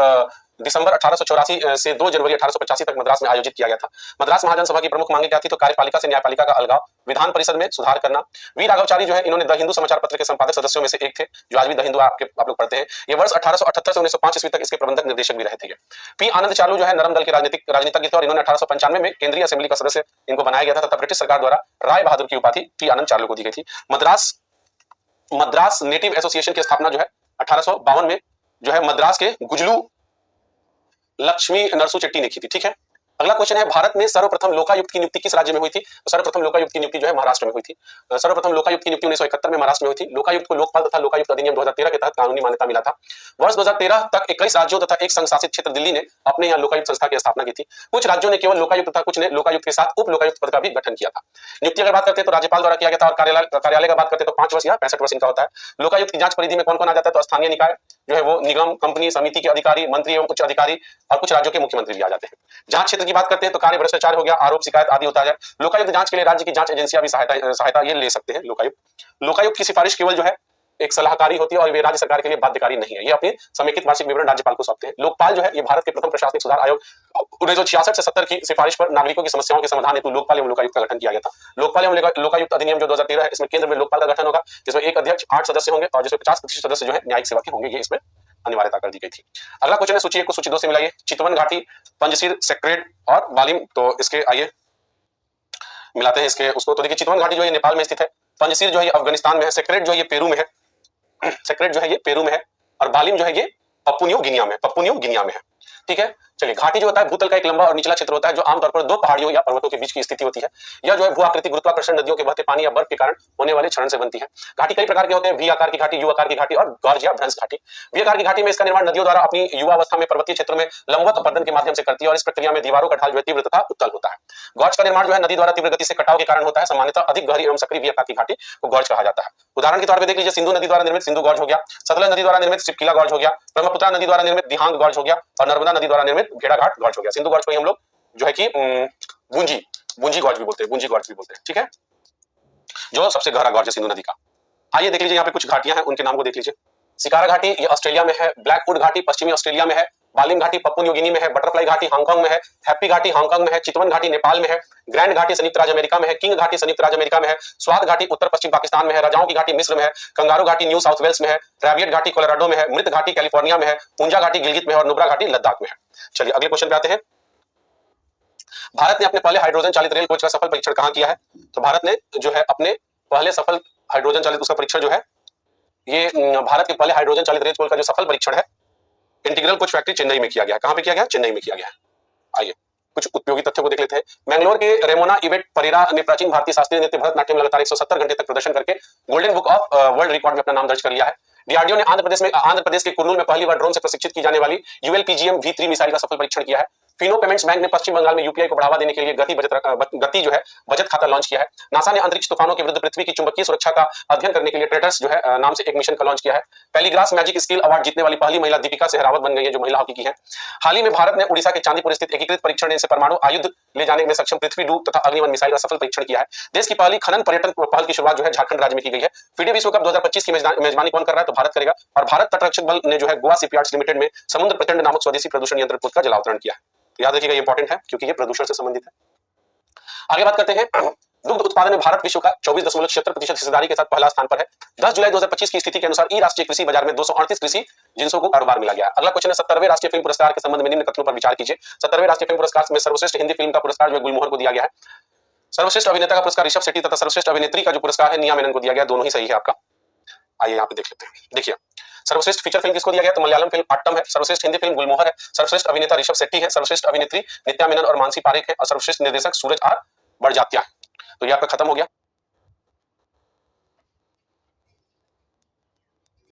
दिसंबर 1884 से 2 जनवरी 1885 तक मद्रास में आयोजित किया गया था। मद्रास महाजन सभा की प्रमुख मांगे क्या थी? तो कार्यपालिका से न्यायपालिका का अलगाव, विधान परिषद में सुधार करना। वी राघवाचार्य जो है इन्होंने द हिंदू समाचार पत्र के संपादक सदस्यों में से एक थे, जो आज भी द हिंदू आप लोग पढ़ते हैं। ये वर्ष 1878 से 1905 ईस्वी तक इसके प्रबंधक निर्देशक भी रहे थे। पी आनंद चार्लू जो है नरम दल के राजनीतिज्ञ थे और इन्होंने 1895 में केंद्रीय असेंबली का सदस्य इनको बनाया गया था तथा ब्रिटिश सरकार द्वारा राय बहादुर की उपाधि पी आनंद चार्लू को दी गई थी। मद्रास नेटिव एसोसिएशन की स्थापना जो है 1852 में जो है मद्रास के गुजलू लक्ष्मी नरसू चेट्टी ने की थी। ठीक है, अगला क्वेश्चन है, भारत में सर्वप्रथम लोकायुक्त की नियुक्ति किस राज्य में हुई थी? तो सर्वप्रथम लोकायुक्त की नियुक्ति जो है महाराष्ट्र में हुई थी। सर्वप्रथम लोकायुक्त की नियुक्ति 1971 में महाराष्ट्र में हुई थी। लोकायुक्त को लोकपाल तथा लोकायुक्त अधिनियम 2013 के तहत कानूनी मान्यता मिला था। वर्ष 2013 तक 21 राज्यों तथा एक संघ शासित क्षेत्र दिल्ली ने अपने यहाँ लोकायुक्त संस्था की स्थापना की थी। कुछ राज्यों ने केवल लोकायुक्त तथा कुछ ने लोकायुक्त के साथ उप लोकायुक्त पद का भी गठन किया था। नियुक्ति अगर बात करते हैं तो राज्यपाल द्वारा किया गया था और कार्यालय का बात करते हैं तो 5 वर्ष या 65 वर्ष इनका होता है। लोकायुक्त की जांच परिधि में कौन कौन आ जाता है? तो स्थानीय निकाय जो है वो निगम, कंपनी, समिति के अधिकारी, मंत्री एवं उच्च अधिकारी और कुछ राज्यों के मुख्यमंत्री भी आ जाते हैं। जांच क्षेत्र की बात करते हैं तो कार्य भ्रष्टाचार हो गया, आरोप शिकायत आदि होता है। लोकायुक्त जांच के लिए राज्य की जांच एजेंसियां भी सहायता ये ले सकते हैं। लोकायुक्त की सिफारिश केवल जो है एक सलाहकारी होती है और वे राज्य सरकार के लिए बाध्यकारी नहीं है। ये अपनी समेकित वार्षिक विवरण राज्यपाल को सौंपते हैं। लोकपाल जो है ये भारत के प्रथम प्रशासनिक सुधार आयोग 1966 से 70 की सिफारिश पर नागरिकों की समस्याओं के समाधान हेतु लोकपाल एवं लोकायुक्त का गठन किया गया था। लोकपाल एवं लोकायुक्त अधिनियम जो 2013 है, इसमें केंद्र में लोकपाल का गठन होगा, जिसमें एक अध्यक्ष 8 सदस्य होंगे और जिसमें 50% सदस्य जो है न्यायिक सेवा के होंगे। ये इसमें अनिवार्यता कर दी गई थी। अगला क्वेश्चन है सूची 1 को सूची 2 से मिलाइए। चितवन घाटी, पंजशीर, सेक्रेड और बालिम। तो इसके आइए मिलाते हैं इसके उसको। तो देखिए चितवन घाटी जो है नेपाल में स्थित है, पंजशीर जो है ये अफगानिस्तान में है, सेक्रेड जो है ये पेरू में है, सेक्रेड जो है ये पेरू में है और बालिम जो है ये पप्पू न्यू गिनिया में, पप्पू न्यू गिनिया में है। ठीक है, चलिए घाटी जो होता है भूतल का एक लंबा और निचला क्षेत्र होता है जो आमतौर पर दो पहाड़ियों या पर्वतों के बीच की स्थिति होती है। यह जो है भू आकृति गुरुत्वाकर्षण नदियों के बहते पानी या बर्फ के कारण होने वाले क्षरण से बनती है। घाटी कई प्रकार के होते हैं, वी आकार की घाटी, यू आकार की घाटी और गॉर्ज या भ्रंश घाटी। वी आकार की घाटी में इसका निर्माण नदियों द्वारा अपनी युवा अवस्था में पर्वतीय क्षेत्रों में लंबवत अपरदन के माध्यम से करती है और इस प्रक्रिया में दीवारों का ढाल जो है तीव्र तथा उत्तल होता है। गॉर्ज का निर्माण जो है नदी द्वारा तीव्र गति से कटाव के कारण होता है। सामान्यतः अधिक गहरी एवं सक्रिय वी आकार की घाटी को गॉर्ज कहा जाता है। उदाहरण के तौर पर देख लीजिए, सिंधु नदी द्वारा निर्मित सिंधु गॉर्ज हो गया, सतलज नदी द्वारा निर्मित सिपकिला गॉर्ज हो गया, ब्रह्मपुत्र नदी द्वारा निर्मित दिहांग गॉर्ज हो गया और नर्मदा नदी द्वारा निर्मित भेड़ाघाट गॉर्ज हो गया। सिंधु गॉर्ज को हम लोग जो है कि बूंजी गॉर्ज भी बोलते हैं, बूंजी गॉर्ज भी बोलते हैं। ठीक है, जो सबसे गहरा गॉर्ज है सिंधु नदी का। आइए देख लीजिए, यहाँ पे कुछ घाटियां हैं, उनके नाम को देख लीजिए। शिकारा घाटी ये ऑस्ट्रेलिया में है, ब्लैकवुड घाटी पश्चिमी ऑस्ट्रेलिया में है, बालिम घाटी पप्पू न्यू गिनी में है, बटरफ्लाई घाटी हांगकांग में है, हैप्पी घाटी हांगकांग में है, चितवन घाटी नेपाल में है, ग्रैंड घाटी संयुक्त राज्य अमेरिका में है, किंग घाटी संयुक्त राज्य अमेरिका में है, स्वाद घाटी उत्तर पश्चिम पाकिस्तान में है, राजाओं की घाटी मिस्र में है, कंगारू घाटी न्यू साउथ वेल्स में है, ट्रैवियट घाटी कोलोराडो में है, मृत घाटी कैलिफोर्निया में है, पूंजा घाटी गिलगित में है और नुब्रा घाटी लद्दाख में है। चलिए अगले क्वेश्चन पे आते हैं। भारत ने अपने पहले हाइड्रोजन चालित रेल कोच का सफल परीक्षण कहां किया है? तो भारत ने जो है अपने पहले सफल हाइड्रोजन चालित उसका परीक्षण जो है ये भारत के पहले हाइड्रोजन चालित रेल कोच का जो सफल परीक्षण है इंटीग्रल कोच फैक्ट्री चेन्नई में किया गया है। कहां पे किया गया? चेन्नई में किया गया है। आइए कुछ उपयोगी तथ्यों को देख लेते हैं। मैंगलोर के रेमोना इवेट परेरा ने प्राचीन भारतीय शास्त्रीय नृत्य भरतनाट्यम में लगातार 170 घंटे तक प्रदर्शन करके golden book of world record में अपना नाम दर्ज कर लिया है। डीआरडीओ ने आंध्र प्रदेश के कुर्नूल में पहली बार ड्रोन से प्रशिक्षित की जाने वाली यूएलपीजीएम V3 मिसाइल का सफल परीक्षण किया है। फिनो पेमेंट्स बैंक ने पश्चिम बंगाल में यूपीआई को बढ़ावा देने के लिए गति जो है बचत खाता लॉन्च किया है। नासा ने अंतरिक्ष तूफानों के विरुद्ध पृथ्वी की चुंबकीय सुरक्षा का अध्ययन करने के लिए ट्रेटर्स जो है नाम से एक मिशन का लॉन्च किया है। पेलीग्रास मैजिक स्किल अवार्ड जीतने वाली पहली महिला दीपिका सेहरावत बन गई है जो महिला हॉकी की है। हाल ही में भारत ने उड़ीसा के चांदीपुर स्थित एकीकृत परीक्षण से परमाणु आयुध ले जाने में सक्षम पृथ्वी 2 तथा अग्निवन मिसाइल का सफल परीक्षण किया है। देश की पहली खनन पर्यटन पहल की शुरुआत जो है झारखंड राज्य में की गई है। फीडे विश्व कप 2025 की मेजबानी कौन कर रहा है? तो भारत करेगा और भारत तटरक्षक बल ने जो है गोवा शिपयार्ड्स लिमिटेड में समुद्र प्रचंड नामक स्वदेशी प्रदूषण नियंत्रण पोत का जलावतरण किया है। तो याद रखिएगा ये इंपॉर्टेंट है क्योंकि ये प्रदूषण से संबंधित है। आगे बात करते हैं। दुग्ध उत्पादन में भारत विश्व का 24.76% हिस्सेदारी के साथ पहला स्थान पर है। 10 जुलाई 2025 की स्थिति के अनुसार ई राष्ट्रीय कृषि बाजार में 238 कृषि जिनसों को कारोबार मिला गया है। अगला क्वेश्चन है 70वें राष्ट्रीय फिल्म पुरस्कार के संबंध में निम्न कथनों पर विचार कीजिए। 70वें राष्ट्रीय फिल्म पुरस्कार में सर्वश्रेष्ठ हिंदी फिल्म का पुरस्कार जो है गुलमोहर को दिया गया है। सर्वश्रेष्ठ अभिनेता का पुरस्कार ऋषभ शेट्टी तथा सर्वश्रेष्ठ अभिनेत्री का जो पुरस्कार है निया मेनन को दिया गया। दोनों ही सही है आपका। आइए यहाँ पे देख लेते हैं। देखिए सर्वश्रेष्ठ फीचर फिल्म किसको दिया गया? तो मलयालम फिल्म आट्टम है। सर्वश्रेष्ठ हिंदी फिल्म गुलमोहर है। सर्वश्रेष्ठ अभिनेता ऋषभ शेट्टी है। सर्वश्रेष्ठ अभिनेत्री नित्या मेनन और मानसी पारेख है और सर्वश्रेष्ठ निर्देशक सूरज आर बड़जात्या है। तो ये आपका खत्म हो गया।